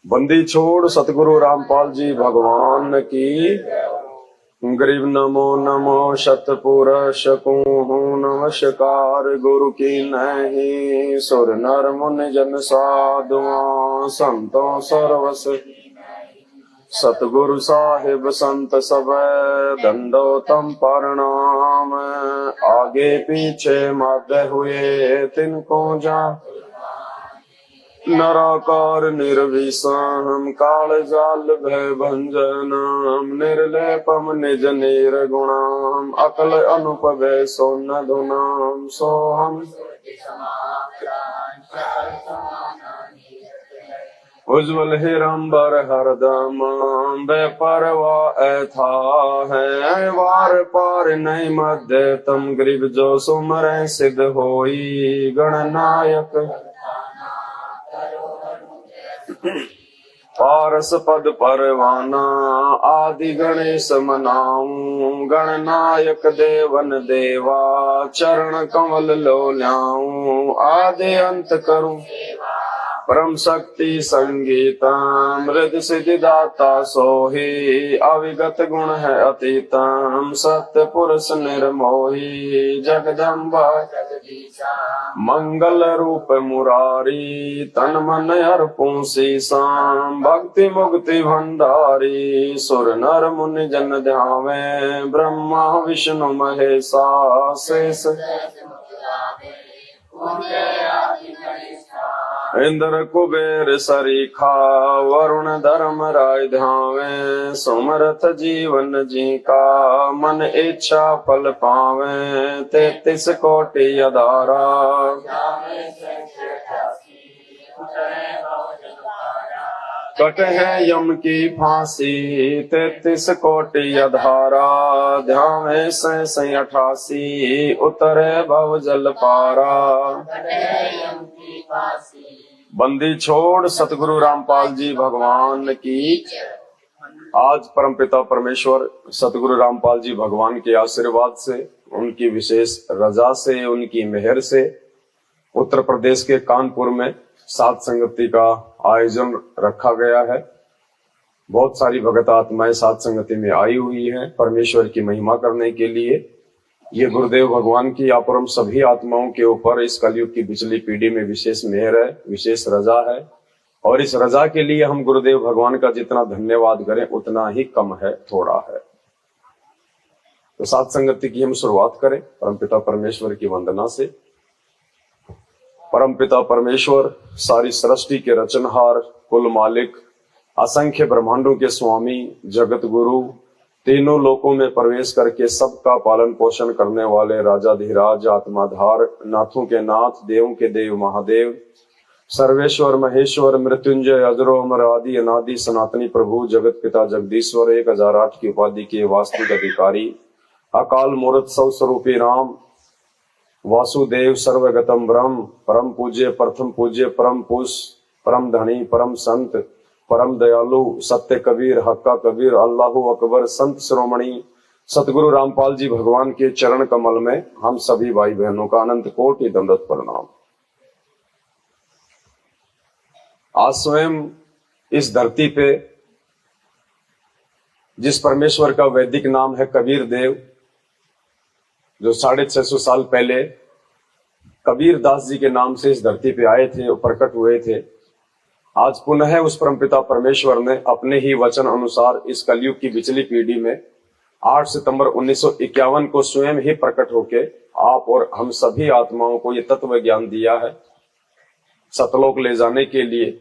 बंदी छोड़ सतगुरु रामपाल जी भगवान की। गरीब नमो नमो शतपुरुष को नमस्कार। गुरु की नहीं सुर नर मुनि जन साधुआ संतों सर्वस। सतगुरु साहिब संत सब दंडोतम प्रणाम। आगे पीछे मध्य हुए तिनको जा। नराकार निर्विषम काल जाल भय भंजनम। निर्लेपम निज निर्गुणाम अकल अनुपवय सोन धुनाम। सोहम उज्ज्वल हिरंबर हरदम बेपरवा ऐथा है। वार पार नहीं मध्य तम गरीब जो सुमर सिद्ध होई। गणनायक पारस पद परवाना आदि गणेश मनाऊं। गणनायक देवन देवा चरण कमल लो ल्याऊं। आदि अंत करूं परम शक्ति संगीतम। मृद सिद्धि दाता सोही अविगत गुण है अतीतम। सत्य पुरुष निर्मोही जगदम्बा मंगल रूप मुरारी। तन मन अर्पूं सीसाम भक्ति मुक्ति भंडारी। सुर नर मुनि जन ध्यावे ब्रह्मा विष्णु महेशा। शेष इंद्र कुबेर सरीखा वरुण धर्म राय ध्यावे। सुमरथ जीवन जी का मन इच्छा फल पावे। 33 कोटि अधारा कट है यम की फांसी। 33 कोटि अधारा ध्यावे से 88। उतरे भव जल पारा। बंदी छोड़ सतगुरु रामपाल जी भगवान की। आज परमपिता परमेश्वर सतगुरु रामपाल जी भगवान के आशीर्वाद से, उनकी विशेष रजा से, उनकी मेहर से उत्तर प्रदेश के कानपुर में सात संगति का आयोजन रखा गया है। बहुत सारी भगत आत्माएं सात संगति में आई हुई हैं परमेश्वर की महिमा करने के लिए। ये गुरुदेव भगवान की अपरम सभी आत्माओं के ऊपर इस कलयुग की पिछली पीढ़ी में विशेष मेहर है, विशेष रजा है। और इस रजा के लिए हम गुरुदेव भगवान का जितना धन्यवाद करें उतना ही कम है, थोड़ा है। तो सात संगति की हम शुरुआत करें परमपिता परमेश्वर की वंदना से। परमपिता परमेश्वर सारी सृष्टि के रचनहार, कुल मालिक, असंख्य ब्रह्मांडों के स्वामी, जगत गुरु, तीनों लोकों में प्रवेश करके सबका पालन पोषण करने वाले राजाधिराज, आत्माधार, नाथों के नाथ, देवों के देव महादेव, सर्वेश्वर महेश्वर, मृत्युंजय, अजरो अमर, आदि अनादि सनातनी प्रभु, जगत पिता जगदीश्वर, 1008 की उपाधि के वास्तविक अधिकारी, अकाल मूर्त सब स्वरूपी राम, वासुदेव, सर्वगतम ब्रह्म, परम पूज्य, प्रथम पूज्य, परम पुरुष, परम धनी, परम संत, परम दयालु, सत्य कबीर, हक्का कबीर, अल्लाहु अकबर, संत श्रोमणी सतगुरु रामपाल जी भगवान के चरण कमल में हम सभी भाई बहनों का अनंत कोटि दंडवत प्रणाम। आज स्वयं इस धरती पे जिस परमेश्वर का वैदिक नाम है कबीर देव, जो 650 साल पहले कबीर दास जी के नाम से इस धरती पे आए थे, प्रकट हुए थे, आज पुनः उस परमपिता परमेश्वर ने अपने ही वचन अनुसार इस कलयुग की पिछली पीढ़ी में 8 सितंबर 1951 को स्वयं ही प्रकट होके आप और हम सभी आत्माओं को ये तत्व ज्ञान दिया है सतलोक ले जाने के लिए।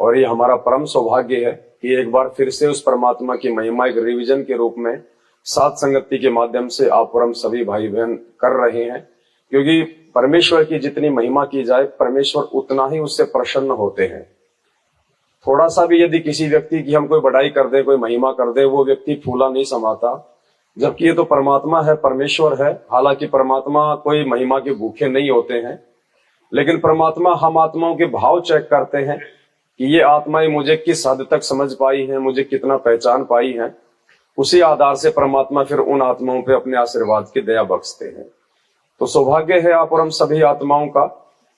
और ये हमारा परम सौभाग्य है कि एक बार फिर से उस परमात्मा की महिमा एक रिवीजन के रूप में सात संगति के माध्यम से आप और हम सभी भाई बहन कर रहे हैं। क्योंकि परमेश्वर की जितनी महिमा की जाए परमेश्वर उतना ही उससे प्रसन्न होते हैं। थोड़ा सा भी यदि किसी व्यक्ति की हम कोई बड़ाई कर दे, कोई महिमा कर दे, वो व्यक्ति फूला नहीं समाता, जबकि ये तो परमात्मा है, परमेश्वर है। हालांकि परमात्मा कोई महिमा के भूखे नहीं होते हैं, लेकिन परमात्मा हम आत्माओं के भाव चेक करते हैं कि ये आत्माएं मुझे किस हद तक समझ पाई हैं, मुझे कितना पहचान पाई हैं। उसी आधार से परमात्मा फिर उन आत्माओं पे अपने आशीर्वाद की दया बख्शते हैं। तो सौभाग्य है आप और हम सभी आत्माओं का।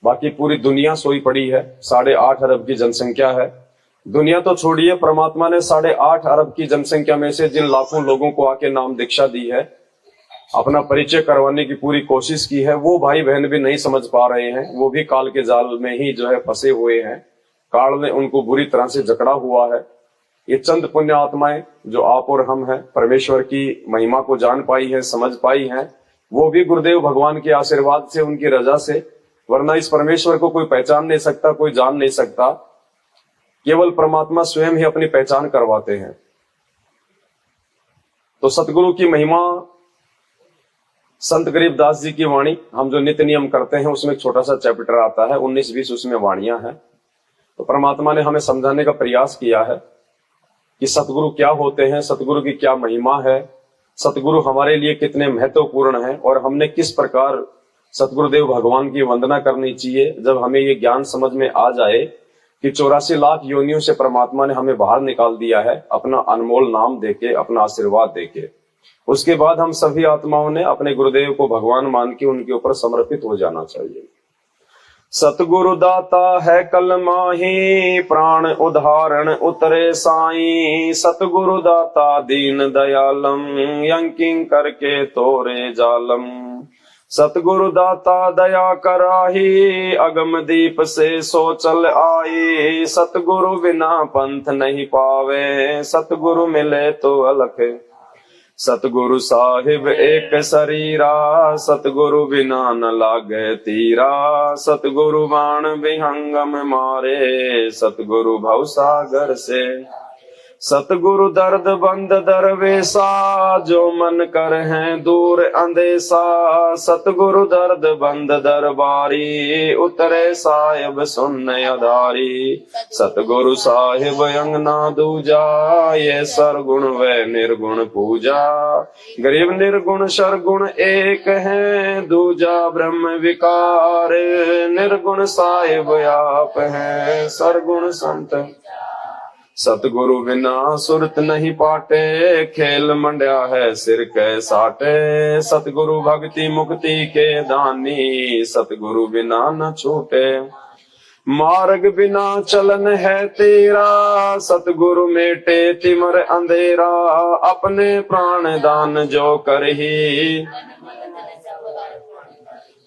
बाकी पूरी दुनिया सोई पड़ी है, 8.5 अरब की जनसंख्या है, दुनिया तो छोड़िए, परमात्मा ने 8.5 अरब की जनसंख्या में से जिन लाखों लोगों को आके नाम दीक्षा दी है, अपना परिचय करवाने की पूरी कोशिश की है, वो भाई बहन भी नहीं समझ पा रहे हैं। वो भी काल के जाल में ही जो है फंसे हुए हैं। काल ने उनको बुरी तरह से जकड़ा हुआ है। ये चंद पुण्य आत्माएं जो आप और हम हैं, परमेश्वर की महिमा को जान पाई है, समझ पाई हैं, वो भी गुरुदेव भगवान के आशीर्वाद से, उनकी रजा से। वरना इस परमेश्वर को कोई पहचान नहीं सकता, कोई जान नहीं सकता। केवल परमात्मा स्वयं ही अपनी पहचान करवाते हैं। तो सतगुरु की महिमा, संत गरीबदास जी की वाणी, हम जो नित्य नियम करते हैं उसमें एक छोटा सा चैप्टर आता है, 19-20 उसमें वाणियां हैं। तो परमात्मा ने हमें समझाने का प्रयास किया है कि सतगुरु क्या होते हैं, सतगुरु की क्या महिमा है, सतगुरु हमारे लिए कितने महत्वपूर्ण हैं, और हमने किस प्रकार सतगुरुदेव भगवान की वंदना करनी चाहिए। जब हमें ये ज्ञान समझ में आ जाए कि 84 लाख योनियों से परमात्मा ने हमें बाहर निकाल दिया है अपना अनमोल नाम देके, अपना आशीर्वाद देके, उसके बाद हम सभी आत्माओं ने अपने गुरुदेव को भगवान मान के उनके ऊपर समर्पित हो जाना चाहिए। सतगुरु दाता है कल माही, प्राण उदाहरण उतरे साई। सतगुरु दाता दीन दयालम, यंकिंग करके तोरे जालम। सतगुरु दाता दया कराही, अगम दीप से सो चल आई। सतगुरु बिना पंथ नहीं पावे, सतगुरु मिले तो अलख। सतगुरु साहिब एक शरीरा, सतगुरु बिना न लागे तीरा। सतगुरु बाण विहंगम मारे, सतगुरु भवसागर से। सतगुरु दर्द बंद दरवेसा, जो मन कर हैं दूर अंदेसा। सतगुरु दर्द बंद दरबारी, उतरे साहिब सुन अधारी। सतगुरु साहिब अंगना दूजा, ये सरगुण व निर्गुण पूजा। गरीब निर्गुण सरगुण एक है, दूजा ब्रह्म विकार। निर्गुण साहिब आप हैं, सरगुण संत। सतगुरु बिना सुरत नहीं पाटे, खेल मंड्या है सिर के साटे। सतगुरु भक्ति मुक्ति के दानी, सतगुरु बिना न छूटे। मार्ग बिना चलन है तेरा, सतगुरु मेटे तिमर अंधेरा। अपने प्राण दान जो करही,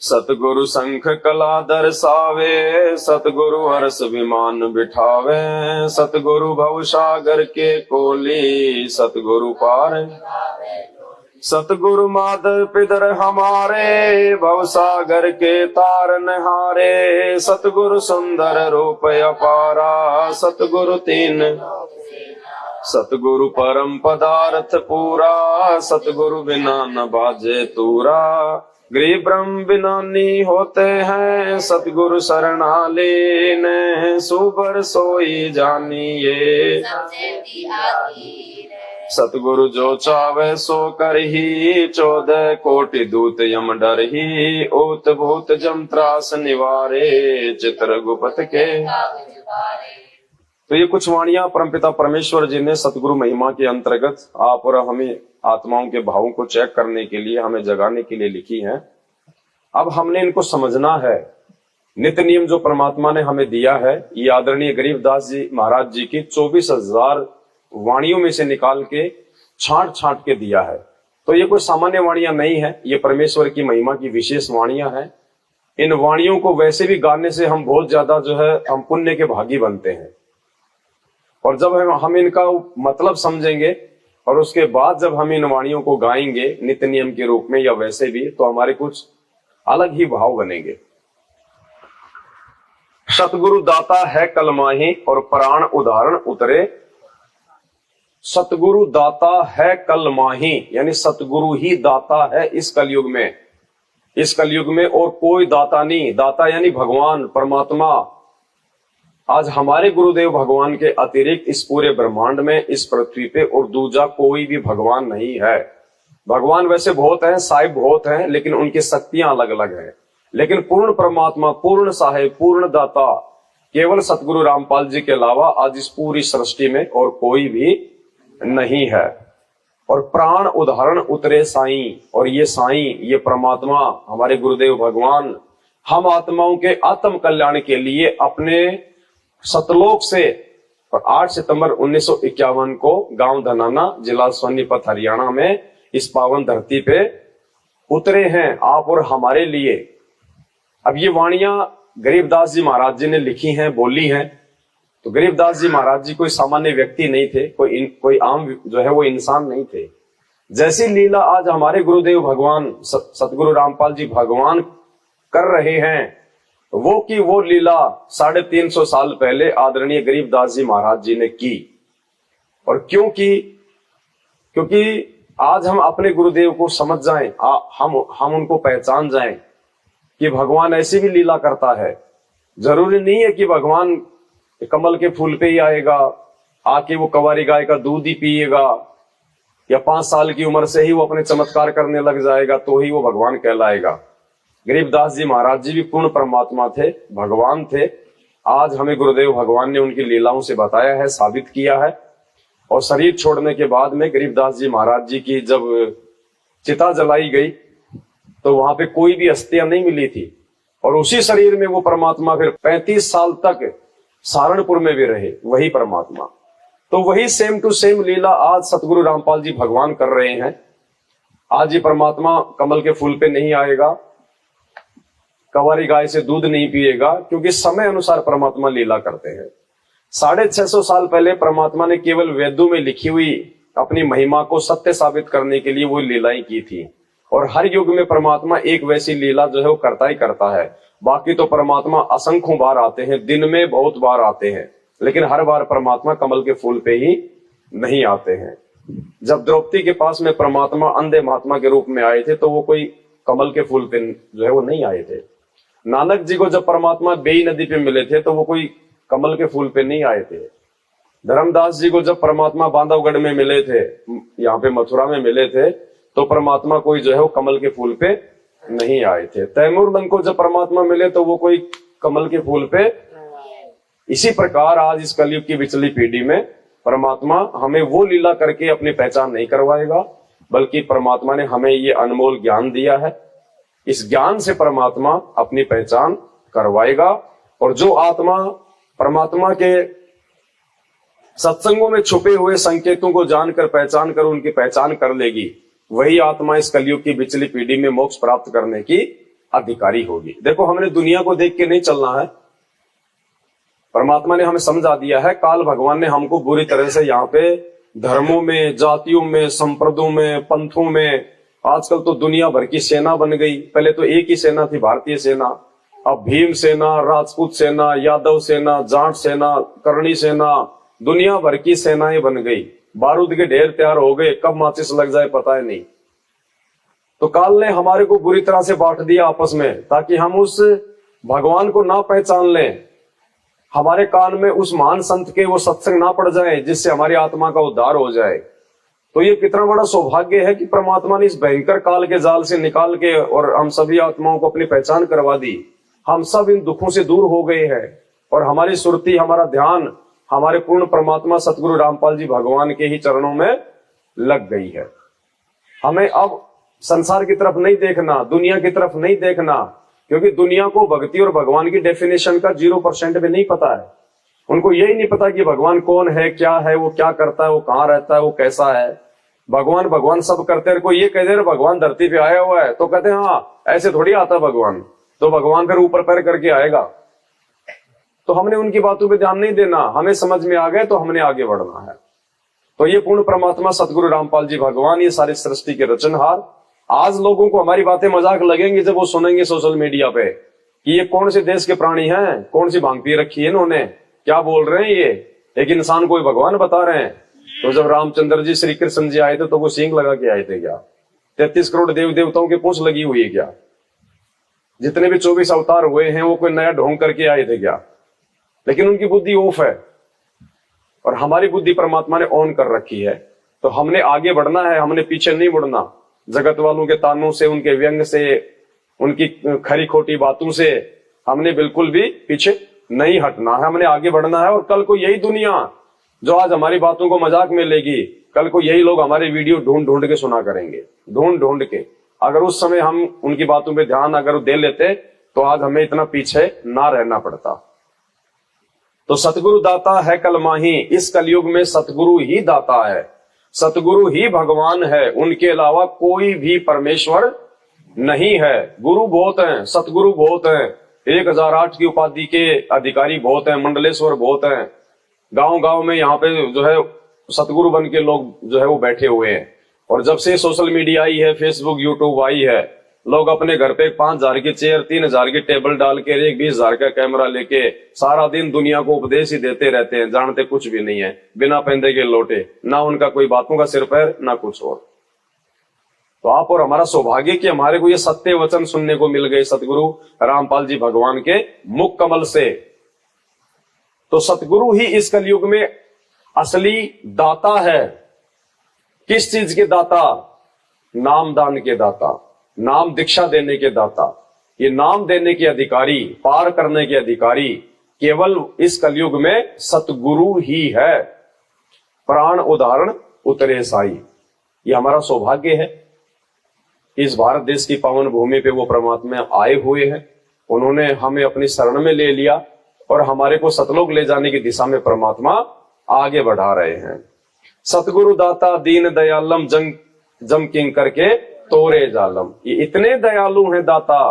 सतगुरु शंख कला दर्शावे। सतगुरु हर्ष विमान बिठावे। सतगुरु भवसागर के कोली, सतगुरु पार। सतगुरु माधव पितर हमारे, भवसागर के तारन हारे। सतगुरु सुंदर रूप अपारा, सतगुरु तीन। सतगुरु परम पदार्थ पूरा, सतगुरु बिना न बाजे तूरा। गरीब ब्रह्म बिनानी होते हैं, सतगुरु शरणालीन। सुबर सोई जानिए, सतगुरु जो चावे सो करही। 14 कोटि दूत यम डरही, ऊत भूत जम त्रास निवारे। चित्र गुप्त के। तो ये कुछ वाणियां परमपिता परमेश्वर जी ने सतगुरु महिमा के अंतर्गत आप और हमें आत्माओं के भावों को चेक करने के लिए, हमें जगाने के लिए लिखी हैं। अब हमने इनको समझना है। नित्य नियम जो परमात्मा ने हमें दिया है, ये आदरणीय गरीबदास जी महाराज जी की 24,000 वाणियों में से निकाल के छांट छांट के दिया है। तो ये कोई सामान्य वाणियां नहीं है, ये परमेश्वर की महिमा की विशेष वाणियां हैं। इन वाणियों को वैसे भी गाने से हम बहुत ज्यादा जो है हम पुण्य के भागी बनते हैं, और जब हम इनका मतलब समझेंगे और उसके बाद जब हम इन वाणियों को गाएंगे नित्य नियम के रूप में या वैसे भी, तो हमारे कुछ अलग ही भाव बनेंगे। सतगुरु दाता है कलमाही, और प्राण उदाहरण उतरे। सतगुरु दाता है कलमाही, यानी सतगुरु ही दाता है इस कलयुग में। इस कलयुग में और कोई दाता नहीं। दाता यानी भगवान परमात्मा। आज हमारे गुरुदेव भगवान के अतिरिक्त इस पूरे ब्रह्मांड में, इस पृथ्वी पे और दूजा कोई भी भगवान नहीं है। भगवान वैसे बहुत हैं, साहिब बहुत हैं, लेकिन उनकी शक्तियां अलग अलग हैं। लेकिन पूर्ण परमात्मा, पूर्ण साहिब, पूर्ण दाता केवल सतगुरु रामपाल जी के अलावा आज इस पूरी सृष्टि में और कोई भी नहीं है। और प्राण उदाहरण उतरे साईं, और ये साईं, ये परमात्मा, हमारे गुरुदेव भगवान हम आत्माओं के आत्म कल्याण के लिए अपने सतलोक से और 8 सितंबर 1951 को गांव धनाना, जिला सोनीपत, हरियाणा में इस पावन धरती पे उतरे हैं आप और हमारे लिए। अब ये वाणियां गरीबदास जी महाराज जी ने लिखी हैं, बोली हैं। तो गरीबदास जी महाराज जी कोई सामान्य व्यक्ति नहीं थे, कोई आम जो है वो इंसान नहीं थे। जैसी लीला आज हमारे गुरुदेव भगवान सतगुरु रामपाल जी भगवान कर रहे हैं, वो की वो लीला 350 साल पहले आदरणीय गरीबदास जी महाराज जी ने की। और क्यों की? क्योंकि आज हम अपने गुरुदेव को समझ जाएं, हम उनको पहचान जाएं कि भगवान ऐसी भी लीला करता है। जरूरी नहीं है कि भगवान कमल के फूल पे ही आएगा, आके वो कंवारी गाय का दूध ही पिएगा, या 5 साल की उम्र से ही वो अपने चमत्कार करने लग जाएगा तो ही वो भगवान कहलाएगा। गरीबदास जी महाराज जी भी पूर्ण परमात्मा थे, भगवान थे। आज हमें गुरुदेव भगवान ने उनकी लीलाओं से बताया है, साबित किया है। और शरीर छोड़ने के बाद में गरीबदास जी महाराज जी की जब चिता जलाई गई तो वहां पे कोई भी अस्थियां नहीं मिली थी, और उसी शरीर में वो परमात्मा फिर 35 साल तक सहारनपुर में भी रहे, वही परमात्मा। तो वही सेम टू सेम लीला आज सतगुरु रामपाल जी भगवान कर रहे हैं। आज ये परमात्मा कमल के फूल पे नहीं आएगा, कंवारी गाय से दूध नहीं पिएगा, क्योंकि समय अनुसार परमात्मा लीला करते हैं। 650 साल पहले परमात्मा ने केवल वेदों में लिखी हुई अपनी महिमा को सत्य साबित करने के लिए वो लीलाएं की थी। और हर युग में परमात्मा एक वैसी लीला जो है वो करता ही करता है। बाकी तो परमात्मा असंख्यों बार आते हैं, दिन में बहुत बार आते हैं, लेकिन हर बार परमात्मा कमल के फूल पे ही नहीं आते हैं। जब द्रौपदी के पास में परमात्मा अंधे महात्मा के रूप में आए थे तो वो कोई कमल के फूल पे जो है वो नहीं आए थे। नानक जी को जब परमात्मा बेई नदी पे मिले थे तो वो कोई कमल के फूल पे नहीं आए थे। धर्मदास जी को जब परमात्मा बांधवगढ़ में मिले थे, यहाँ पे मथुरा में मिले थे, तो परमात्मा कोई जो है वो कमल के फूल पे नहीं आए थे। तैमूर लंग को जब परमात्मा मिले तो वो कोई कमल के फूल पे। इसी प्रकार आज इस कलयुग की विचली पीढ़ी में परमात्मा हमें वो लीला करके अपनी पहचान नहीं करवाएगा, बल्कि परमात्मा ने हमें ये अनमोल ज्ञान दिया है। इस ज्ञान से परमात्मा अपनी पहचान करवाएगा। और जो आत्मा परमात्मा के सत्संगों में छुपे हुए संकेतों को जानकर पहचान कर उनकी पहचान कर लेगी, वही आत्मा इस कलयुग की पिछली पीढ़ी में मोक्ष प्राप्त करने की अधिकारी होगी। देखो, हमने दुनिया को देख के नहीं चलना है। परमात्मा ने हमें समझा दिया है। काल भगवान ने हमको बुरी तरह से यहाँ पे धर्मों में, जातियों में, संप्रदायों में, पंथों में, आजकल तो दुनिया भर की सेना बन गई। पहले तो एक ही सेना थी, भारतीय सेना। अब भीम सेना, राजपूत सेना, यादव सेना, जाट सेना, करणी सेना, दुनिया भर की सेनाएं बन गई। बारूद के ढेर तैयार हो गए, कब माचिस लग जाए पता है नहीं। तो काल ने हमारे को बुरी तरह से बांट दिया आपस में, ताकि हम उस भगवान को ना पहचान लें। हमारे कान में उस महान संत के वो सत्संग ना पड़ जाए जिससे हमारी आत्मा का उद्धार हो जाए। तो ये कितना बड़ा सौभाग्य है कि परमात्मा ने इस भयंकर काल के जाल से निकाल के और हम सभी आत्माओं को अपनी पहचान करवा दी। हम सब इन दुखों से दूर हो गए हैं और हमारी सुरती, हमारा ध्यान हमारे पूर्ण परमात्मा सतगुरु रामपाल जी भगवान के ही चरणों में लग गई है। हमें अब संसार की तरफ नहीं देखना, दुनिया की तरफ नहीं देखना, क्योंकि दुनिया को भक्ति और भगवान की डेफिनेशन का 0% भी नहीं पता है। उनको यही नहीं पता कि भगवान कौन है, क्या है, वो क्या करता है, वो कहाँ रहता है, वो कैसा है। भगवान भगवान सब करते हैं। कोई ये कह दे रहे भगवान धरती पे आया हुआ है तो कहते हैं हाँ, ऐसे थोड़ी आता भगवान, तो भगवान फिर ऊपर पैर करके आएगा। तो हमने उनकी बातों पे ध्यान नहीं देना। हमें समझ में आ गए तो हमने आगे बढ़ना है। तो ये पूर्ण परमात्मा सतगुरु रामपाल जी भगवान, ये सारी सृष्टि के रचनहार। आज लोगों को हमारी बातें मजाक लगेंगी जब वो सुनेंगे सोशल मीडिया पे कि ये कौन से देश के प्राणी हैं, कौन सी भांग पी रखी है इन्होंने, क्या बोल रहे हैं ये, एक इंसान को भगवान बता रहे हैं। तो जब रामचंद्र जी, श्री कृष्ण जी आए थे तो वो सींग लगा के आए थे क्या? 33 करोड़ देव देवताओं की पूंछ लगी हुई है क्या? जितने भी 24 अवतार हुए हैं वो कोई नया ढोंग करके आए थे क्या? लेकिन उनकी बुद्धि ऑफ है और हमारी बुद्धि परमात्मा ने ऑन कर रखी है। तो हमने आगे बढ़ना है, हमने पीछे नहीं मुड़ना। जगत वालों के तानों से, उनके व्यंग से, उनकी खरी खोटी बातों से हमने बिल्कुल भी पीछे नहीं हटना है, हमने आगे बढ़ना है। और कल को यही दुनिया जो आज हमारी बातों को मजाक में लेगी, कल को यही लोग हमारे वीडियो ढूंढ ढूंढ के सुना करेंगे, ढूंढ ढूंढ के। अगर उस समय हम उनकी बातों पे ध्यान अगर दे लेते तो आज हमें इतना पीछे ना रहना पड़ता। तो सतगुरु दाता है कलमाही, इस कलयुग में सतगुरु ही दाता है, सतगुरु ही भगवान है, उनके अलावा कोई भी परमेश्वर नहीं है। गुरु बहुत हैं, सतगुरु बहुत हैं, 1008 की उपाधि के अधिकारी बहुत हैं, मंडलेश्वर बहुत हैं, गांव गांव में यहाँ पे जो है सतगुरु बन के लोग जो है वो बैठे हुए हैं। और जब से सोशल मीडिया आई है, फेसबुक यूट्यूब आई है, लोग अपने घर पे 5,000 की चेयर, 3,000 की टेबल डाल के, 20,000 का कैमरा लेके सारा दिन दुनिया को उपदेश ही देते रहते हैं, जानते कुछ भी नहीं है, बिना पैंदे के लौटे, ना उनका कोई बातों का सिर पैर ना कुछ और। तो आप और हमारा सौभाग्य कि हमारे को ये सत्य वचन सुनने को मिल गए सतगुरु रामपाल जी भगवान के मुख कमल से। तो सतगुरु ही इस कलयुग में असली दाता है। किस चीज के दाता? नाम दान के दाता, नाम दीक्षा देने के दाता। ये नाम देने के अधिकारी, पार करने के अधिकारी केवल इस कलयुग में सतगुरु ही है। प्राण उदाहरण उतरे साई, ये हमारा सौभाग्य है। इस भारत देश की पावन भूमि पे वो परमात्मा आए हुए हैं, उन्होंने हमें अपनी शरण में ले लिया और हमारे को सतलोक ले जाने की दिशा में परमात्मा आगे बढ़ा रहे हैं। सतगुरु दाता दीन दयालम जम किंग करके तोरे जालम, ये इतने दयालु हैं दाता।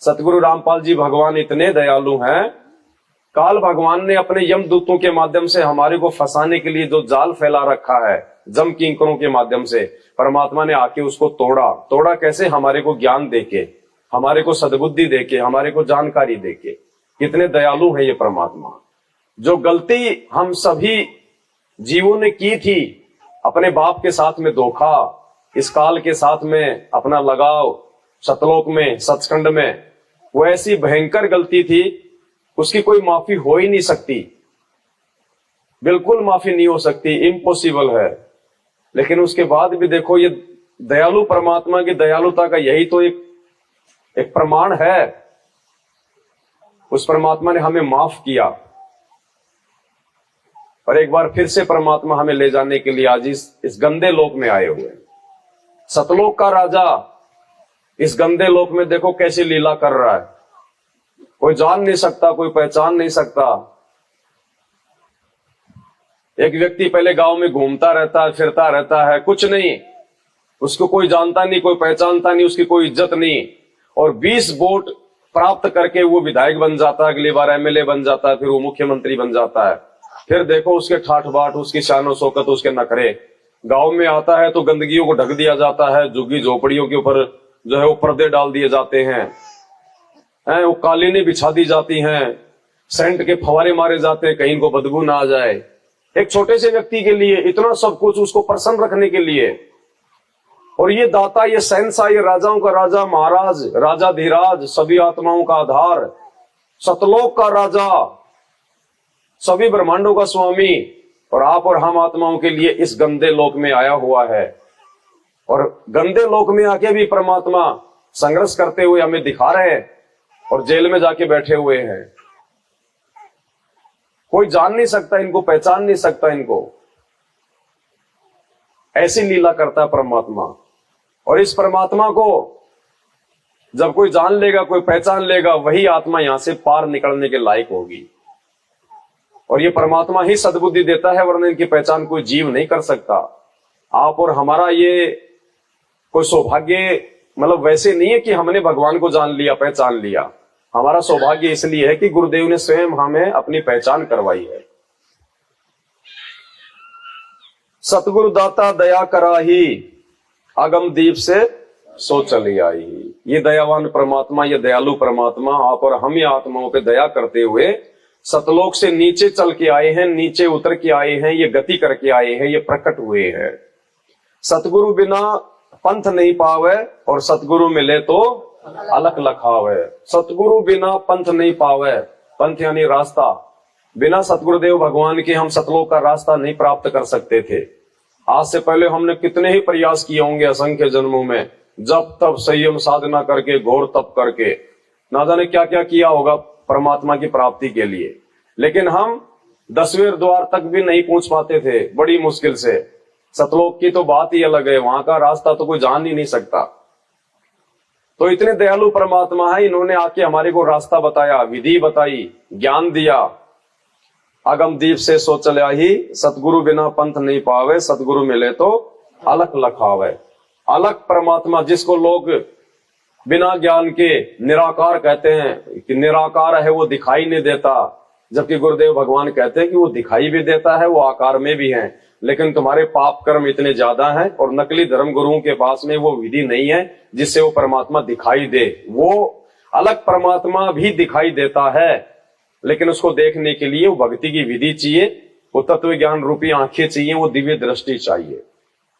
सतगुरु रामपाल जी भगवान इतने दयालु हैं, काल भगवान ने अपने यमदूतों के माध्यम से हमारे को फंसाने के लिए जो जाल फैला रखा है, जम किंकरों के माध्यम से परमात्मा ने आके उसको तोड़ा कैसे? हमारे को ज्ञान देके, हमारे को सद्बुद्धि देके, हमारे को जानकारी देके। कितने दयालु है ये परमात्मा। जो गलती हम सभी जीवों ने की थी, अपने बाप के साथ में धोखा, इस काल के साथ में अपना लगाव, सतलोक में, सचखंड में, वो ऐसी भयंकर गलती थी, उसकी कोई माफी हो ही नहीं सकती, बिल्कुल माफी नहीं हो सकती, इम्पॉसिबल है। लेकिन उसके बाद भी देखो, ये दयालु परमात्मा की दयालुता का यही तो एक प्रमाण है। उस परमात्मा ने हमें माफ किया और एक बार फिर से परमात्मा हमें ले जाने के लिए आज इस गंदे लोक में आए हुए। सतलोक का राजा इस गंदे लोक में देखो कैसी लीला कर रहा है, कोई जान नहीं सकता, कोई पहचान नहीं सकता। एक व्यक्ति पहले गांव में घूमता रहता है, फिरता रहता है, कुछ नहीं, उसको कोई जानता नहीं, कोई पहचानता नहीं, उसकी कोई इज्जत नहीं, और 20 वोट प्राप्त करके वो विधायक बन जाता है, अगली बार एमएलए बन जाता है, फिर वो मुख्यमंत्री बन जाता है। फिर देखो उसके ठाठ बाट, उसकी शानो शौकत, उसके नखरे। गांव में आता है तो गंदगियों को ढक दिया जाता है, झुग्गी झोपड़ियों के ऊपर जो है वो पर्दे डाल दिए जाते हैं, वो कालीनें बिछा दी जाती हैं, सेंट के फवारे मारे जाते हैं कहीं इनको बदबू ना आ जाए। एक छोटे से व्यक्ति के लिए इतना सब कुछ, उसको प्रसन्न रखने के लिए। और ये दाता, ये शहंशाह, ये राजाओं का राजा, महाराज, राजा धीराज, सभी आत्माओं का आधार, सतलोक का राजा, सभी ब्रह्मांडों का स्वामी, और आप और हम आत्माओं के लिए इस गंदे लोक में आया हुआ है। और गंदे लोक में आके भी परमात्मा संघर्ष करते हुए हमें दिखा रहे हैं, और जेल में जाके बैठे हुए हैं। कोई जान नहीं सकता इनको, पहचान नहीं सकता इनको। ऐसी लीला करता है परमात्मा। और इस परमात्मा को जब कोई जान लेगा, कोई पहचान लेगा, वही आत्मा यहां से पार निकलने के लायक होगी। और ये परमात्मा ही सद्बुद्धि देता है, वरना इनकी पहचान कोई जीव नहीं कर सकता। आप और हमारा ये कोई सौभाग्य मतलब वैसे नहीं है कि हमने भगवान को जान लिया, पहचान लिया। हमारा सौभाग्य इसलिए है कि गुरुदेव ने स्वयं हमें अपनी पहचान करवाई है। सतगुरु दाता दया कराही, अगम दीप से सो चली आई। ये दयावान परमात्मा, ये दयालु परमात्मा आप और हम ये आत्माओं पे दया करते हुए सतलोक से नीचे चल के आए हैं, नीचे उतर के आए हैं, ये गति करके आए हैं, ये प्रकट हुए हैं। सतगुरु बिना पंथ नहीं पावे, और सतगुरु मिले तो अलख लखावे। सतगुरु बिना पंथ नहीं पावे, पंथ यानी रास्ता। बिना सतगुरुदेव भगवान के हम सतलोक का रास्ता नहीं प्राप्त कर सकते थे। आज से पहले हमने कितने ही प्रयास किए होंगे असंख्य जन्मों में, जब तब संयम साधना करके, घोर तप करके, ना जाने क्या क्या किया होगा परमात्मा की प्राप्ति के लिए। लेकिन हम 10वें द्वार तक भी नहीं पहुंच पाते थे, बड़ी मुश्किल से। सतलोक की तो बात ही अलग है, वहां का रास्ता तो कोई जान ही नहीं सकता। तो इतने दयालु परमात्मा है, इन्होंने आके हमारे को रास्ता बताया, विधि बताई, ज्ञान दिया। अगमदीप से सो चल्या ही, सतगुरु बिना पंथ नहीं पावे, सतगुरु मिले तो अलख लखावे। अलख परमात्मा जिसको लोग बिना ज्ञान के निराकार कहते हैं कि निराकार है, वो दिखाई नहीं देता, जबकि गुरुदेव भगवान कहते हैं कि वो दिखाई भी देता है, वो आकार में भी है, लेकिन तुम्हारे पाप कर्म इतने ज्यादा हैं और नकली धर्म गुरुओं के पास में वो विधि नहीं है जिससे वो परमात्मा दिखाई दे। वो अलग परमात्मा भी दिखाई देता है, लेकिन उसको देखने के लिए वो भक्ति की विधि चाहिए, वो तत्व ज्ञान रूपी आंखें चाहिए, वो दिव्य दृष्टि चाहिए।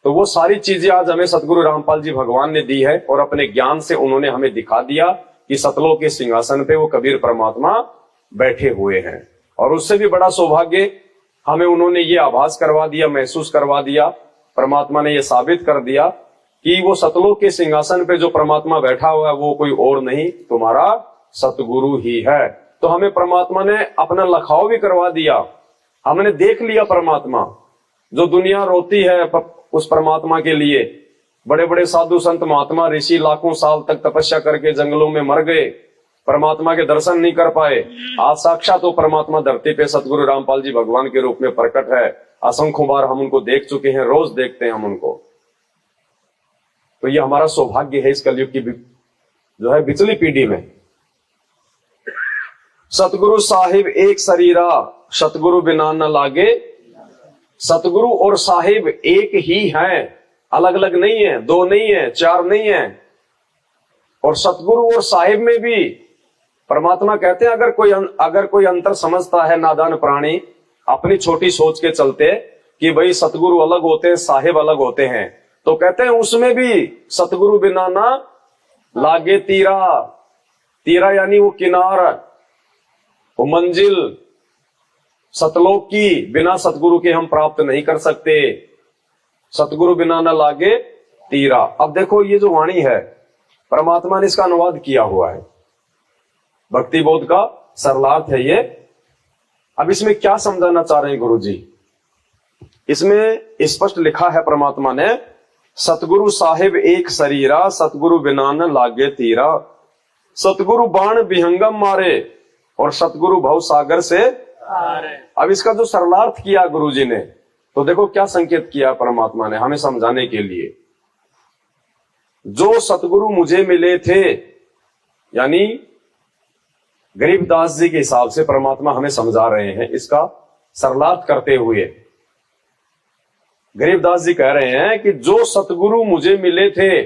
तो वो सारी चीजें आज हमें सतगुरु रामपाल जी भगवान ने दी है और अपने ज्ञान से उन्होंने हमें दिखा दिया कि सतलोक के सिंहासन पे वो कबीर परमात्मा बैठे हुए हैं। और उससे भी बड़ा सौभाग्य हमें उन्होंने ये आभास करवा दिया, महसूस करवा दिया, परमात्मा ने ये साबित कर दिया कि वो सतलोक के सिंहासन पे जो परमात्मा बैठा हुआ है वो कोई और नहीं, तुम्हारा सतगुरु ही है। तो हमें परमात्मा ने अपना लखाव भी करवा दिया, हमने देख लिया परमात्मा। जो दुनिया रोती है उस परमात्मा के लिए, बड़े बड़े साधु संत महात्मा ऋषि लाखों साल तक तपस्या करके जंगलों में मर गए, परमात्मा के दर्शन नहीं कर पाए। आज साक्षात तो परमात्मा धरती पे सतगुरु रामपाल जी भगवान के रूप में प्रकट है। असंख्यों बार हम उनको देख चुके हैं, रोज देखते हैं हम उनको। तो ये हमारा सौभाग्य है इस कलयुग की जो है बिचली पीढ़ी में। सतगुरु साहिब एक शरीरा, सतगुरु बिना न लागे। सतगुरु और साहिब एक ही हैं, अलग अलग नहीं है, दो नहीं है, चार नहीं है। और सतगुरु और साहिब में भी परमात्मा कहते हैं अगर कोई अंतर समझता है नादान प्राणी अपनी छोटी सोच के चलते कि भाई सतगुरु अलग होते हैं, साहिब अलग होते हैं, तो कहते हैं उसमें भी सतगुरु बिना ना लागे तीरा। तीरा यानी वो किनारा, वो मंजिल सतलोक की बिना सतगुरु के हम प्राप्त नहीं कर सकते। सतगुरु बिना न लागे तीरा। अब देखो ये जो वाणी है परमात्मा ने इसका अनुवाद किया हुआ है, भक्ति बोध का सरलार्थ है ये। अब इसमें क्या समझाना चाह रहे हैं गुरु जी? इसमें स्पष्ट लिखा है परमात्मा ने, सतगुरु साहिब एक शरीरा, सतगुरु बिना न लागे तीरा। सतगुरु बाण विहंगम मारे और सतगुरु भव सागर से। अब इसका जो सरलार्थ किया गुरु जी ने, तो देखो क्या संकेत किया परमात्मा ने हमें समझाने के लिए। जो सतगुरु मुझे मिले थे, यानी गरीबदास जी के हिसाब से परमात्मा हमें समझा रहे हैं इसका सरलार्थ करते हुए। गरीबदास जी कह रहे हैं कि जो सतगुरु मुझे मिले थे,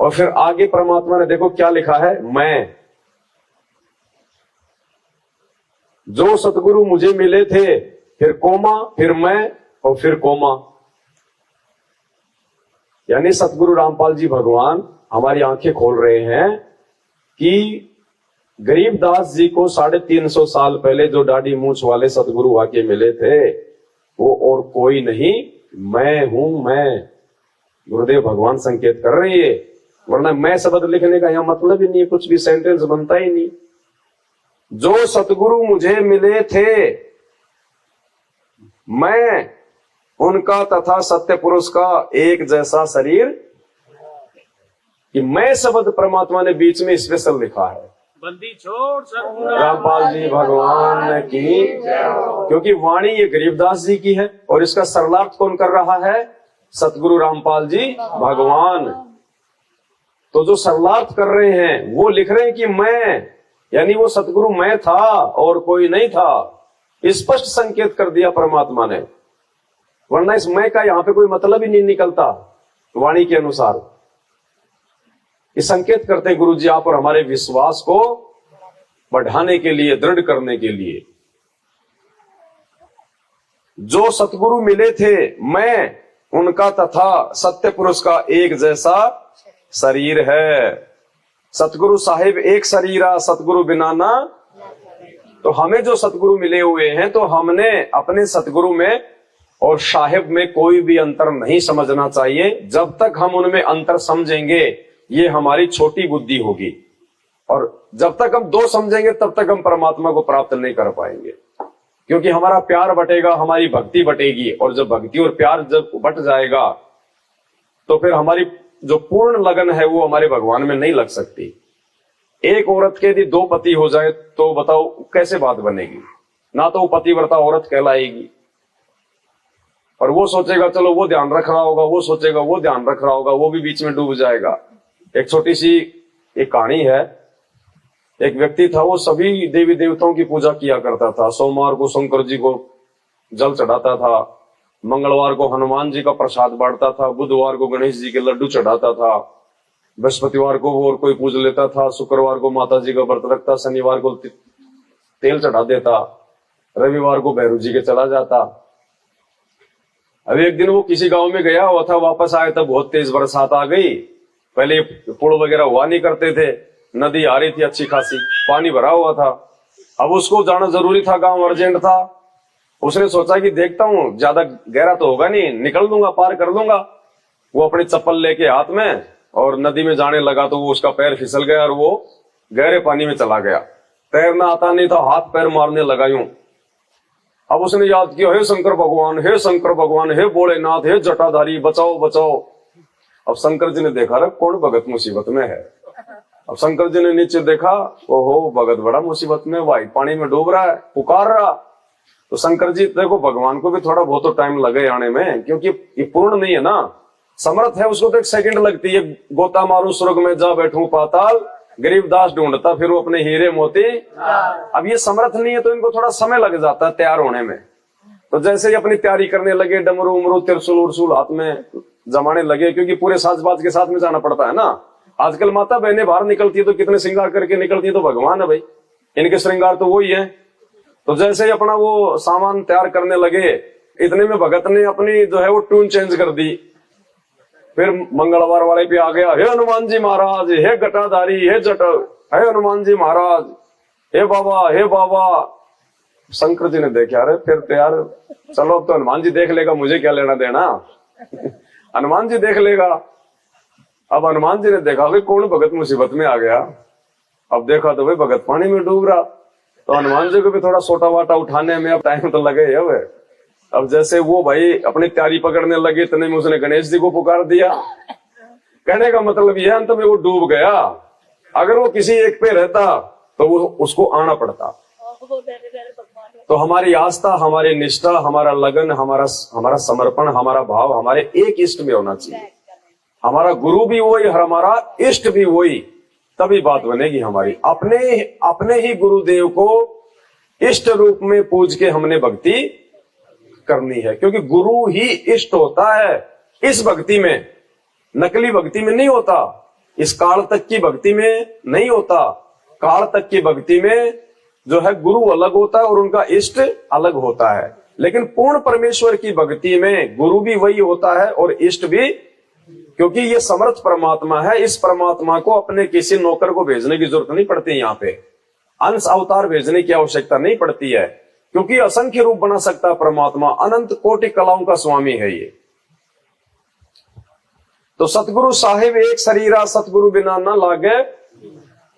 और फिर आगे परमात्मा ने देखो क्या लिखा है, मैं। जो सतगुरु मुझे मिले थे, फिर कोमा, फिर मैं, और फिर कोमा। यानी सतगुरु रामपाल जी भगवान हमारी आंखें खोल रहे हैं कि गरीबदास जी को 350 साल पहले जो दाढ़ी मूंछ वाले सतगुरु आके मिले थे, वो और कोई नहीं, मैं हूं मैं। गुरुदेव भगवान संकेत कर रहे हैं, वरना मैं शब्द लिखने का यहां मतलब ही नहीं, कुछ भी सेंटेंस बनता ही नहीं। जो सतगुरु मुझे मिले थे, मैं उनका तथा सत्य पुरुष का एक जैसा शरीर। कि मैं शब्द परमात्मा ने बीच में स्पेशल लिखा है, बंदी छोड़ रामपाल जी भगवान की। क्योंकि वाणी ये गरीबदास जी की है और इसका सरलार्थ कौन कर रहा है? सतगुरु रामपाल जी भगवान। तो जो सरलार्थ कर रहे हैं वो लिख रहे हैं कि मैं, यानी वो सतगुरु मैं था और कोई नहीं था। स्पष्ट संकेत कर दिया परमात्मा ने, वरना इस मैं का यहां पे कोई मतलब ही नहीं निकलता वाणी के अनुसार। ये संकेत करते हैं गुरु जी आप और हमारे विश्वास को बढ़ाने के लिए, दृढ़ करने के लिए। जो सतगुरु मिले थे, मैं उनका तथा सत्य पुरुष का एक जैसा शरीर है। सतगुरु साहिब एक शरीरा, सतगुरु बिना ना। तो हमें जो सतगुरु मिले हुए हैं, तो हमने अपने सतगुरु में और साहिब में कोई भी अंतर नहीं समझना चाहिए। जब तक हम उनमें अंतर समझेंगे, ये हमारी छोटी बुद्धि होगी, और जब तक हम दो समझेंगे तब तक हम परमात्मा को प्राप्त नहीं कर पाएंगे। क्योंकि हमारा प्यार बटेगा, हमारी भक्ति बटेगी, और जब भक्ति और प्यार जब बट जाएगा तो फिर हमारी जो पूर्ण लगन है वो हमारे भगवान में नहीं लग सकती। एक औरत के यदि 2 पति हो जाए तो बताओ कैसे बात बनेगी? ना तो वो पतिव्रता औरत कहलाएगी। और वो सोचेगा चलो वो ध्यान रख रहा होगा, वो सोचेगा वो ध्यान रख रहा होगा, वो भी बीच में डूब जाएगा। एक छोटी सी एक कहानी है। एक व्यक्ति था, वो सभी देवी देवताओं की पूजा किया करता था। सोमवार को शंकर जी को जल चढ़ाता था, मंगलवार को हनुमान जी का प्रसाद बांटता था, बुधवार को गणेश जी के लड्डू चढ़ाता था, बृहस्पतिवार को और कोई पूज लेता था, शुक्रवार को माता जी का व्रत रखता, शनिवार को तेल चढ़ा देता, रविवार को भैरू जी के चला जाता। अब एक दिन वो किसी गांव में गया हुआ था, वापस आया तब बहुत तेज बरसात आ गई। पहले पुल वगैरह हुआ नहीं करते थे, नदी आ रही थी अच्छी खासी, पानी भरा हुआ था। अब उसको जाना जरूरी था, गांव अर्जेंट था। उसने सोचा कि देखता हूं, ज्यादा गहरा तो होगा नहीं, निकल दूंगा, पार कर दूंगा। वो अपनी चप्पल लेके हाथ में और नदी में जाने लगा तो वो उसका पैर फिसल गया और वो गहरे पानी में चला गया। तैरना आता नहीं था, हाथ पैर मारने लगा यूं। अब उसने याद किया, हे शंकर भगवान, हे शंकर भगवान, हे भोलेनाथ, हे जटाधारी, बचाओ बचाओ। अब शंकर जी ने देखा, रे कौन भगत मुसीबत में है। अब शंकर जी ने नीचे देखा, ओहो भगत बड़ा मुसीबत में, भाई पानी में डूब रहा है, पुकार रहा। तो शंकर जी देखो, भगवान को भी थोड़ा बहुत तो टाइम लगे आने में, क्योंकि ये पूर्ण नहीं है ना, समर्थ है, उसको तो एक सेकंड लगती है। गोता मारू स्वर्ग में जा बैठूं पाताल, गरीब दास ढूंढता फिर वो अपने हीरे मोती। अब ये समर्थ नहीं है तो इनको थोड़ा समय लग जाता है तैयार होने में। तो जैसे ही अपनी तैयारी करने लगे, डमरू उमरू त्रिशूल उर्सूल हाथ में जमाने लगे, क्योंकि पूरे साजबाज के साथ में जाना पड़ता है ना। आजकल माता बहनें बाहर निकलती है तो कितने श्रृंगार करके निकलती है, तो भगवान है भाई, इनके श्रृंगार तो वही है। तो जैसे ही अपना वो सामान तैयार करने लगे, इतने में भगत ने अपनी जो है वो ट्यून चेंज कर दी। फिर मंगलवार वाले पे आ गया, हे हनुमान जी महाराज, हे गटाधारी, हे जट, हे हनुमान जी महाराज, हे बाबा, हे बाबा। शंकर जी ने देखा, अरे फिर तो यार चलो, अब तो हनुमान जी देख लेगा, मुझे क्या लेना देना। हनुमान जी देख लेगा। अब हनुमान जी ने देखा भाई कौन भगत मुसीबत में आ गया। अब देखा तो भाई भगत पानी में डूब रहा। तो हनुमान जी को भी थोड़ा सोटा वाटा उठाने में अब टाइम तो लगे है। अब जैसे वो भाई अपनी तैयारी पकड़ने लगे, इतने में उसने गणेश जी को पुकार दिया। कहने का मतलब यह अंत में वो डूब गया। अगर वो किसी एक पे रहता तो वो उसको आना पड़ता। तो हमारी आस्था, हमारी निष्ठा, हमारा लगन, हमारा समर्पण, हमारा भाव हमारे एक इष्ट में होना चाहिए। हमारा गुरु भी वही, हमारा इष्ट भी वही, तभी बात बनेगी हमारी। अपने ही गुरुदेव को इष्ट रूप में पूज के हमने भक्ति करनी है, क्योंकि गुरु ही इष्ट होता है इस भक्ति में, नकली भक्ति में नहीं होता, इस काल तक की भक्ति में नहीं होता। काल तक की भक्ति में जो है गुरु अलग होता है और उनका इष्ट अलग होता है, लेकिन पूर्ण परमेश्वर की भक्ति में गुरु भी वही होता है और इष्ट भी, क्योंकि ये समर्थ परमात्मा है। इस परमात्मा को अपने किसी नौकर को भेजने की जरूरत नहीं पड़ती, यहाँ पे अंश अवतार भेजने की आवश्यकता नहीं पड़ती है, क्योंकि असंख्य रूप बना सकता है परमात्मा, अनंत कोटि कलाओं का स्वामी है ये। तो सतगुरु साहिब एक शरीरा, सतगुरु बिना न लागे,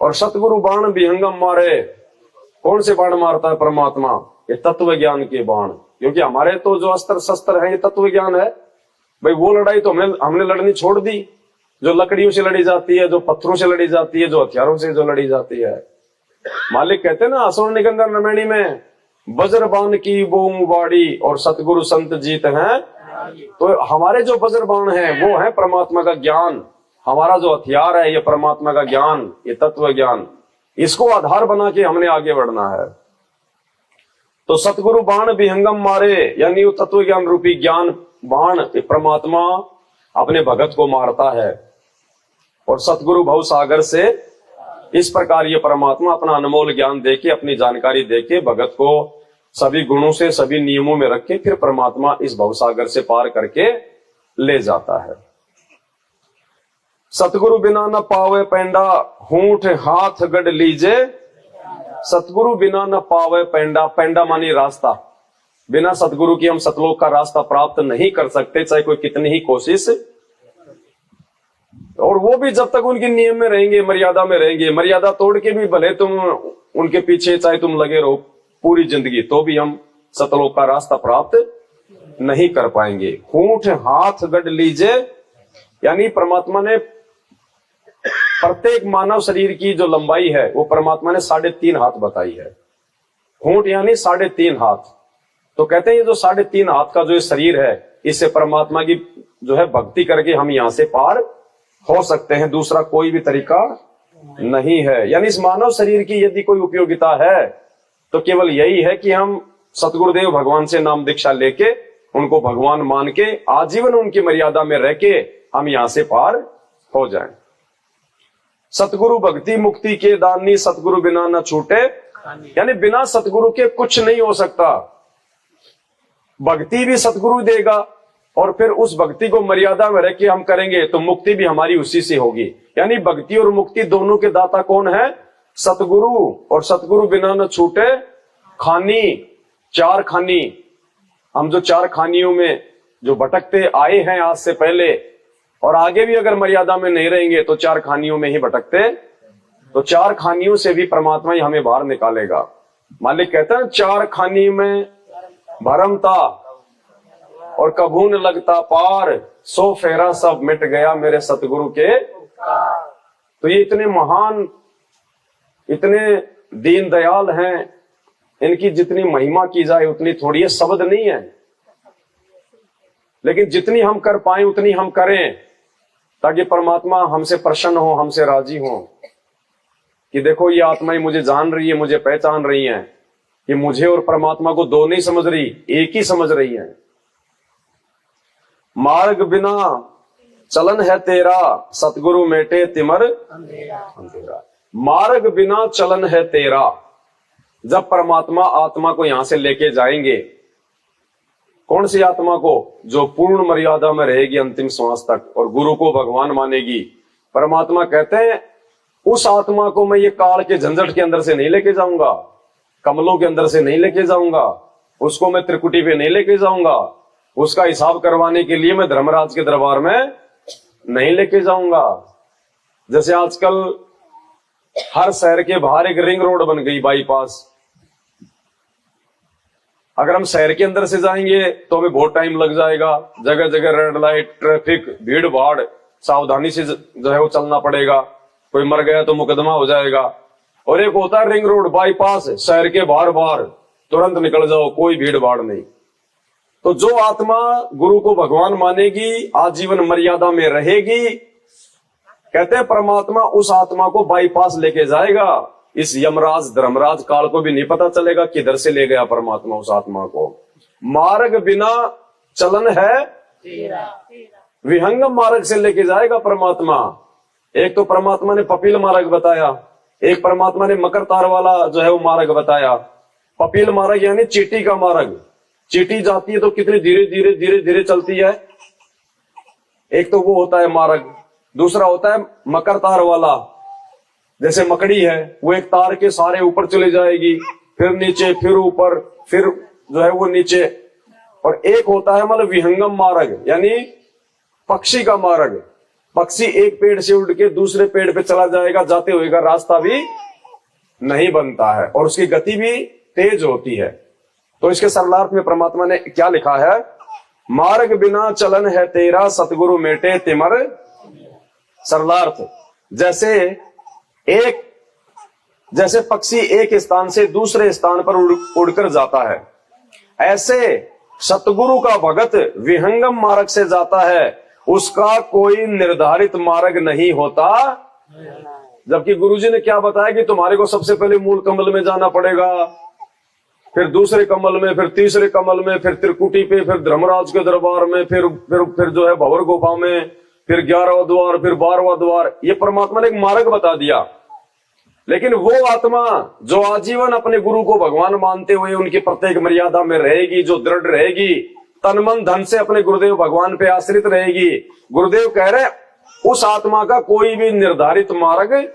और सतगुरु बाण विहंगम मारे। कौन से बाण मारता है परमात्मा? ये तत्व ज्ञान के बाण। क्योंकि हमारे तो जो अस्त्र शस्त्र है ये तत्व ज्ञान है भाई। वो लड़ाई तो हमने लड़नी छोड़ दी, जो लकड़ियों से लड़ी जाती है, जो पत्थरों से लड़ी जाती है, जो हथियारों से जो लड़ी जाती है। मालिक कहते हैं ना असुर निकंदन रमणी में, वज्रबाण की वो मुबाड़ी और सतगुरु संत जीत हैं। तो हमारे जो वज्रबाण है वो है परमात्मा का ज्ञान। हमारा जो हथियार है ये परमात्मा का ज्ञान, ये तत्व ज्ञान। इसको आधार बना के हमने आगे बढ़ना है। तो सतगुरु बाण विहंगम मारे, यानी वो तत्व ज्ञान रूपी ज्ञान बाण परमात्मा अपने भगत को मारता है। और सतगुरु भव सागर से इस प्रकार ये परमात्मा अपना अनमोल ज्ञान देके, अपनी जानकारी देके भगत को सभी गुणों से, सभी नियमों में रख के फिर परमात्मा इस भवसागर से पार करके ले जाता है। सतगुरु बिना न पावे पैंडा, हूठ हाथ गढ़ लीजे। सतगुरु बिना न पावे पैंडा, पैंडा मानी रास्ता। बिना सतगुरु की हम सतलोक का रास्ता प्राप्त नहीं कर सकते, चाहे कोई कितनी ही कोशिश। और वो भी जब तक उनके नियम में रहेंगे, मर्यादा में रहेंगे। मर्यादा तोड़ के भी भले तुम उनके पीछे चाहे तुम लगे रहो पूरी जिंदगी, तो भी हम सतलोक का रास्ता प्राप्त नहीं कर पाएंगे। हूठ हाथ गढ़ लीजे, यानी परमात्मा ने प्रत्येक मानव शरीर की जो लंबाई है वो परमात्मा ने 3.5 हाथ बताई है। होंठ यानी 3.5 हाथ। तो कहते हैं ये जो 3.5 हाथ का जो ये शरीर है, इससे परमात्मा की जो है भक्ति करके हम यहां से पार हो सकते हैं, दूसरा कोई भी तरीका नहीं है। यानी इस मानव शरीर की यदि कोई उपयोगिता है तो केवल यही है कि हम सतगुरुदेव भगवान से नाम दीक्षा लेके उनको भगवान मान के आजीवन उनकी मर्यादा में रह के हम यहां से पार हो जाएं। सतगुरु भक्ति मुक्ति के दानी, सतगुरु बिना न छूटे, यानी बिना सतगुरु के कुछ नहीं हो सकता। भक्ति भी सतगुरु देगा और फिर उस भक्ति को मर्यादा में रह के हम करेंगे तो मुक्ति भी हमारी उसी से होगी। यानी भक्ति और मुक्ति दोनों के दाता कौन है? सतगुरु। और सतगुरु बिना न छूटे खानी, 4 खानी। हम जो 4 खानियों में जो भटकते आए हैं आज से पहले और आगे भी अगर मर्यादा में नहीं रहेंगे तो 4 खानियों में ही भटकते, तो 4 खानियों से भी परमात्मा ही हमें बाहर निकालेगा। मालिक कहते हैं 4 खानी में भरमता और कभू न लगता पार, 100 फेरा सब मिट गया मेरे सतगुरु के। तो ये इतने महान, इतने दीन दयाल हैं, इनकी जितनी महिमा की जाए उतनी थोड़ी है, शब्द नहीं है। लेकिन जितनी हम कर पाए उतनी हम करें ताकि परमात्मा हमसे प्रसन्न हो, हमसे राजी हो कि देखो ये आत्माएं मुझे जान रही है, मुझे पहचान रही हैं, कि मुझे और परमात्मा को 2 नहीं समझ रही, एक ही समझ रही है। मार्ग बिना चलन है तेरा, सतगुरु मेटे तिमर अंधेरा। मार्ग बिना चलन है तेरा। जब परमात्मा आत्मा को यहां से लेके जाएंगे, कौन सी आत्मा को? जो पूर्ण मर्यादा में रहेगी अंतिम श्वास तक और गुरु को भगवान मानेगी। परमात्मा कहते हैं उस आत्मा को मैं ये काल के झंझट के अंदर से नहीं लेके जाऊंगा, कमलों के अंदर से नहीं लेके जाऊंगा, उसको मैं त्रिकुटी पे नहीं लेके जाऊंगा, उसका हिसाब करवाने के लिए मैं धर्मराज के दरबार में नहीं लेके जाऊंगा। जैसे आजकल हर शहर के बाहर एक रिंग रोड बन गई, बाईपास। अगर हम शहर के अंदर से जाएंगे तो हमें बहुत टाइम लग जाएगा, जगह जगह रेड लाइट, ट्रैफिक, भीड़ भाड़, सावधानी से जो है वो चलना पड़ेगा, कोई मर गया तो मुकदमा हो जाएगा। और एक होता है रिंग रोड, बाईपास, शहर के बाहर बाहर तुरंत निकल जाओ, कोई भीड़ भाड़ नहीं। तो जो आत्मा गुरु को भगवान मानेगी, आजीवन मर्यादा में रहेगी, कहते हैं परमात्मा उस आत्मा को बाईपास लेके जाएगा। इस यमराज धर्मराज काल को भी नहीं पता चलेगा किधर से ले गया परमात्मा उस आत्मा को। मार्ग बिना चलन है तेरा, विहंगम मार्ग से लेके जाएगा परमात्मा। एक तो परमात्मा ने पपील मार्ग बताया, एक परमात्मा ने मकर तार वाला जो है वो मार्ग बताया। पपील मार्ग यानी चींटी का मार्ग। चींटी जाती है तो कितनी धीरे धीरे धीरे धीरे चलती है, एक तो वो होता है मार्ग। दूसरा होता है मकर तार वाला, जैसे मकड़ी है, वो एक तार के सारे ऊपर चले जाएगी, फिर नीचे, फिर ऊपर, फिर जो है वो नीचे। और एक होता है मतलब विहंगम मार्ग, यानी पक्षी का मार्ग। पक्षी एक पेड़ से उड़ के दूसरे पेड़ पे चला जाएगा, जाते हुए का रास्ता भी नहीं बनता है और उसकी गति भी तेज होती है। तो इसके सरलार्थ में परमात्मा ने क्या लिखा है? मार्ग बिना चलन है तेरा, सतगुरु मेटे तिमर। सरलार्थ, जैसे पक्षी एक स्थान से दूसरे स्थान पर उड़कर जाता है, ऐसे सतगुरु का भगत विहंगम मार्ग से जाता है, उसका कोई निर्धारित मार्ग नहीं होता। जबकि गुरुजी ने क्या बताया कि तुम्हारे को सबसे पहले मूल कमल में जाना पड़ेगा, फिर दूसरे कमल में, फिर तीसरे कमल में, फिर त्रिकुटी पे, फिर धर्मराज के दरबार में, फिर जो है भंवर गुफा में, फिर 11वां द्वार, फिर 12वां द्वार। ये परमात्मा ने एक मार्ग बता दिया। लेकिन वो आत्मा जो आजीवन अपने गुरु को भगवान मानते हुए उनकी प्रत्येक मर्यादा में रहेगी, जो दृढ़ रहेगी, तन मन धन से अपने गुरुदेव भगवान पे आश्रित रहेगी, गुरुदेव कह रहे उस आत्मा का कोई भी निर्धारित मार्ग।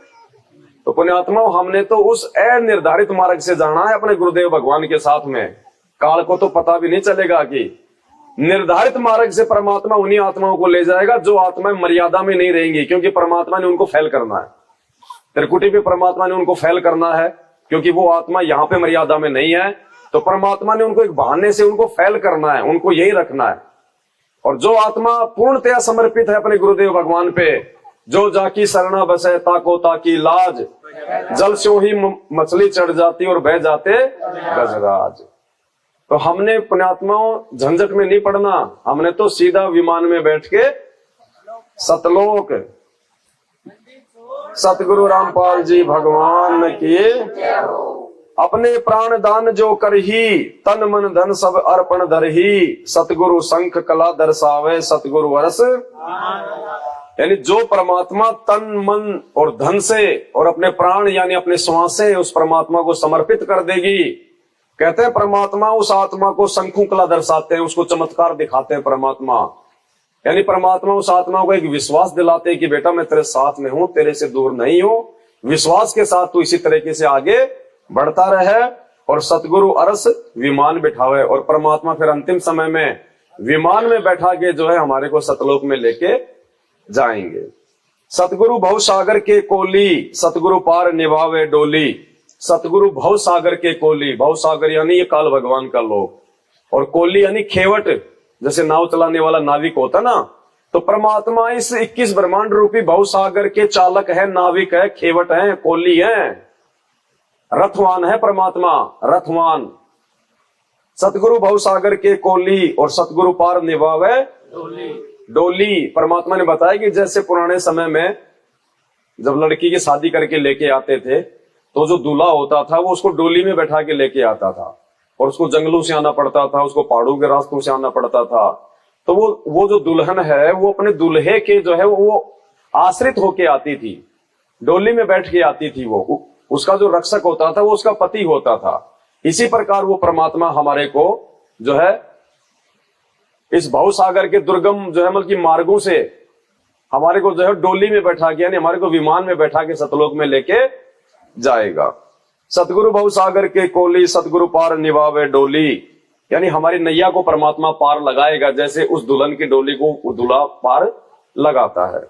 तो पुण्यात्मा, हमने तो उस अनिर्धारित मार्ग से जाना है अपने गुरुदेव भगवान के साथ में। काल को तो पता भी नहीं चलेगा कि निर्धारित मार्ग से परमात्मा उन्हीं आत्माओं को ले जाएगा जो आत्माएं मर्यादा में नहीं रहेंगी, क्योंकि परमात्मा ने उनको फेल करना है। त्रिकुटी पे परमात्मा ने उनको फेल करना है क्योंकि वो आत्मा यहाँ पे मर्यादा में नहीं है, तो परमात्मा ने उनको एक बहाने से उनको फेल करना है, उनको यही रखना है। और जो आत्मा पूर्णतया समर्पित है अपने गुरुदेव भगवान पे, जो जाकी शरणा बसे ताको ताकी लाज, जल से ही मछली चढ़ जाती और बह जाते गजराज। तो हमने पुण्यात्माओं झंझट में नहीं पड़ना, हमने तो सीधा विमान में बैठ के सतलोक। सतगुरु रामपाल जी भगवान की। अपने प्राण दान जो करही, तन मन धन सब अर्पण धरही, सतगुरु शंख कला दर्शावे सतगुरु वरस। यानी जो परमात्मा तन मन और धन से और अपने प्राण यानी अपने श्वास से उस परमात्मा को समर्पित कर देगी। कहते हैं परमात्मा उस आत्मा को शंखु कला दर्शाते हैं, उसको चमत्कार दिखाते हैं परमात्मा। यानी परमात्मा उस आत्मा को एक विश्वास दिलाते हैं कि बेटा मैं तेरे साथ में हूं, तेरे से दूर नहीं हूं। विश्वास के साथ तू इसी तरीके से आगे बढ़ता रहे। और सतगुरु अरस विमान बिठावे, और परमात्मा फिर अंतिम समय में विमान में बैठा के जो है हमारे को सतलोक में लेके जाएंगे। सतगुरु भव सागर के कोली, सतगुरु पार निभावे डोली। सतगुरु भव सागर के कोली, भव सागर यानी ये काल भगवान का लोक, और कोली यानी खेवट, जैसे नाव चलाने वाला नाविक होता ना। तो परमात्मा इस 21 ब्रह्मांड रूपी भव सागर के चालक है, नाविक है, खेवट है, कोली है, रथवान है परमात्मा, रथवान। सतगुरु भव सागर के कोली और सतगुरु पार निभावे डोली। परमात्मा ने बताया कि जैसे पुराने समय में जब लड़की की शादी करके लेके आते थे तो जो दूल्हा होता था वो उसको डोली में बैठा के लेके आता था, और उसको जंगलों से आना पड़ता था, उसको पहाड़ों के रास्तों से आना पड़ता था। तो वो जो दुल्हन है वो अपने दूल्हे के जो है वो आश्रित होके आती थी, डोली में बैठ के आती थी। वो उसका जो रक्षक होता था वो उसका पति होता था। इसी प्रकार वो परमात्मा हमारे को जो है इस भव सागर के दुर्गम जो है मतलब मार्गों से हमारे को जो है डोली में बैठा के यानी हमारे को विमान में बैठा के सतलोक में लेके जाएगा। सतगुरु भव सागर के कोली, सतगुरु पार निभावे डोली। यानी हमारी नैया को परमात्मा पार लगाएगा, जैसे उस दुल्हन की डोली को वो दूल्हा पार लगाता है।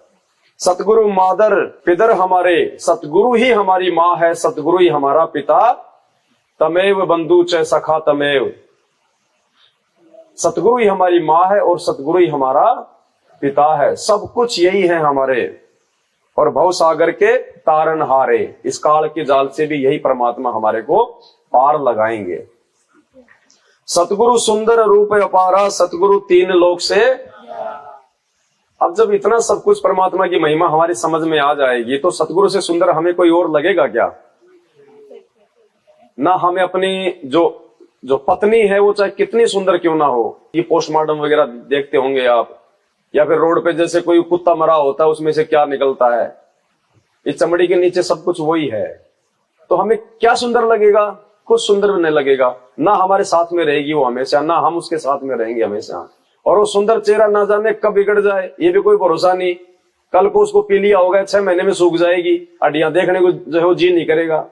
सतगुरु मादर पिदर हमारे, सतगुरु ही हमारी माँ है, सतगुरु ही हमारा पिता। तमेव बंधु च सखा तमेव। सतगुरु ही हमारी माँ है और सतगुरु ही हमारा पिता है, सब कुछ यही है हमारे। और भव सागर के तारनहारे, इस काल के जाल से भी यही परमात्मा हमारे को पार लगाएंगे। सतगुरु सुंदर रूप अपारा, सतगुरु तीन लोक से। अब जब इतना सब कुछ परमात्मा की महिमा हमारी समझ में आ जाएगी तो सतगुरु से सुंदर हमें कोई और लगेगा क्या? ना हमें अपनी जो पत्नी है वो चाहे कितनी सुंदर क्यों ना हो, ये पोस्टमार्टम वगैरह देखते होंगे आप, या फिर रोड पे जैसे कोई कुत्ता मरा होता है उसमें से क्या निकलता है, इस चमड़ी के नीचे सब कुछ वही है। तो हमें क्या सुंदर लगेगा? कुछ सुंदर भी नहीं लगेगा। ना हमारे साथ में रहेगी वो हमेशा, ना हम उसके साथ में रहेंगे हमेशा। और वो सुंदर चेहरा ना जाने कब बिगड़ जाए, ये भी कोई भरोसा नहीं। कल को उसको पी लिया होगा, 6 महीने में सूख जाएगी, हड्डियां देखने को जो है वो जी नहीं करेगा।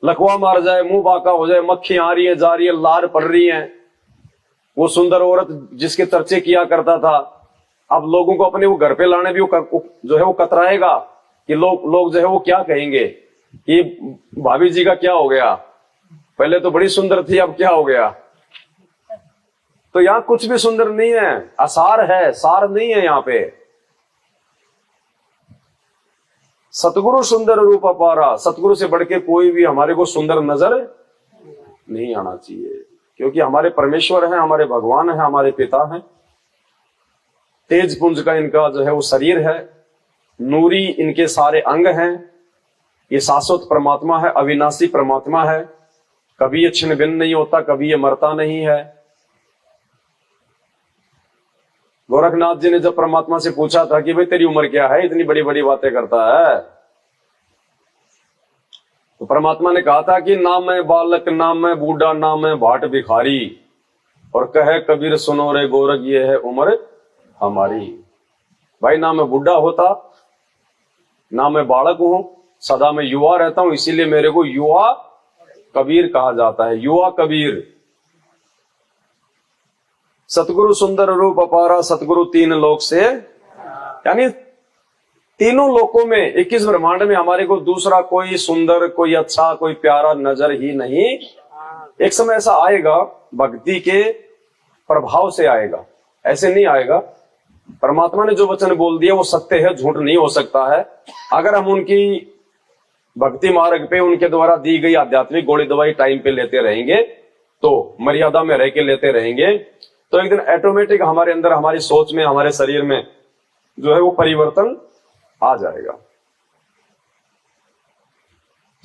लकवा मार जाए, मुंह बाका हो जाए, मक्खी आ रही है जा रही है, लार पड़ रही है। वो सुंदर औरत जिसके चर्चे किया करता था, अब लोगों को अपने वो घर पे लाने भी जो है वो कतराएगा कि लोग जो है वो क्या कहेंगे कि भाभी जी का क्या हो गया, पहले तो बड़ी सुंदर थी अब क्या हो गया। तो यहाँ कुछ भी सुंदर नहीं है, असार है, सार नहीं है यहाँ पे। सतगुरु सुंदर रूप अपारा, सतगुरु से बढ़ के कोई भी हमारे को सुंदर नजर नहीं आना चाहिए, क्योंकि हमारे परमेश्वर है, हमारे भगवान है, हमारे पिता हैं। तेज पुंज का इनका जो है वो शरीर है, नूरी इनके सारे अंग हैं। ये शाश्वत परमात्मा है, अविनाशी परमात्मा है, कभी ये छिन्न भिन्न नहीं होता, कभी ये मरता नहीं है। गोरखनाथ जी ने जब परमात्मा से पूछा था कि भाई तेरी उम्र क्या है, इतनी बड़ी बड़ी बातें करता है, तो परमात्मा ने कहा था कि ना मैं बालक, ना मैं बूढ़ा, ना मैं भाट भिखारी, और कहे कबीर सुनो रे गोरख ये है उम्र हमारी। भाई ना मैं बूढ़ा होता, ना मैं बालक हूं, सदा मैं युवा रहता हूं, इसीलिए मेरे को युवा कबीर कहा जाता है, युवा कबीर। सतगुरु सुंदर रूप अपारा, सतगुरु तीन लोक से। यानी तीनों लोकों में 21 ब्रह्मांड में हमारे को दूसरा कोई सुंदर, कोई अच्छा, कोई प्यारा नजर ही नहीं। एक समय ऐसा आएगा, भक्ति के प्रभाव से आएगा, ऐसे नहीं आएगा। परमात्मा ने जो वचन बोल दिया वो सत्य है, झूठ नहीं हो सकता है। अगर हम उनकी भक्ति मार्ग पे उनके द्वारा दी गई आध्यात्मिक गोली दवाई टाइम पे लेते रहेंगे, तो मर्यादा में रह के लेते रहेंगे, तो एक दिन ऑटोमेटिक हमारे अंदर, हमारी सोच में, हमारे शरीर में जो है वो परिवर्तन आ जाएगा।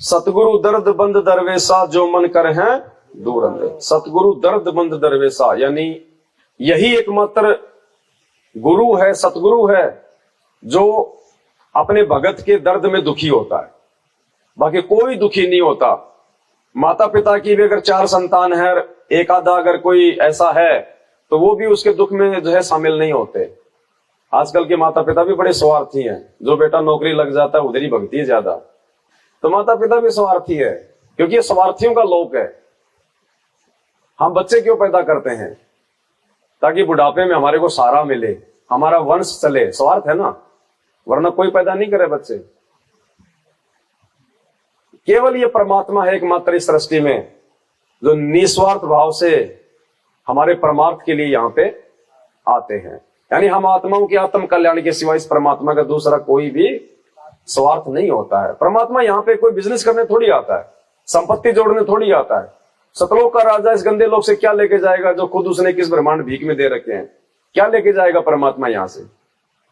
सतगुरु दर्द बंद दरवेशा, जो मन कर हैं दूर अंधे। सतगुरु दर्द बंद दरवेशा, यानी यही एकमात्र गुरु है, सतगुरु है, जो अपने भगत के दर्द में दुखी होता है, बाकी कोई दुखी नहीं होता। माता पिता की भी अगर 4 संतान है, एक आधा अगर कोई ऐसा है, तो वो भी उसके दुख में जो है शामिल नहीं होते। आजकल के माता पिता भी बड़े स्वार्थी हैं, जो बेटा नौकरी लग जाता है उधर ही भगती है ज्यादा। तो माता पिता भी स्वार्थी है, क्योंकि ये स्वार्थियों का लोक है। हम बच्चे क्यों पैदा करते हैं? ताकि बुढ़ापे में हमारे को सहारा मिले, हमारा वंश चले, स्वार्थ है ना, वरना कोई पैदा नहीं करे बच्चे। केवल ये परमात्मा है एकमात्र इस सृष्टि में जो निस्वार्थ भाव से हमारे परमार्थ के लिए यहाँ पे आते हैं। यानी हम आत्माओं के आत्म कल्याण के सिवा इस परमात्मा का दूसरा कोई भी स्वार्थ नहीं होता है। परमात्मा यहाँ पे कोई बिजनेस करने थोड़ी आता है, संपत्ति जोड़ने थोड़ी आता है। सतलोक का राजा इस गंदे लोग से क्या लेके जाएगा, जो खुद उसने किस ब्रह्मांड भीख में दे रखे हैं? क्या लेके जाएगा परमात्मा यहाँ से?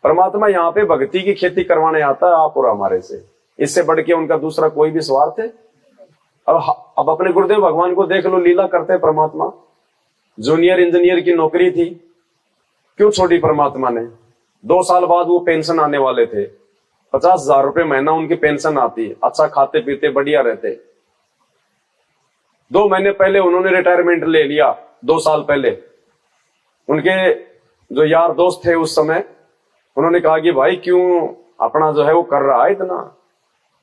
परमात्मा यहाँ पे भक्ति की खेती करवाने आता है आप और हमारे से। इससे बढ़ के उनका दूसरा कोई भी स्वार्थ है? अब अपने गुरुदेव भगवान को देख लो, लीला करते हैं परमात्मा। जूनियर इंजीनियर की नौकरी थी, क्यों छोड़ी परमात्मा ने? 2 साल बाद वो पेंशन आने वाले थे, 50,000 रुपए महीना उनकी पेंशन आती, अच्छा खाते पीते बढ़िया रहते। 2 महीने पहले उन्होंने रिटायरमेंट ले लिया, 2 साल पहले। उनके जो यार दोस्त थे उस समय, उन्होंने कहा कि भाई क्यों अपना जो है वो कर रहा है इतना,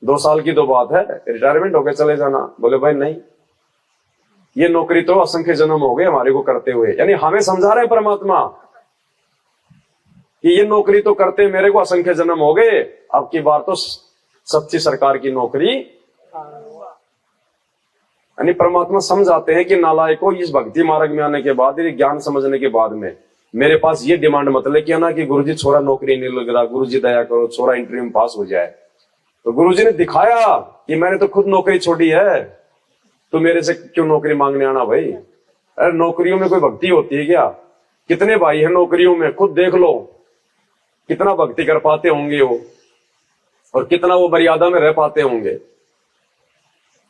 2 साल की तो बात है, रिटायरमेंट होके चले जाना। बोले भाई नहीं, ये नौकरी तो असंख्य जन्म हो गए हमारे को करते हुए। यानी हमें समझा रहे हैं परमात्मा कि ये नौकरी तो करते मेरे को असंख्य जन्म हो गए, अब की बार तो सच्ची सरकार की नौकरी। यानी परमात्मा समझाते हैं कि नालायकों, इस भक्ति मार्ग में आने के बाद, ये ज्ञान समझने के बाद में मेरे पास ये डिमांड मत लेके आना कि गुरुजी छोरा नौकरी नहीं लग रहा, गुरुजी दया करो छोरा इंटरव्यू में पास हो जाए। तो गुरुजी ने दिखाया कि मैंने तो खुद नौकरी छोड़ी है, तो मेरे से क्यों नौकरी मांगने आना भाई? अरे नौकरियों में कोई भक्ति होती है क्या? कितने भाई है नौकरियों में, खुद देख लो कितना भक्ति कर पाते होंगे वो, और कितना वो मर्यादा में रह पाते होंगे,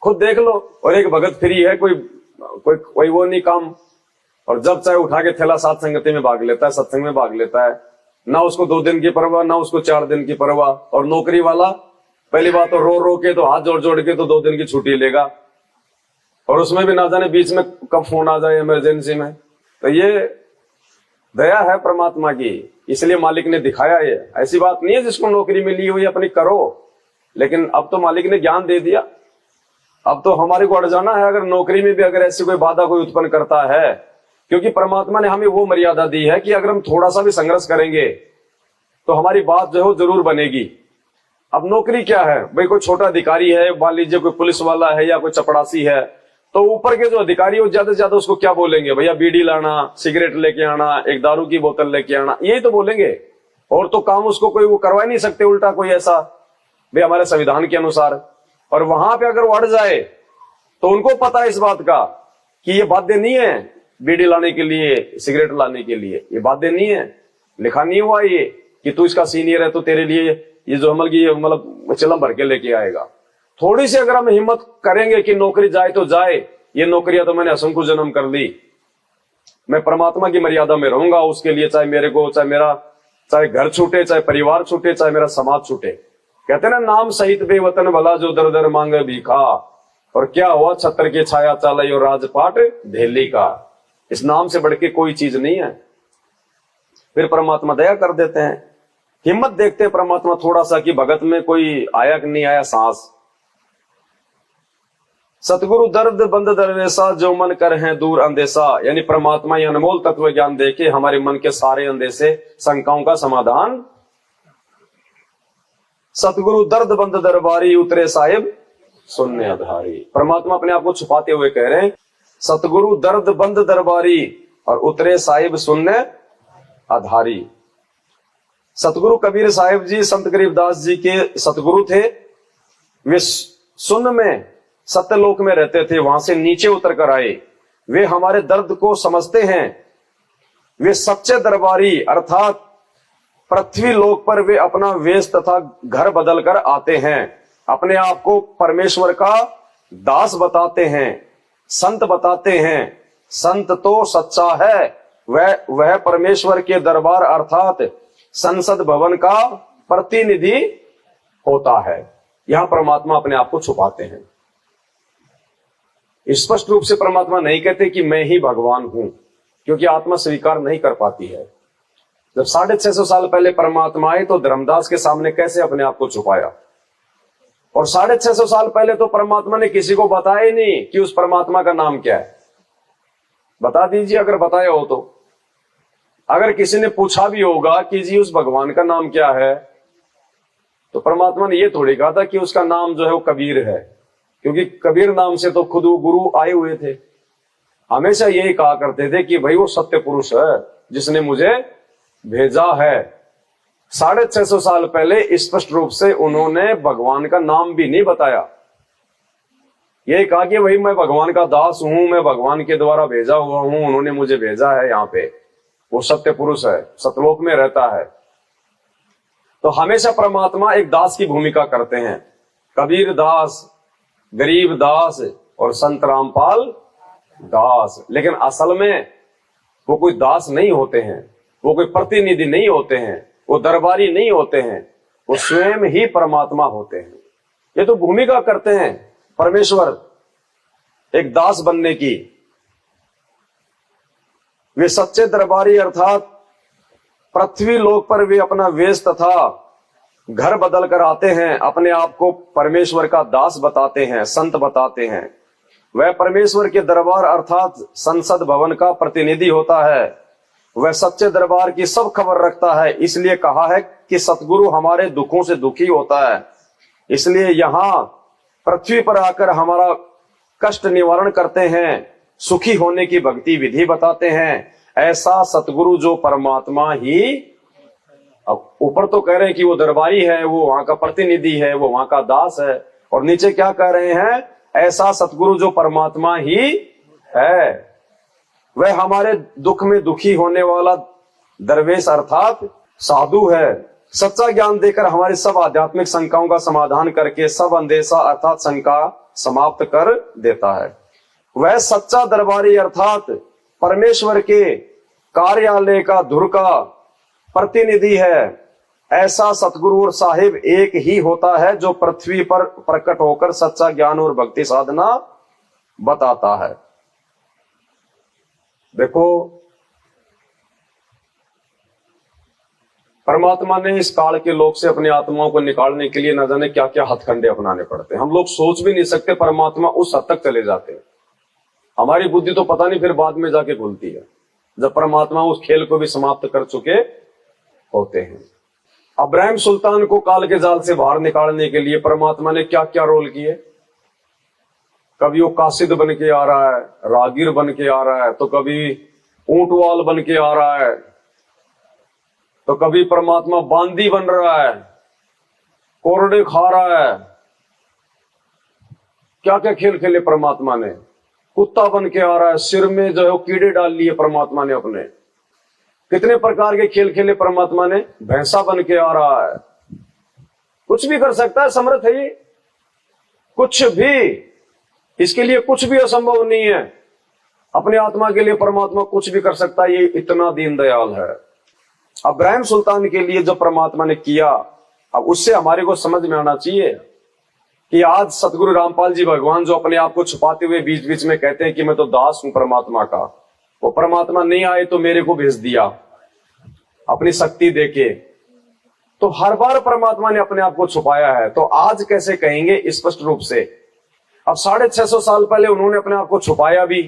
खुद देख लो। और एक भगत फ्री है, कोई वो नहीं काम, और जब चाहे उठा के थैला साथ संगति में भाग लेता है, सत्संग में भाग लेता है, ना उसको 2 दिन की परवाह, ना उसको 4 दिन की परवाह। और नौकरी वाला पहली बात तो रो के, तो हाथ जोड़ जोड़ के तो 2 दिन की छुट्टी लेगा, और उसमें भी ना जाने बीच में कब फोन आ जाए इमरजेंसी में। तो ये दया है परमात्मा की, इसलिए मालिक ने दिखाया। ये ऐसी बात नहीं है जिसको नौकरी मिली हुई अपनी करो, लेकिन अब तो मालिक ने ज्ञान दे दिया। अब तो हमारे को अड़ जाना है अगर नौकरी में भी अगर ऐसी कोई बाधा कोई उत्पन्न करता है, क्योंकि परमात्मा ने हमें वो मर्यादा दी है कि अगर हम थोड़ा सा भी संघर्ष करेंगे तो हमारी बात जो है वो जरूर बनेगी। अब नौकरी क्या है भाई, कोई छोटा अधिकारी है, मान लीजिए कोई पुलिस वाला है या कोई चपड़ासी है, तो ऊपर के जो अधिकारी हो ज्यादा से ज्यादा उसको क्या बोलेंगे? भैया बीड़ी लाना, सिगरेट लेके आना, एक दारू की बोतल लेके आना, यही तो बोलेंगे। और तो काम उसको कोई वो करवा नहीं सकते उल्टा कोई ऐसा, भाई हमारे संविधान के अनुसार। और वहां पे अगर वो अड़ जाए तो उनको पता है इस बात का कि ये बाध्य नहीं है बीड़ी लाने के लिए, सिगरेट लाने के लिए, ये बाध्य नहीं है, लिखा नहीं हुआ ये कि तू इसका सीनियर है तो तेरे लिए ये जो अमल की मतलब चिलम भर के लेके आएगा। थोड़ी सी अगर हम हिम्मत करेंगे कि नौकरी जाए तो जाए, ये नौकरियां तो मैंने असंख्य जन्म कर ली, मैं परमात्मा की मर्यादा में रहूंगा, उसके लिए चाहे मेरे को, चाहे घर छूटे, चाहे परिवार छूटे, चाहे मेरा समाज छूटे। कहते ना, नाम सहित बेवतन भला जो दर दर मांगे भीखा, और क्या हुआ छत्र की छाया चालई और राजपाट ढेली का। इस नाम से बढ़ के कोई चीज नहीं है। फिर परमात्मा दया कर देते हैं, हिम्मत देखते हैं परमात्मा थोड़ा सा कि भगत में कोई आया कि नहीं आया सांस। सतगुरु दर्द बंद दरवेशा, जो मन कर हैं दूर अंदेशा। यानी परमात्मा ये अनमोल तत्व ज्ञान देके हमारे मन के सारे अंदेशे शंकाओं का समाधान। सतगुरु दर्द बंद दरबारी, उतरे साहिब सुनने आधारी। परमात्मा अपने आप को छुपाते हुए कह रहे हैं, सतगुरु दर्द बंद दरबारी और उतरे साहिब सुनने आधारी। सतगुरु कबीर साहिब जी संत गरीबदास जी के सतगुरु थे। वे सुन्न में सत्यलोक में रहते थे, वहां से नीचे उतर कर आए। वे हमारे दर्द को समझते हैं। वे सच्चे दरबारी अर्थात पृथ्वी लोक पर वे अपना वेश तथा घर बदल कर आते हैं। अपने आप को परमेश्वर का दास बताते हैं, संत बताते हैं। संत तो सच्चा है, वह परमेश्वर के दरबार अर्थात संसद भवन का प्रतिनिधि होता है। यहां परमात्मा अपने आप को छुपाते हैं। स्पष्ट रूप से परमात्मा नहीं कहते कि मैं ही भगवान हूं, क्योंकि आत्मा स्वीकार नहीं कर पाती है। जब 650 साल पहले परमात्मा आए तो धर्मदास के सामने कैसे अपने आप को छुपाया? और 650 साल पहले तो परमात्मा ने किसी को बताया ही नहीं कि उस परमात्मा का नाम क्या है। बता दीजिए अगर बताया हो तो। अगर किसी ने पूछा भी होगा कि जी उस भगवान का नाम क्या है, तो परमात्मा ने यह थोड़ी कहा था कि उसका नाम जो है वो कबीर है, क्योंकि कबीर नाम से तो खुद वो गुरु आए हुए थे। हमेशा यही कहा करते थे कि भाई वो सत्य पुरुष है जिसने मुझे भेजा है। 650 साल पहले स्पष्ट रूप से उन्होंने भगवान का नाम भी नहीं बताया। यही कहा कि भाई मैं भगवान का दास हूं, मैं भगवान के द्वारा भेजा हुआ हूं, उन्होंने मुझे भेजा है यहाँ पे। वो सत्य पुरुष है, सतलोक में रहता है। तो हमेशा परमात्मा एक दास की भूमिका करते हैं। कबीर दास, गरीब दास और संत रामपाल दास। लेकिन असल में वो कोई दास नहीं होते हैं, वो कोई प्रतिनिधि नहीं होते हैं, वो दरबारी नहीं होते हैं, वो स्वयं ही परमात्मा होते हैं। ये तो भूमिका करते हैं परमेश्वर एक दास बनने की। वे सच्चे दरबारी अर्थात पृथ्वी लोक पर वे अपना वेश तथा घर बदल कर आते हैं। अपने आप को परमेश्वर का दास बताते हैं, संत बताते हैं। वह परमेश्वर के दरबार अर्थात संसद भवन का प्रतिनिधि होता है। वह सच्चे दरबार की सब खबर रखता है। इसलिए कहा है कि सतगुरु हमारे दुखों से दुखी होता है। इसलिए यहां पृथ्वी पर आकर हमारा कष्ट निवारण करते हैं, सुखी होने की भक्ति विधि बताते हैं। ऐसा सतगुरु जो परमात्मा ही, अब ऊपर तो कह रहे हैं कि वो दरबारी है, वो वहां का प्रतिनिधि है, वो वहां का दास है, और नीचे क्या कह रहे हैं? ऐसा सतगुरु जो परमात्मा ही है। वह हमारे दुख में दुखी होने वाला दरवेश अर्थात साधु है। सच्चा ज्ञान देकर हमारी सब आध्यात्मिक शंकाओं का समाधान करके सब अंदेशा अर्थात शंका समाप्त कर देता है। वह सच्चा दरबारी अर्थात परमेश्वर के कार्यालय का धुर का प्रतिनिधि है। ऐसा सतगुरु और साहिब एक ही होता है जो पृथ्वी पर प्रकट होकर सच्चा ज्ञान और भक्ति साधना बताता है। देखो, परमात्मा ने इस काल के लोग से अपनी आत्माओं को निकालने के लिए न जाने क्या क्या हथकंडे अपनाने पड़ते हैं। हम लोग सोच भी नहीं सकते परमात्मा उस हद तक चले जाते हैं। हमारी बुद्धि तो पता नहीं फिर बाद में जाके खुलती है, जब परमात्मा उस खेल को भी समाप्त कर चुके होते हैं। अब्राहिम सुल्तान को काल के जाल से बाहर निकालने के लिए परमात्मा ने क्या क्या रोल किए। कभी वो कासिद बन के आ रहा है, रागीर बन के आ रहा है, तो कभी ऊंटवाल बन के आ रहा है, तो कभी परमात्मा बांदी बन रहा है, कोरडे खा रहा है। क्या क्या खेल खेले परमात्मा ने। कुत्ता बन के आ रहा है, सिर में जो है वो कीड़े डाल लिए परमात्मा ने अपने। कितने प्रकार के खेल खेले परमात्मा ने। भैंसा बन के आ रहा है, कुछ भी कर सकता है, समर्थ है ये। कुछ भी, इसके लिए कुछ भी असंभव नहीं है। अपने आत्मा के लिए परमात्मा कुछ भी कर सकता है, ये इतना दीन दयाल है। अब्राहिम सुल्तान के लिए जो परमात्मा ने किया, अब उससे हमारे को समझ में आना चाहिए कि आज सतगुरु रामपाल जी भगवान जो अपने आप को छुपाते हुए बीच बीच में कहते हैं कि मैं तो दास हूं परमात्मा का, वो परमात्मा नहीं आए तो मेरे को भेज दिया अपनी शक्ति देके। तो हर बार परमात्मा ने अपने आप को छुपाया है। तो आज कैसे कहेंगे स्पष्ट रूप से? अब 650 साल पहले उन्होंने अपने आप को छुपाया भी,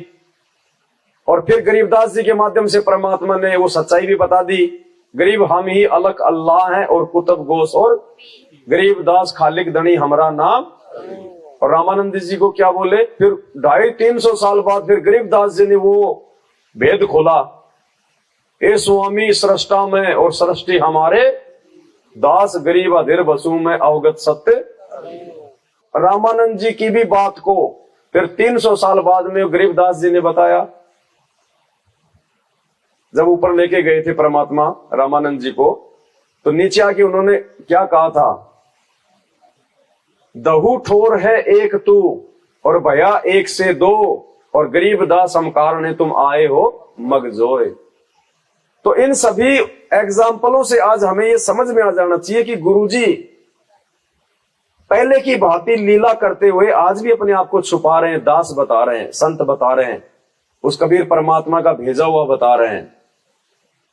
और फिर गरीबदास जी के माध्यम से परमात्मा ने वो सच्चाई भी बता दी। गरीब हम ही अलग अल्लाह है और कुतुब गोस और गरीबदास खालिक धनी हमरा नाम। और रामानंद जी को क्या बोले? फिर 250-300 साल बाद फिर गरीबदास जी ने वो भेद खोला, ए स्वामी सृष्टा में और सृष्टि हमारे दास गरीब अधीर बसू में अवगत सत्य। रामानंद जी की भी बात को फिर 300 साल बाद में गरीबदास जी ने बताया। जब ऊपर लेके गए थे परमात्मा रामानंद जी को, तो नीचे आके उन्होंने क्या कहा था, दहु ठोर है एक तू और भया एक से दो, और गरीबदास हम कारण तुम आए हो मगजोए। तो इन सभी एग्जाम्पलों से आज हमें यह समझ में आ जाना चाहिए कि गुरुजी पहले की भांति लीला करते हुए आज भी अपने आप को छुपा रहे हैं, दास बता रहे हैं, संत बता रहे हैं, उस कबीर परमात्मा का भेजा हुआ बता रहे हैं।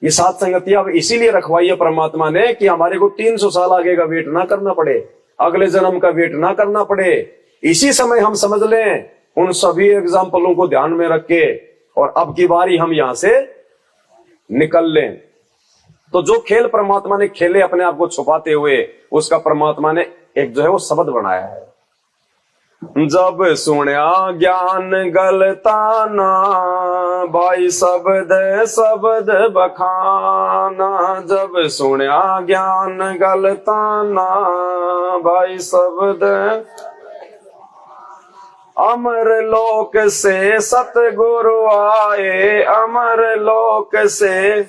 ये सात संगतियां अब इसीलिए रखवाई है परमात्मा ने कि हमारे को 300 साल आगे का वेट ना करना पड़े, अगले जन्म का वेट ना करना पड़े। इसी समय हम समझ लें उन सभी एग्जाम्पलों को ध्यान में रख के, और अब की बारी हम यहां से निकल लें। तो जो खेल परमात्मा ने खेले अपने आप को छुपाते हुए, उसका परमात्मा ने एक जो है वो शब्द बनाया है। जब सुन्या ज्ञान गलताना, भाई शब्द शब्द बखाना। जब सुन्या ज्ञान गलताना, भाई शब्द। अमर लोक से सतगुरु आए, अमर लोक से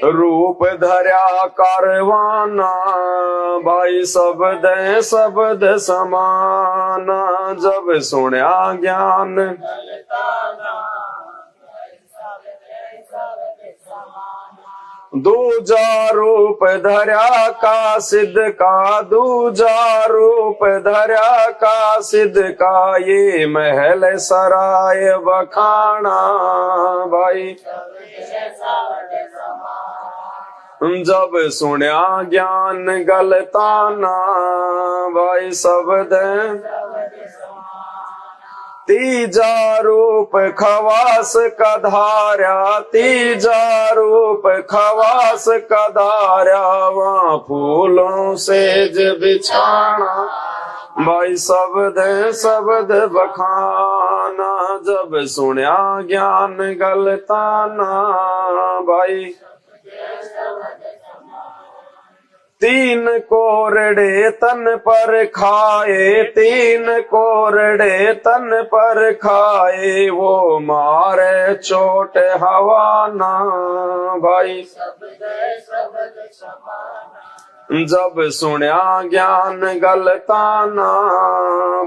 रूप धर्या कारवाना, भाई शब्द शब्द समाना। जब सुन्या ज्ञान दूजा रूप धर्या का सिद्ध का, दूजा रूप धर्या का सिद्ध का। ये महल सराय बखाना, भाई जब सुन्या ज्ञान गलताना, भाई शब्द। तीजा रूप खवास का धार्या, तीजा रूप खवास का धार्या। वहाँ फूलों सेज बिछाना, भाई शब्द शब्द बखाना। जब सुन्या ज्ञान गलताना, भाई। तीन कोरड़े तन पर खाए, तीन कोरड़े तन पर खाए। वो मारे चोट हवाना, भाई जब सुन्या ज्ञान गलताना,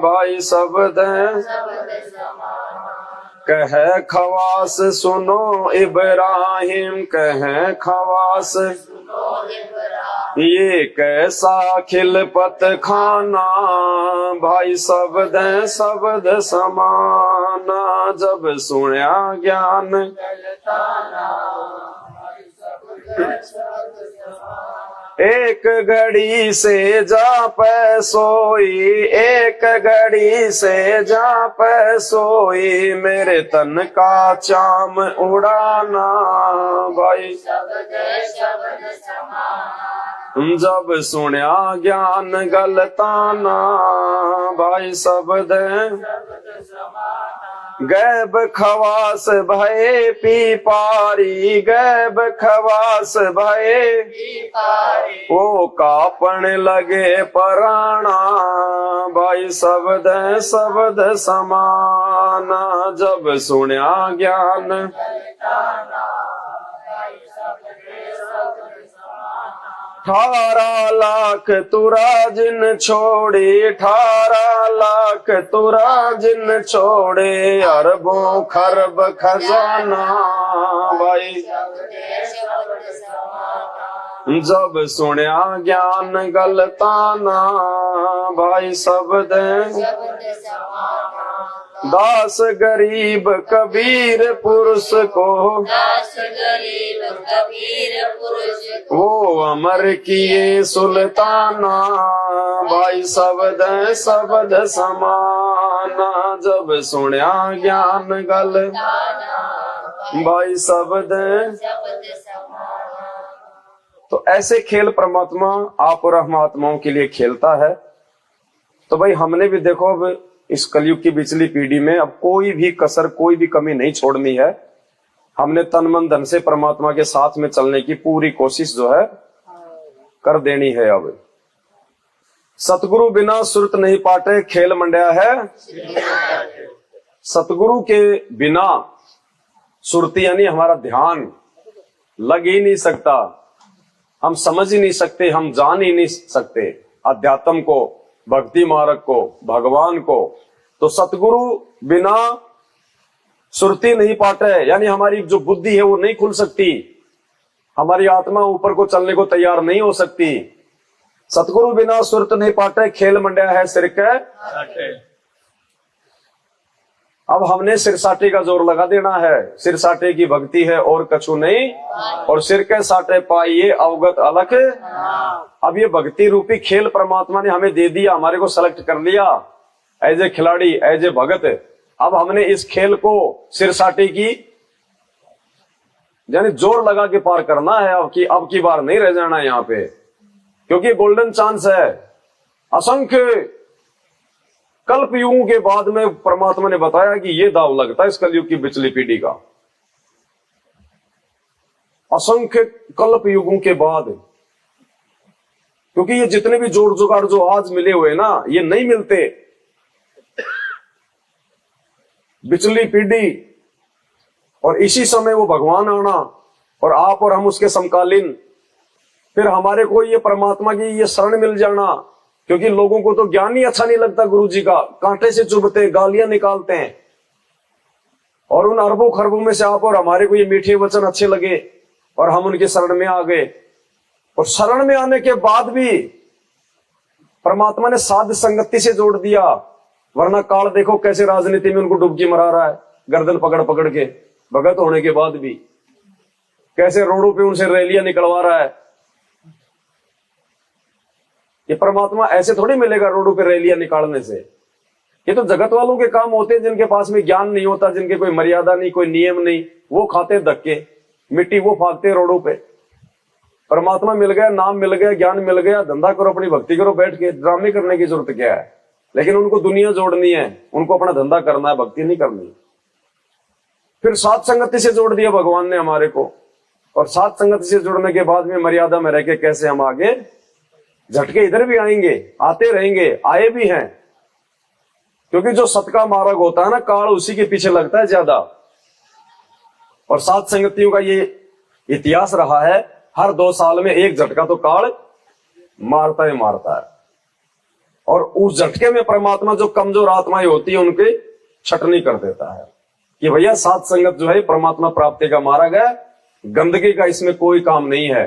भाई शब्द। कहे खवास सुनो इब्राहिम, कहे खवास ये कैसा खिलपत खाना, भाई शब्द शब्द समाना। जब सुन्या ज्ञान एक घड़ी से जा पे सोई, एक घड़ी से जा पे सोई। मेरे तन का चाम उड़ाना, भाई जब सुन्या ज्ञान गलताना, भाई शब्द। गैब खवास भये पीपारी, गैब खवास भये वो कापण लगे पराणा, भाई शब्द शब्द समाना। जब सुन्या ज्ञान अठारह लाख तुरा जिन छोड़ी, 18 लाख तुरा जिन छोड़े। अरबों खरब खजाना, भाई जब सुन्या ज्ञान गलताना, भाई शब्द। दास गरीब कबीर पुरुष को, दास गरीब कबीर पुरुष वो अमर किए सुल्ताना, भाई शब्द शब्द समाना। जब सुन्या ज्ञान गलताना, भाई शब्द। तो ऐसे खेल परमात्मा आप और हम आत्माओं के लिए खेलता है। तो भाई हमने भी देखो अब इस कलयुग की पिछली पीढ़ी में अब कोई भी कसर, कोई भी कमी नहीं छोड़नी है। हमने तन मन धन से परमात्मा के साथ में चलने की पूरी कोशिश जो है कर देनी है अब। सतगुरु बिना सुरत नहीं पाटे, खेल मंडया है। सतगुरु के बिना सुरती यानी हमारा ध्यान लग ही नहीं सकता, हम समझ ही नहीं सकते, हम जान ही नहीं सकते अध्यात्म को, भक्ति मार्ग को, भगवान को। तो सतगुरु बिना सुरती नहीं पाटे यानी हमारी जो बुद्धि है वो नहीं खुल सकती, हमारी आत्मा ऊपर को चलने को तैयार नहीं हो सकती। सतगुरु बिना सुरत नहीं पाटे, खेल मंडया है सिर के। अब हमने सिर साटे का जोर लगा देना है, सिर साटे की भक्ति है और कछु नहीं, और सिर के साटे पाइए अवगत अलख। अब ये भक्ति रूपी खेल परमात्मा ने हमें दे दिया, हमारे को सेलेक्ट कर लिया एज ए खिलाड़ी, एज ए भगत। अब हमने इस खेल को सिर साटे की यानी जोर लगा के पार करना है। अब की बार नहीं रह जाना यहाँ पे, क्योंकि गोल्डन चांस है। असंख्य कल्प युगों के बाद में परमात्मा ने बताया कि ये दाव लगता है इस कलयुग की पिछली पीढ़ी का। असंख्य कल्प युगों के बाद, क्योंकि ये जितने भी जोड़ जुगाड़ जो आज मिले हुए ना, ये नहीं मिलते। पिछली पीढ़ी और इसी समय वो भगवान आना और आप और हम उसके समकालीन, फिर हमारे को ये परमात्मा की ये शरण मिल जाना। क्योंकि लोगों को तो ज्ञान ही अच्छा नहीं लगता गुरु जी का, कांटे से चुभते हैं, गालियां निकालते हैं। और उन अरबों खरबों में से आप और हमारे को ये मीठे वचन अच्छे लगे और हम उनके शरण में आ गए। और शरण में आने के बाद भी परमात्मा ने साध संगति से जोड़ दिया, वरना काल देखो कैसे राजनीति में उनको डुबकी मरा रहा है, गर्दन पकड़ पकड़ के, भगत होने के बाद भी कैसे रोडों पे उनसे रैलियां निकलवा रहा है। ये परमात्मा ऐसे थोड़ी मिलेगा रोडों पे रैलियां निकालने से। ये तो जगत वालों के काम होते हैं, जिनके पास में ज्ञान नहीं होता, जिनके कोई मर्यादा नहीं, कोई नियम नहीं, वो खाते धक्के, मिट्टी वो फाकते रोडों पे। परमात्मा मिल गया, नाम मिल गया, ज्ञान मिल गया, धंधा करो, अपनी भक्ति करो बैठ के, ड्रामे करने की जरूरत क्या है। लेकिन उनको दुनिया जोड़नी है, उनको अपना धंधा करना है, भक्ति नहीं करनी। फिर सात संगति से जोड़ दिया भगवान ने हमारे को, और सात संगति से जुड़ने के बाद में मर्यादा में रह के कैसे हम आगे झटके इधर भी आएंगे, आते रहेंगे, आए भी हैं। क्योंकि जो सत का मार्ग होता है ना, काल उसी के पीछे लगता है ज्यादा। और सात संगतियों का ये इतिहास रहा है, हर 2 साल में एक झटका तो काल मारता है। और उस झटके में परमात्मा जो कमजोर आत्माएं होती है उनकी छटनी कर देता है कि भैया सात संगत जो है परमात्मा प्राप्ति का मार्ग है, गंदगी का इसमें कोई काम नहीं है।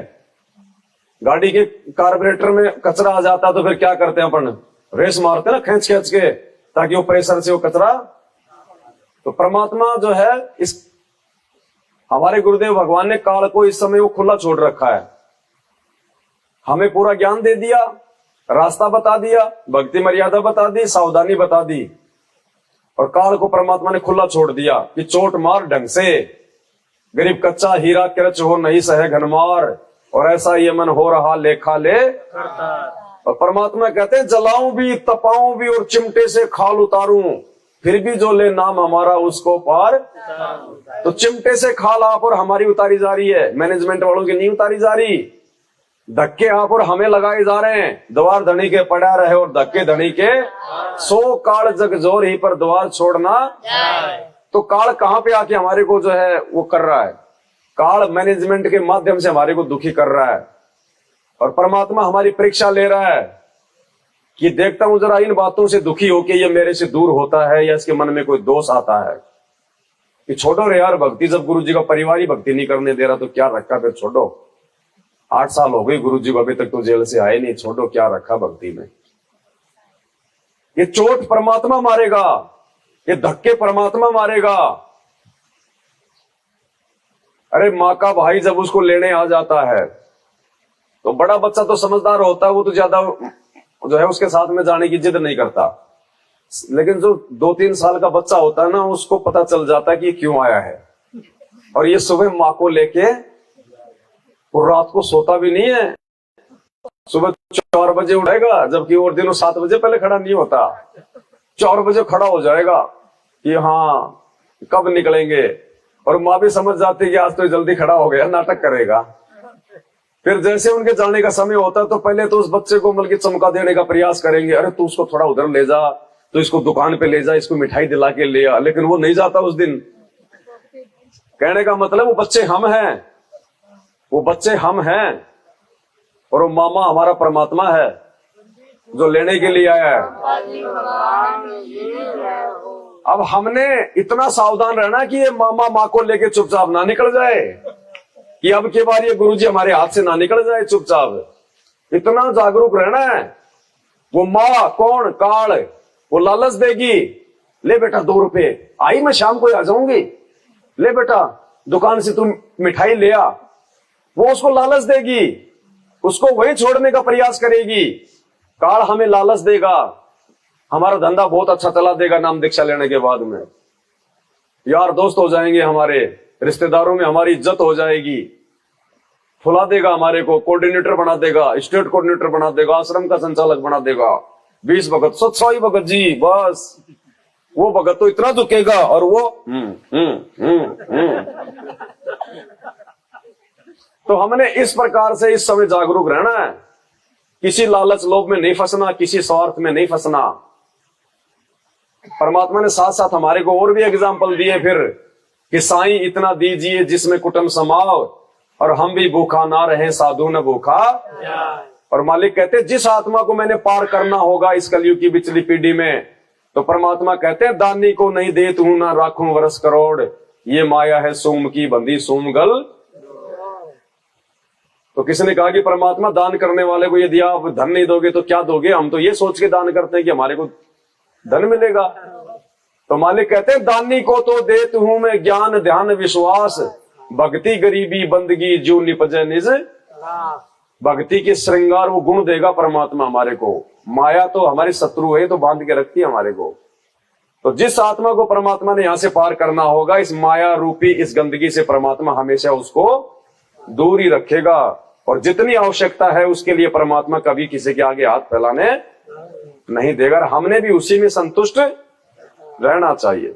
गाड़ी के कार्बोरेटर में कचरा आ जाता तो फिर क्या करते हैं अपन, रेस मारते ना खींच खींच के, ताकि वो प्रेशर से वो कचरा। तो परमात्मा जो है, इस हमारे गुरुदेव भगवान ने काल को इस समय वो खुला छोड़ रखा है, हमें पूरा ज्ञान दे दिया, रास्ता बता दिया, भक्ति मर्यादा बता दी, सावधानी बता दी। और काल को परमात्मा ने खुला छोड़ दिया कि चोट मार ढंग से, गरीब कच्चा हीरा किरच हो नहीं सहे घनमार, और ऐसा ये मन हो रहा लेखा ले। और परमात्मा कहते हैं जलाऊं भी, तपाऊं भी और चिमटे से खाल उतारूं, फिर भी जो ले नाम हमारा उसको पार। तो चिमटे से खाल आप और हमारी उतारी जा रही है, मैनेजमेंट वालों की नहीं उतारी जा रही। धक्के आप और हमें लगाए जा रहे हैं, द्वार धनी के पड़ा रहे और धक्के धनी के, सो काल जग जोर ही पर द्वार छोड़ना। तो काल कहां पे आके हमारे को जो है वो कर रहा है, काल मैनेजमेंट के माध्यम से हमारे को दुखी कर रहा है। और परमात्मा हमारी परीक्षा ले रहा है कि देखता हूं जरा इन बातों से दुखी होके ये मेरे से दूर होता है या इसके मन में कोई दोष आता है कि छोड़ो रे यार भक्ति, जब गुरु जी का परिवार ही भक्ति नहीं करने दे रहा तो क्या रखा, फिर छोड़ो। 8 साल हो गए गुरु जी को, अभी तक तो जेल से आए नहीं, छोड़ो क्या रखा भक्ति में। ये चोट परमात्मा मारेगा, ये धक्के परमात्मा मारेगा। अरे माँ का भाई जब उसको लेने आ जाता है तो बड़ा बच्चा तो समझदार होता है, वो तो ज्यादा जो है उसके साथ में जाने की जिद नहीं करता। लेकिन जो 2-3 साल का बच्चा होता है ना, उसको पता चल जाता है कि ये क्यों आया है। और ये सुबह माँ को लेके और रात को सोता भी नहीं है, सुबह 4 बजे उठेगा, जबकि और दिनों 7 बजे पहले खड़ा नहीं होता, 4 बजे खड़ा हो जाएगा कि हाँ कब निकलेंगे। और माँ भी समझ जाती है कि आज तो जल्दी खड़ा हो गया, नाटक करेगा। फिर जैसे उनके जाने का समय होता है तो पहले तो उस बच्चे को मतलब चमका देने का प्रयास करेंगे, अरे तू उसको थोड़ा उधर ले जा, तो इसको दुकान पे ले जा, इसको मिठाई दिला के ले आ। लेकिन वो नहीं जाता उस दिन। कहने का मतलब वो बच्चे हम हैं, वो बच्चे हम हैं और वो मामा हमारा परमात्मा है जो लेने के लिए आया है। अब हमने इतना सावधान रहना कि ये मामा माँ को लेके चुपचाप ना निकल जाए, कि अब के बार ये गुरुजी हमारे हाथ से ना निकल जाए चुपचाप। इतना जागरूक रहना है। वो माँ कौन काल, वो लालच देगी, ले बेटा 2 रुपए, आई मैं शाम को आ जाऊंगी, ले बेटा दुकान से तुम मिठाई ले आ। वो उसको लालच देगी, उसको वही छोड़ने का प्रयास करेगी। काल हमें लालच देगा, हमारा धंधा बहुत अच्छा चला देगा नाम दीक्षा लेने के बाद में, यार दोस्त हो जाएंगे, हमारे रिश्तेदारों में हमारी इज्जत हो जाएगी, फुला देगा हमारे को, कोऑर्डिनेटर बना देगा, स्टेट कोऑर्डिनेटर बना देगा, आश्रम का संचालक बना देगा, 20 भगत, सत्साई भगत जी, बस वो भगत तो इतना झुकेगा और वो तो हमने इस प्रकार से इस समय जागरूक रहना है। किसी लालच लोभ में नहीं फंसना, किसी स्वार्थ में नहीं फंसना। परमात्मा ने साथ साथ हमारे को और भी एग्जाम्पल दिए फिर कि साईं इतना दीजिए जिसमें कुटुंब समाओ और हम भी भूखा ना रहे साधु न भूखा। और मालिक कहते जिस आत्मा को मैंने पार करना होगा इस कलयुग की पिछली पीढ़ी में, तो परमात्मा कहते हैं दानी को नहीं दे तू ना राखूं वर्ष करोड़, ये माया है सोम की बंदी सोमगल। तो किसी ने कहा कि परमात्मा दान करने वाले को यदि आप धन नहीं दोगे तो क्या दोगे? हम तो ये सोच के दान करते हैं कि हमारे को धन मिलेगा। तो मालिक कहते हैं दानी को तो देता हूं मैं ज्ञान ध्यान विश्वास, भक्ति गरीबी बंदगी जो निपजे निज। भक्ति के श्रृंगार वो गुण देगा परमात्मा हमारे को। माया तो हमारी शत्रु है, तो बांध के रखती है हमारे को। तो जिस आत्मा को परमात्मा ने यहां से पार करना होगा, इस माया रूपी इस गंदगी से परमात्मा हमेशा उसको दूर ही रखेगा। और जितनी आवश्यकता है उसके लिए परमात्मा कभी किसी के आगे हाथ फैलाने नहीं देगा। हमने भी उसी में संतुष्ट रहना चाहिए।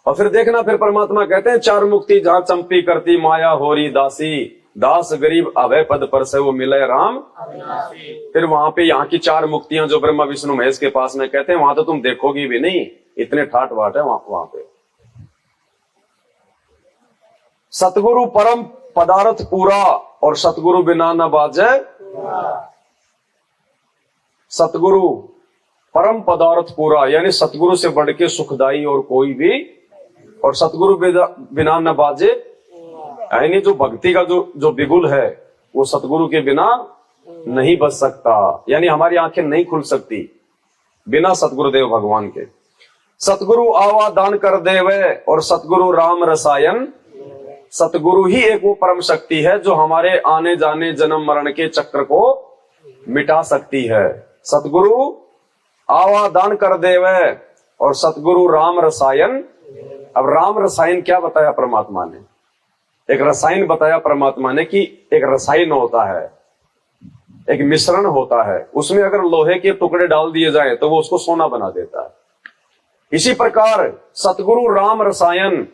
और फिर देखना, फिर परमात्मा कहते हैं चार मुक्ति जहां चंपी करती माया होरी दासी, दास गरीब अभय पद पर से वो मिले राम। फिर वहां पे यहाँ की चार मुक्तियां जो ब्रह्मा विष्णु महेश के पास में कहते हैं, वहां तो तुम देखोगी भी नहीं, इतने ठाट बाट है वहां पे। सतगुरु परम पदार्थ पूरा और सतगुरु बिना न बाजे। सतगुरु परम पदार्थ पूरा, यानी सतगुरु से बढ़ के सुखदाई और कोई भी, और सतगुरु बिना न बाजे, यानी जो भक्ति का जो बिगुल है वो सतगुरु के बिना नहीं बच सकता। यानी हमारी आंखें नहीं खुल सकती बिना सतगुरुदेव भगवान के। सतगुरु आवा दान कर देवे और सतगुरु राम रसायन। सतगुरु ही एक वो परम शक्ति है जो हमारे आने जाने जन्म मरण के चक्र को मिटा सकती है। सतगुरु आवा दान कर देवे और सतगुरु राम रसायन। अब राम रसायन क्या बताया परमात्मा ने? एक रसायन बताया परमात्मा ने कि एक रसायन होता है, एक मिश्रण होता है, उसमें अगर लोहे के टुकड़े डाल दिए जाए तो वो उसको सोना बना देता है। इसी प्रकार सतगुरु राम रसायन,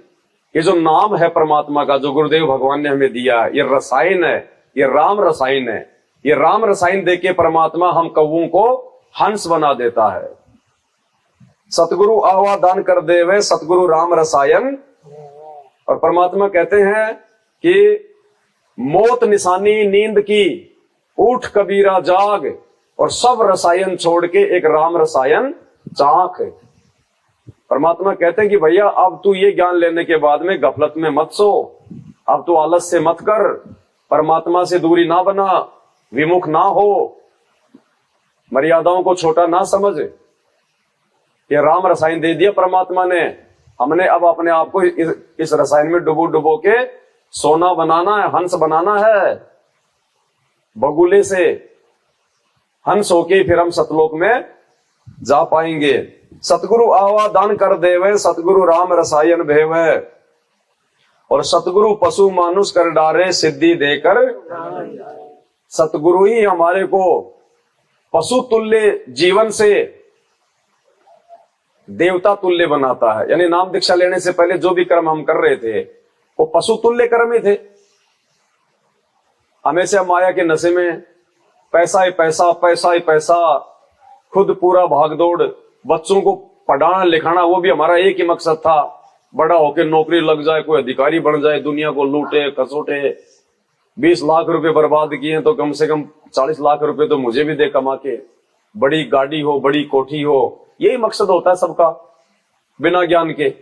ये जो नाम है परमात्मा का जो गुरुदेव भगवान ने हमें दिया है, ये रसायन है, ये राम रसायन है। ये राम रसायन देके परमात्मा हम कौओं को हंस बना देता है। सतगुरु आवा दान कर देवे सतगुरु राम रसायन। और परमात्मा कहते हैं कि मौत निशानी नींद की, उठ कबीरा जाग, और सब रसायन छोड़ के एक राम रसायन चाख। परमात्मा कहते हैं कि भैया अब तू ये ज्ञान लेने के बाद में गफलत में मत सो, अब तू आलस से मत कर, परमात्मा से दूरी ना बना, विमुख ना हो, मर्यादाओं को छोटा ना समझ। ये राम रसायन दे दिया परमात्मा ने। हमने अब अपने आप को इस रसायन में डुबो डुबो के सोना बनाना है, हंस बनाना है। बगुले से हंस होके फिर हम सतलोक में जा पाएंगे। सतगुरु आवा दान कर देवे सतगुरु राम रसायन भेवे, और सतगुरु पशु मानुष कर डारे सिद्धि देकर। सतगुरु ही हमारे को पशु तुल्य जीवन से देवता तुल्य बनाता है। यानी नाम दीक्षा लेने से पहले जो भी कर्म हम कर रहे थे वो पशु तुल्य कर्म ही थे। हमेशा माया के नशे में, पैसा ही पैसा, पैसा ही पैसा, खुद पूरा भागदौड़, बच्चों को पढ़ाना लिखाना वो भी हमारा एक ही मकसद था, बड़ा होकर नौकरी लग जाए, कोई अधिकारी बन जाए, दुनिया को लूटे खसोटे। 20 लाख रुपए बर्बाद किए तो कम से कम 40 लाख रुपए तो मुझे भी दे कमा के, बड़ी गाड़ी हो, बड़ी कोठी हो, यही मकसद होता है सबका बिना ज्ञान के।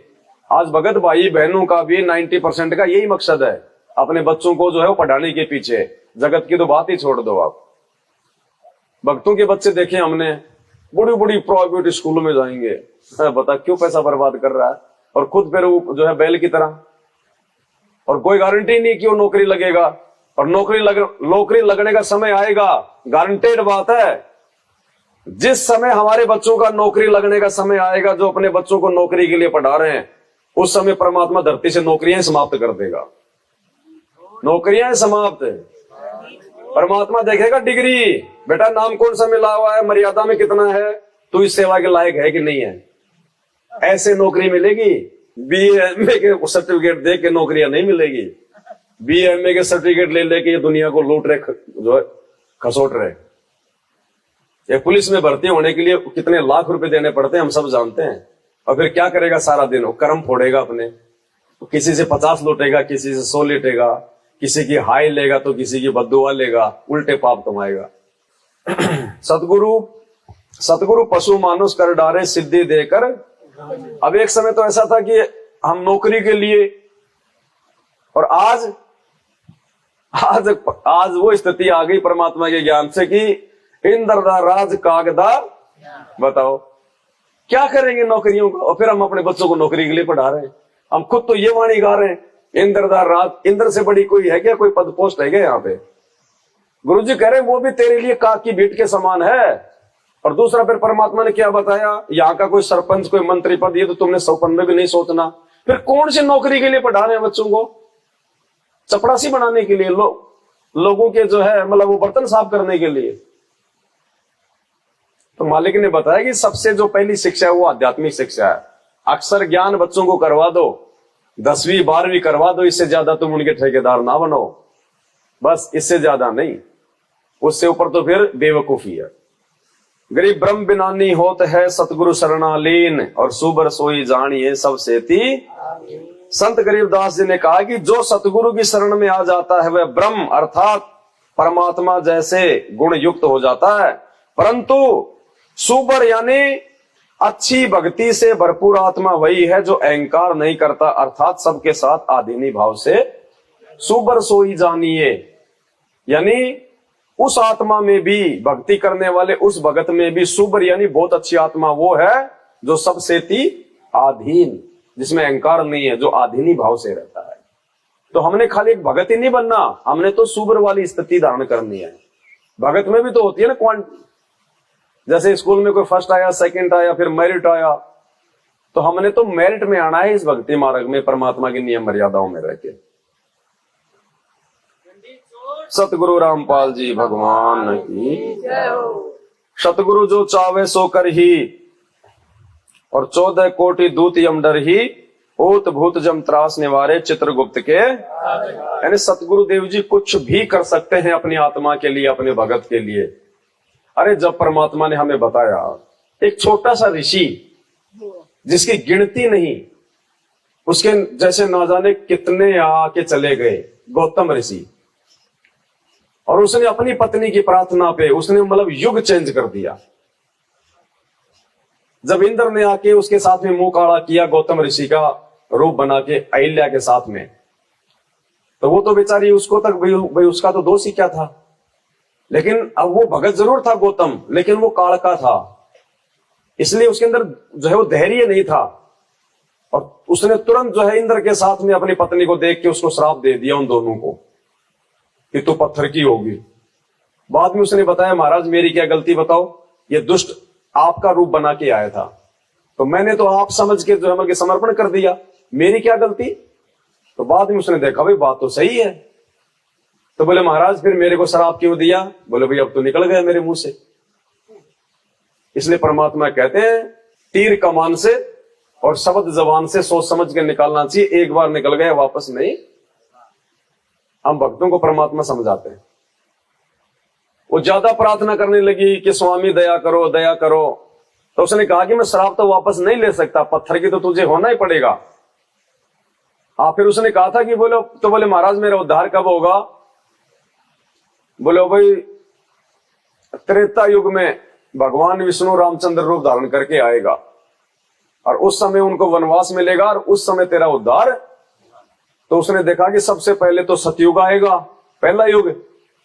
आज भगत भाई बहनों का भी 90% का यही मकसद है, अपने बच्चों को जो है वो पढ़ाने के पीछे। जगत की तो बात ही छोड़ दो आप। भक्तों के बच्चे देखे हमने, बड़ी बड़ी प्राइवेट स्कूलों में जाएंगे, बता क्यों पैसा बर्बाद कर रहा है, और खुद फिर वो जो है बैल की तरह, और कोई गारंटी नहीं कि वो नौकरी लगेगा। और नौकरी लगने का समय आएगा, गारंटेड बात है। जिस समय हमारे बच्चों का नौकरी लगने का समय आएगा, जो अपने बच्चों को नौकरी के लिए पढ़ा रहे हैं, उस समय परमात्मा धरती से नौकरियां समाप्त कर देगा। नौकरियां समाप्त, परमात्मा देखेगा डिग्री, बेटा नाम कौन सा मिला हुआ है, मर्यादा में कितना है, तू इस सेवा के लायक है कि नहीं है। ऐसे नौकरी मिलेगी। BA के सर्टिफिकेट दे के नौकरियां नहीं मिलेगी। BA के सर्टिफिकेट ले लेके ये दुनिया को लूट रहे, जो है खसोट रहे। ये पुलिस में भर्ती होने के लिए कितने लाख रुपए देने पड़ते हैं हम सब जानते हैं। और फिर क्या करेगा सारा दिन, वो कर्म फोड़ेगा अपने, किसी से 50 लूटेगा, किसी से 100 लूटेगा, किसी की हाय लेगा तो किसी की बद्दुआ लेगा, उल्टे पाप कमाएगा। सतगुरु पशु मानुष कर डारे सिद्धि देकर। अब एक समय तो ऐसा था कि हम नौकरी के लिए, और आज वो स्थिति आ गई परमात्मा के ज्ञान से कि इंद्र दा राज कागदा, बताओ क्या करेंगे नौकरियों को। और फिर हम अपने बच्चों को नौकरी के लिए पढ़ा रहे हैं। हम खुद तो ये वाणी गा रहे हैं, इंद्र दा राज। इंद्र से बड़ी कोई है क्या, कोई पद पोस्ट है क्या यहाँ पे। गुरुजी कह रहे हैं वो भी तेरे लिए काक की बीट के समान है। और दूसरा फिर परमात्मा ने क्या बताया, यहाँ का कोई सरपंच, कोई मंत्री पद, ये तो तुमने सपन में भी नहीं सोचना। फिर कौन सी नौकरी के लिए पढ़ा रहे हैं बच्चों को, चपरासी बनाने के लिए, लोगों के जो है मतलब वो बर्तन साफ करने के लिए। तो मालिक ने बताया कि सबसे जो पहली शिक्षा है वो आध्यात्मिक शिक्षा है। अक्षर ज्ञान बच्चों को करवा दो, 10वीं 12वीं करवा दो, इससे ज्यादा तुम उनके ठेकेदार ना बनो, बस इससे ज्यादा नहीं। उससे ऊपर तो फिर बेवकूफी है। गरीब ब्रह्म बिनानी होत है सतगुरु शरणालीन, और सुबर सोई जानिए सब सेती। संत गरीबदास जी ने कहा कि जो सतगुरु की शरण में आ जाता है वह ब्रह्म अर्थात परमात्मा जैसे गुण युक्त हो जाता है। परंतु सुबर यानी अच्छी भक्ति से भरपूर आत्मा वही है जो अहंकार नहीं करता, अर्थात सबके साथ आधीनी भाव से सुबर सोई जानिए। यानी उस आत्मा में भी, भक्ति करने वाले उस भगत में भी सुबर यानी बहुत अच्छी आत्मा वो है जो सबसे आधीन, जिसमें अहंकार नहीं है, जो आधीनी भाव से रहता है। तो हमने खाली एक भगत ही नहीं बनना, हमने तो सुबर वाली स्थिति धारण करनी है। भगत में भी तो होती है ना क्वांट, जैसे स्कूल में कोई फर्स्ट आया, सेकंड आया, फिर मेरिट आया, तो हमने तो मेरिट में आना है इस भक्ति मार्ग में, परमात्मा की नियम मर्यादाओं में रहकर। सतगुरु रामपाल जी भगवान की। सतगुरु जो चावे सो कर ही, और 14 कोटि दूत यम डर ही, भूत भूत जम त्रास निवारे चित्रगुप्त के। यानी सतगुरु देव जी कुछ भी कर सकते हैं अपनी आत्मा के लिए, अपने भगत के लिए। अरे जब परमात्मा ने हमें बताया, एक छोटा सा ऋषि जिसकी गिनती नहीं, उसके जैसे ना जाने कितने आके चले गए, गौतम ऋषि, और उसने अपनी पत्नी की प्रार्थना पे उसने मतलब युग चेंज कर दिया। जब इंद्र ने आके उसके साथ में मुंह काला किया, गौतम ऋषि का रूप बना के अहिल्या के साथ में, तो वो तो बेचारी, उसको तक भाई उसका तो दोष ही क्या था। लेकिन अब वो भगत जरूर था गौतम, लेकिन वो कालका था, इसलिए उसके अंदर जो है वो धैर्य नहीं था। और उसने तुरंत जो है इंद्र के साथ में अपनी पत्नी को देख के उसको श्राप दे दिया उन दोनों को कि तू पत्थर की होगी। बाद में उसने बताया, महाराज मेरी क्या गलती बताओ, ये दुष्ट आपका रूप बना के आया था, तो मैंने तो आप समझ के जो है समर्पण कर दिया, मेरी क्या गलती। तो बाद में उसने देखा भाई बात तो सही है। तो बोले महाराज फिर मेरे को श्राप क्यों दिया। बोले भाई अब तो निकल गया मेरे मुंह से। इसलिए परमात्मा कहते हैं तीर कमान से और शब्द जबान से सोच समझ के निकालना चाहिए, एक बार निकल गया वापस नहीं। हम भक्तों को परमात्मा समझाते हैं। वो ज्यादा प्रार्थना करने लगी कि स्वामी दया करो दया करो। तो उसने कहा कि मैं श्राप तो वापस नहीं ले सकता, पत्थर की तो तुझे होना ही पड़ेगा। फिर उसने कहा था कि बोले महाराज मेरा उद्धार कब होगा? बोले भाई त्रेता युग में भगवान विष्णु रामचंद्र रूप धारण करके आएगा और उस समय उनको वनवास मिलेगा और उस समय तेरा उद्धार। तो उसने देखा कि सबसे पहले तो सतयुग आएगा, पहला युग,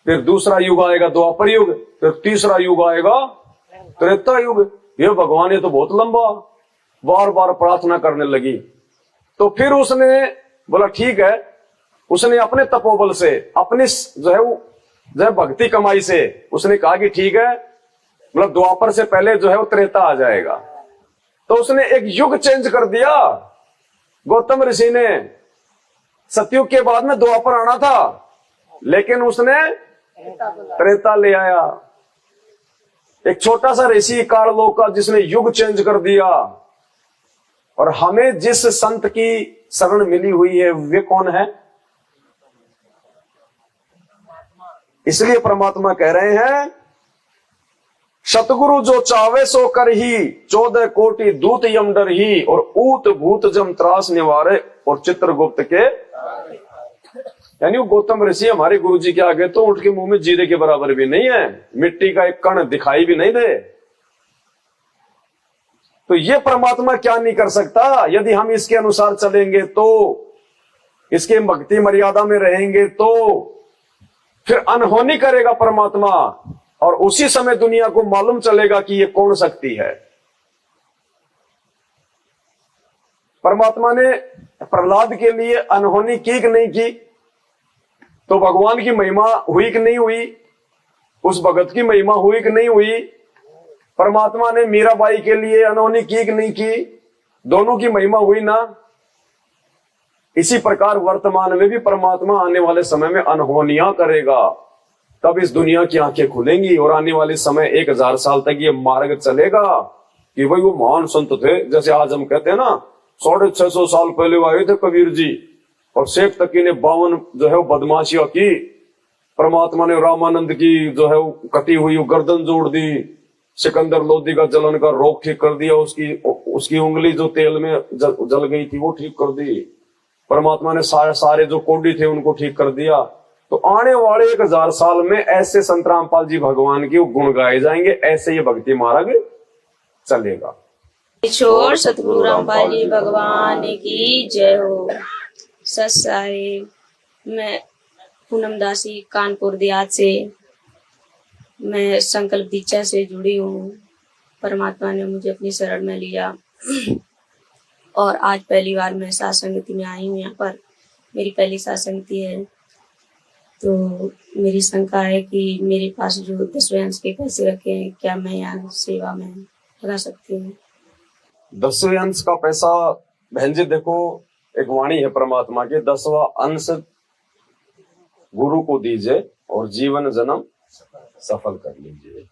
फिर दूसरा युग आएगा द्वापर युग, फिर तीसरा युग आएगा त्रेता युग। ये भगवान ये तो बहुत लंबा। बार बार प्रार्थना करने लगी। तो फिर उसने बोला ठीक है, उसने अपने तपोबल से अपनी जो है भक्ति कमाई से उसने कहा कि ठीक है, मतलब द्वापर से पहले जो है वो त्रेता आ जाएगा। तो उसने एक युग चेंज कर दिया। गौतम ऋषि ने सतयुग के बाद में द्वापर आना था, लेकिन उसने त्रेता ले आया। एक छोटा सा ऋषि काललोक का जिसने युग चेंज कर दिया। और हमें जिस संत की शरण मिली हुई है वे कौन है? इसलिए परमात्मा कह रहे हैं सतगुरु जो चावे सो कर ही 14 कोटि दूत यम डर ही और ऊत भूत जम त्रास निवारे और चित्रगुप्त के। यानी वो गौतम ऋषि हमारे गुरु जी के आगे तो उठ के मुंह में जीरे के बराबर भी नहीं है, मिट्टी का एक कण दिखाई भी नहीं दे। तो ये परमात्मा क्या नहीं कर सकता? यदि हम इसके अनुसार चलेंगे तो, इसके भक्ति मर्यादा में रहेंगे तो फिर अनहोनी करेगा परमात्मा और उसी समय दुनिया को मालूम चलेगा कि ये कौन शक्ति है। परमात्मा ने प्रहलाद के लिए अनहोनी की कि नहीं की? तो भगवान की महिमा हुई कि नहीं हुई? उस भगत की महिमा हुई कि नहीं हुई? परमात्मा ने मीराबाई के लिए अनहोनी की कि नहीं की? दोनों की महिमा हुई ना। इसी प्रकार वर्तमान में भी परमात्मा आने वाले समय में अनहोनियां करेगा, तब इस दुनिया की आंखें खुलेंगी और आने वाले समय 1000 साल तक ये मार्ग चलेगा कि भाई वो महान संत थे। जैसे आज हम कहते हैं ना 650 साल पहले आए थे कबीर जी और शेख तकी ने 52 जो है वो बदमाशियां की, परमात्मा ने रामानंद की जो है वो कटी हुई गर्दन जोड़ दी, सिकंदर लोधी का जलन का रोग ठीक कर दिया, उसकी उंगली जो तेल में जल गई थी वो ठीक कर दी, परमात्मा ने सारे जो कोडी थे उनको ठीक कर दिया। तो आने वाले 1000 साल में ऐसे संत रामपाल जी भगवान के गुण गाए जाएंगे, ऐसे ये भक्ति मार्ग चलेगा। छोड़ सतगुरु रामपाल जी भगवान की जय हो। सत साहिब, मैं पूनम दासी कानपुर देहात से, मैं संकल्प दीक्षा से जुड़ी हूँ। परमात्मा ने मुझे अपनी शरण में लिया और आज पहली बार मैं सत्संगति में आई हूँ। यहाँ पर मेरी पहली सत्संगति है। तो मेरी शंका है कि मेरे पास जो 10वें अंश के पैसे रखे हैं, क्या मैं यहाँ सेवा में लगा सकती हूँ? 10वें अंश का पैसा बहन जी देखो, एक वाणी है परमात्मा के, 10वां अंश गुरु को दीजिए और जीवन जन्म सफल कर लीजिए।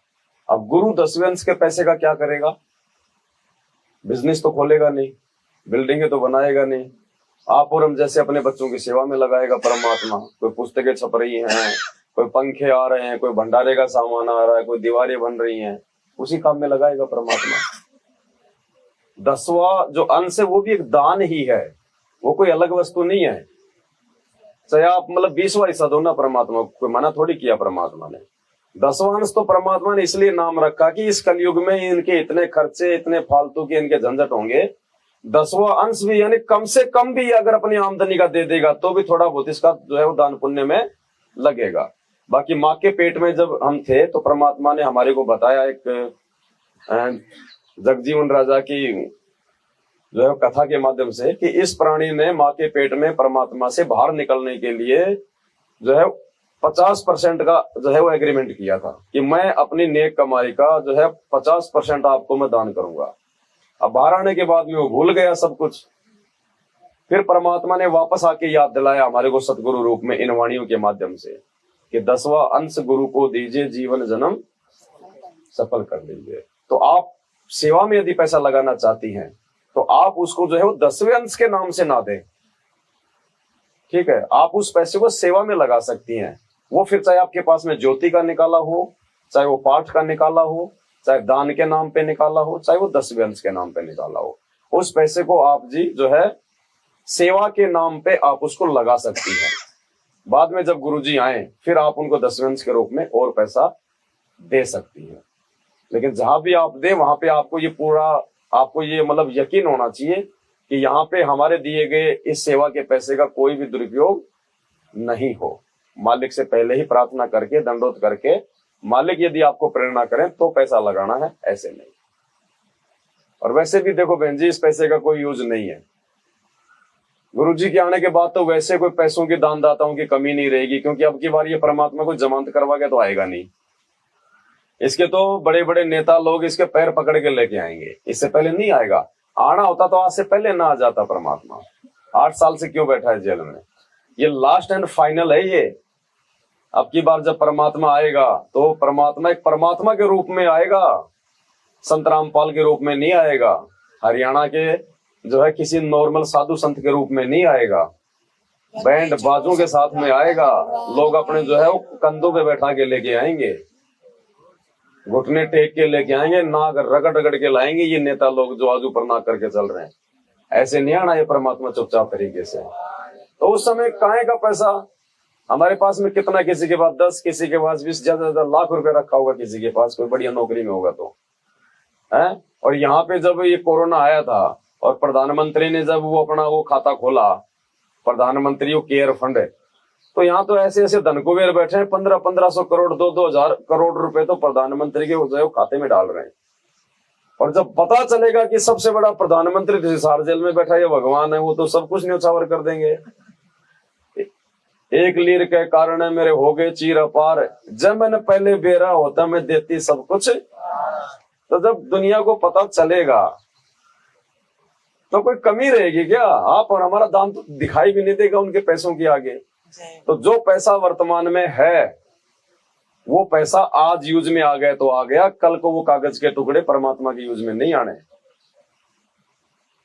अब गुरु 10वें अंश के पैसे का क्या करेगा? बिजनेस तो खोलेगा नहीं, बिल्डिंगें तो बनाएगा नहीं, आप और हम जैसे अपने बच्चों की सेवा में लगाएगा परमात्मा। कोई पुस्तकें छप रही हैं, कोई पंखे आ रहे हैं, कोई भंडारे का सामान आ रहा है, कोई दीवारें बन रही हैं, उसी काम में लगाएगा परमात्मा। 10वां जो अंश है वो भी एक दान ही है, वो कोई अलग वस्तु नहीं है। चाहे आप मतलब 20वां हिस्सा दो ना परमात्मा, कोई मना थोड़ी किया परमात्मा ने। 10वां अंश तो परमात्मा ने इसलिए नाम रखा कि इस कलयुग में इनके इतने खर्चे, इतने फालतू के इनके झंझट होंगे। 10वां अंश भी यानी कम से कम भी अगर अपनी आमदनी का दे देगा तो भी थोड़ा बहुत इसका जो है वो दान पुण्य में लगेगा। बाकी माँ के पेट में जब हम थे तो परमात्मा ने हमारे को बताया, एक जगजीवन राजा की जो है कथा के माध्यम से, कि इस प्राणी ने माँ के पेट में परमात्मा से बाहर निकलने के लिए जो है 50% का जो है वो एग्रीमेंट किया था कि मैं अपनी नेक कमाई का जो है 50% आपको मैं दान करूंगा। अब बाहर आने के बाद में वो भूल गया सब कुछ। फिर परमात्मा ने वापस आके याद दिलाया हमारे को सतगुरु रूप में इन वाणियों के माध्यम से कि 10वां अंश गुरु को दीजिए, जीवन जन्म सफल कर लीजिए। तो आप सेवा में यदि पैसा लगाना चाहती हैं तो आप उसको जो है वो 10वें अंश के नाम से ना दें, ठीक है? आप उस पैसे को सेवा में लगा सकती हैं। वो फिर चाहे आपके पास में ज्योति का निकाला हो चाहे वो पाठ का निकाला हो, चाहे दान के नाम पे निकाला हो, चाहे वो 10 वंश के नाम पे निकाला हो, उस पैसे को आप जी जो है सेवा के नाम पे आप उसको लगा सकती है। बाद में जब गुरुजी आए फिर आप उनको 10 वंश के रूप में और पैसा दे सकती है। लेकिन जहां भी आप दे वहां पे आपको ये पूरा आपको ये मतलब यकीन होना चाहिए कि यहाँ पे हमारे दिए गए इस सेवा के पैसे का कोई भी दुरुपयोग नहीं हो। मालिक से पहले ही प्रार्थना करके दंडोत करके मालिक यदि आपको प्रेरणा करें तो पैसा लगाना है, ऐसे नहीं। और वैसे भी देखो बहन जी, इस पैसे का कोई यूज नहीं है। गुरुजी के आने के बाद तो वैसे कोई पैसों के दानदाताओं की कमी नहीं रहेगी, क्योंकि अब की बार ये परमात्मा को जमानत करवा के तो आएगा नहीं। इसके तो बड़े बड़े नेता लोग इसके पैर पकड़ के लेके आएंगे, इससे पहले नहीं आएगा। आना होता तो आज से पहले ना आ जाता परमात्मा। 8 साल से क्यों बैठा है जेल में? ये लास्ट एंड फाइनल है ये। अब की बार जब परमात्मा आएगा तो परमात्मा एक परमात्मा के रूप में आएगा, संत रामपाल के रूप में नहीं आएगा, हरियाणा के जो है किसी नॉर्मल साधु संत के रूप में नहीं आएगा, बैंड बाजों के साथ में आएगा। लोग अपने जो है वो कंधों पे बैठा के लेके आएंगे, घुटने टेक के लेके आएंगे, नाक रगड़ रगड़ के लाएंगे। ये नेता लोग जो आज ऊपर नाक करके चल रहे हैं, ऐसे नहीं आना ये परमात्मा चुपचाप तरीके से। तो उस समय काहे का पैसा हमारे पास में कितना, किसी के पास 10, किसी के पास 20, ज्यादा लाख रुपए रखा होगा किसी के पास, कोई बढ़िया नौकरी में होगा तो है। और यहाँ पे जब ये कोरोना आया था और प्रधानमंत्री ने जब वो अपना वो खाता खोला, प्रधानमंत्री वो केयर फंड है, तो यहाँ तो ऐसे ऐसे धनकुबेर बैठे हैं, 1500 करोड़ 2-2000 करोड़ रुपए तो प्रधानमंत्री के जो है खाते में डाल रहे हैं। और जब पता चलेगा कि सबसे बड़ा प्रधानमंत्री तिहाड़ जेल में बैठा ये भगवान है, वो तो सब कुछ न्यौछावर कर देंगे। एक लीर के कारण मेरे हो गए चीर अपार, जब मैंने पहले बेरा होता मैं देती सब कुछ। तो जब दुनिया को पता चलेगा तो कोई कमी रहेगी क्या? आप और हमारा दाम तो दिखाई भी नहीं देगा उनके पैसों के आगे। तो जो पैसा वर्तमान में है वो पैसा आज यूज में आ गया तो आ गया, कल को वो कागज के टुकड़े परमात्मा के यूज में नहीं आने।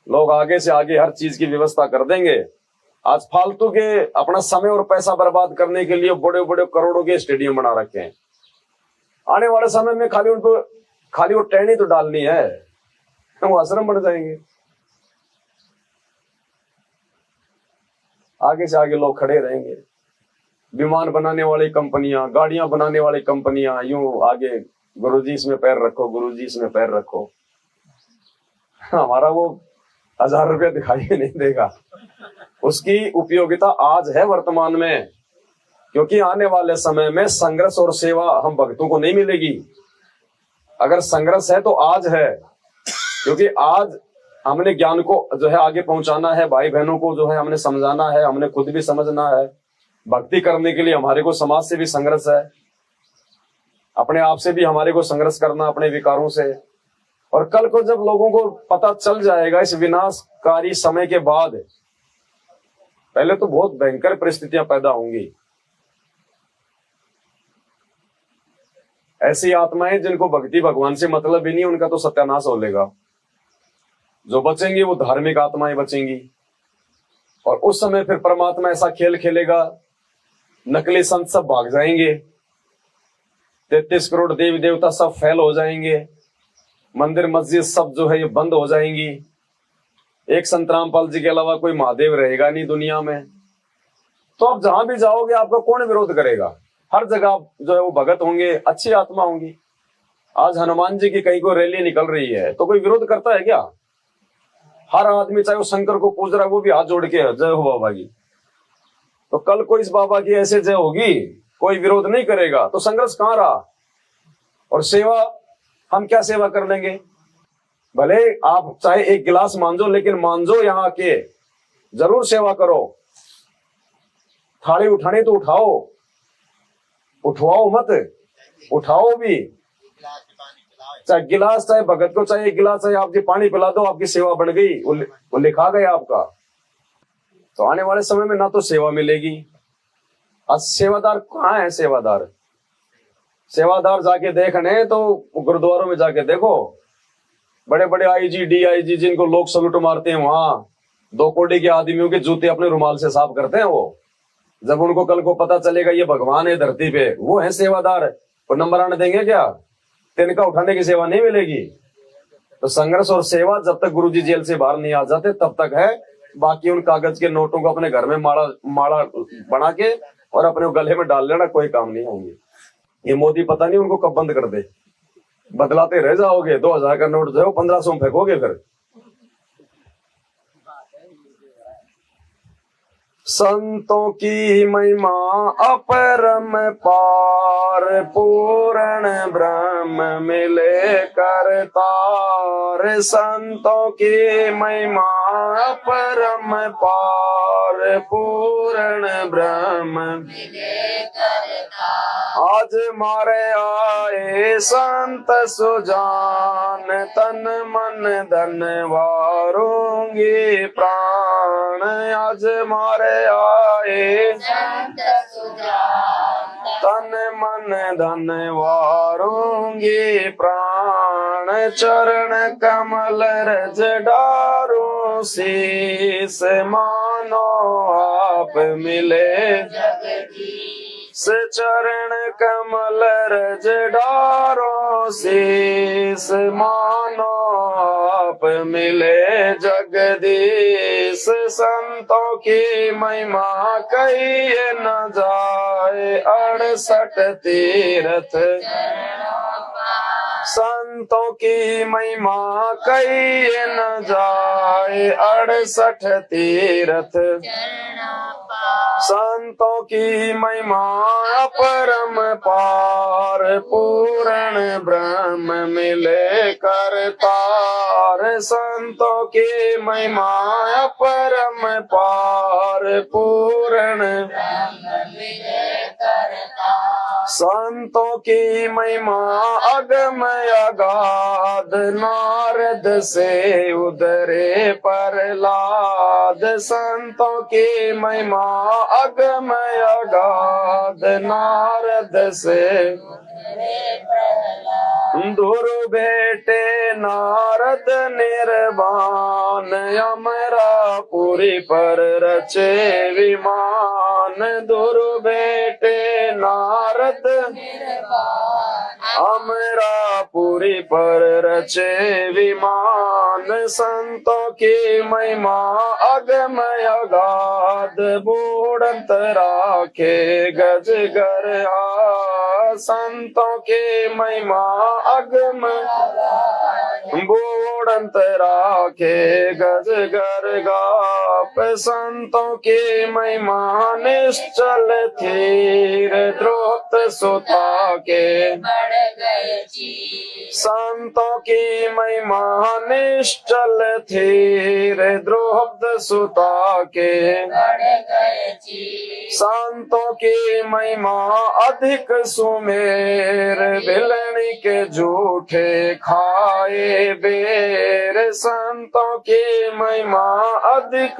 लोग आगे से आगे हर चीज की व्यवस्था कर देंगे। आज फालतू के अपना समय और पैसा बर्बाद करने के लिए बड़े बड़े करोड़ों के स्टेडियम बना रखे हैं। आने वाले समय में खाली उनको खाली वो टहनी तो डालनी है, वो आश्रम बन जाएंगे। आगे से आगे लोग खड़े रहेंगे। विमान बनाने वाली कंपनियां, गाड़ियां बनाने वाली कंपनियां, यूं आगे गुरुजी इसमें पैर रखो, गुरुजी इसमें पैर रखो। हमारा वो 1000 रुपया दिखाई नहीं देगा। उसकी उपयोगिता आज है वर्तमान में, क्योंकि आने वाले समय में संघर्ष और सेवा हम भक्तों को नहीं मिलेगी। अगर संघर्ष है तो आज है, क्योंकि आज हमने ज्ञान को जो है आगे पहुंचाना है, भाई बहनों को जो है हमने समझाना है, हमने खुद भी समझना है। भक्ति करने के लिए हमारे को समाज से भी संघर्ष है, अपने आप से भी हमारे को संघर्ष करना, अपने विकारों से। और कल को जब लोगों को पता चल जाएगा इस विनाशकारी समय के बाद, पहले तो बहुत भयंकर परिस्थितियां पैदा होंगी। ऐसी आत्माएं जिनको भक्ति भगवान से मतलब ही नहीं, उनका तो सत्यानाश हो लेगा। जो बचेंगी वो धार्मिक आत्माएं बचेंगी। और उस समय फिर परमात्मा ऐसा खेल खेलेगा, नकली संत सब भाग जाएंगे, 33 करोड़ देवी देवता सब फेल हो जाएंगे, मंदिर मस्जिद सब जो है ये बंद हो जाएंगी। एक संत रामपाल जी के अलावा कोई महादेव रहेगा नहीं दुनिया में। तो आप जहां भी जाओगे आपका कौन विरोध करेगा? हर जगह जो है वो भगत होंगे, अच्छी आत्मा होंगी। आज हनुमान जी की कहीं को रैली निकल रही है तो कोई विरोध करता है क्या? हर आदमी चाहे वो शंकर को पूज रहा है वो भी हाथ जोड़ के जय हो बाबा की। तो कल को इस बाबा की ऐसे जय होगी, कोई विरोध नहीं करेगा, तो संघर्ष कहां रहा? और सेवा, हम क्या सेवा कर लेंगे? भले आप चाहे एक गिलास मांझो, लेकिन मांझो यहाँ के जरूर सेवा करो। थाली उठानी तो उठाओ, उठवाओ मत, उठाओ भी। चाहे गिलास, चाहे भगत को चाहे एक गिलास, चाहे आपकी पानी पिला दो, आपकी सेवा बढ़ गई, वो लिखा गया आपका। तो आने वाले समय में ना तो सेवा मिलेगी। आज सेवादार कहाँ है? सेवादार जाके देखने तो गुरुद्वारों में जाके देखो, बड़े बड़े आईजी डीआईजी जिनको लोग सलूट मारते हैं, वहां 2 कोटी के आदमियों के जूते अपने रुमाल से साफ करते हैं। वो जब उनको कल को पता चलेगा ये भगवान है धरती पे, वो है सेवादार। और नंबर आने देंगे क्या? तिनका उठाने की सेवा नहीं मिलेगी। तो संघर्ष और सेवा जब तक गुरुजी जेल से बाहर नहीं आ जाते तब तक है। बाकी उन कागज के नोटों को अपने घर में माला बना के और अपने गले में डाल लेना, कोई काम नहीं होंगे। ये मोदी पता नहीं उनको कब बंद कर दे, बदलाते रह जाओगे। 2000 का नोट जो है वो 1500 में फेंकोगे फिर। संतों की महिमा अपरम पार, पूर्ण ब्रह्म मिले करतार। संतों की महिमा अपरम पार, पूर्ण ब्रह्म मिले करतार। आज मारे आए संत सुजान, तन मन धन वारूंगी प्राण। आज मारे आए तन मन धन वारूंगी प्राण। चरण कमल रज डारो शीस, मानो आप मिले से चरण कमल रज डारो शीस, मानो आप मिले जगदीश। संतों की महिमा कहिए न जाए, 68 तीर्थ संतों की महिमा कहिए न जाए, 68 तीर्थ संतों की महिमा अपरम पार, पूर्ण ब्रह्म मिले करतार। संतों की महिमा अपरम पार, पूर्ण ब्रह्म मिले करतार। संतों की महिमा अगम अगाध, नारद से उदरे प्रहलाद। संतों की महिमा अगम अगाध, नारद से ध्रुव बेटे नारद निर्वाण। अमरापुरी पर रचे विमान, ध्रुव बेटे नारद अमरापुरी पर रचे विमान। संतों की महिमा अगम अगाध, बूढ़ंत राखे गज गर आ। संतों की महिमा अगम बूढ़ंत राखे गज गर गाप। संतों की महिमा निश्चल थीर, द्रोत सुता के बढ़ गए चीर। संतों की महिमा निश्चल थीर, द्रोत सुता के बढ़ गए चीर। संतों की महिमा अधिक सुमेर, बिलनी के झूठे खाए बेर। संतों की महिमा अधिक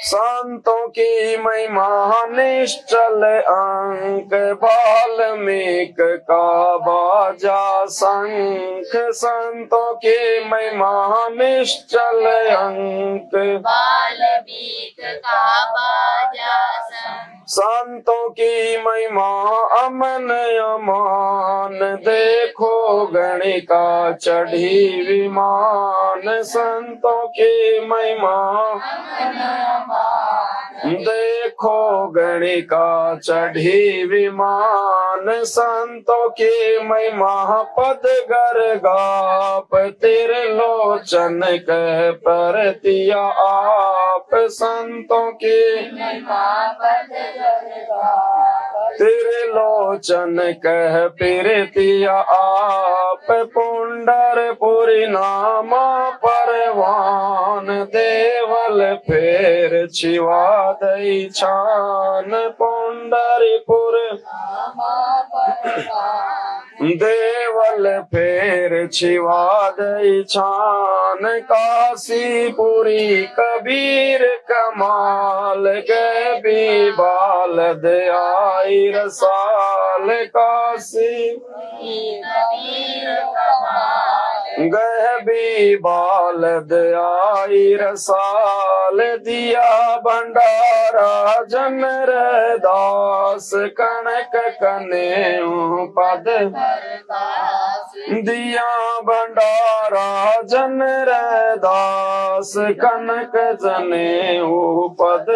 संतों की महिमा निश्चल अंक, वाल्मीक का बाजा शंख। संतों की महिमा निश्चल अंक, वाल्मीक का बाजा शंख। संतों की महिमा अमन अमान, देखो गणिका चढ़ी विमान। संतों की महिमा देखो गणिका चढ़ी विमान। संतों की महिमा पद गर गाप, त्रिलोचन कह परतिया आप। संतों की महिमा पद गर गाप, त्रिलोचन कह परतिया आप। पुंडरपुरी नामा परवान, देवल फेर छिवा दई छान। पुंडरपुर देवल फेर छिवा दई छान। काशीपुरी कबीर कमाल, गैबी बालद आई रसाल। काशी गह भी बालद आई रसाल दिया भंडारा जनर दास कनक कने पद दिया भंडारा जनर दास कनक जने पद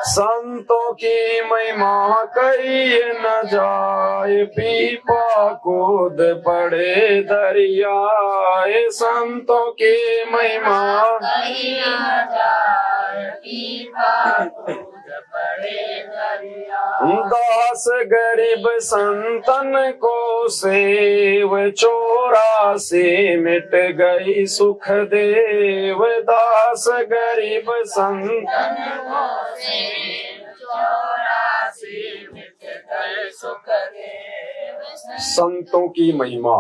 संतों की महिमा कही न जाए पीपा कूद पड़े दरियाए संतों की महिमा कही न जाए पीपा कूद पड़े दरियाए दास गरीब संतन को सेव 84 मिट गई सुख देव दास गरीब संतन को सेव 84 मिट गई सुख देव। संतों की महिमा,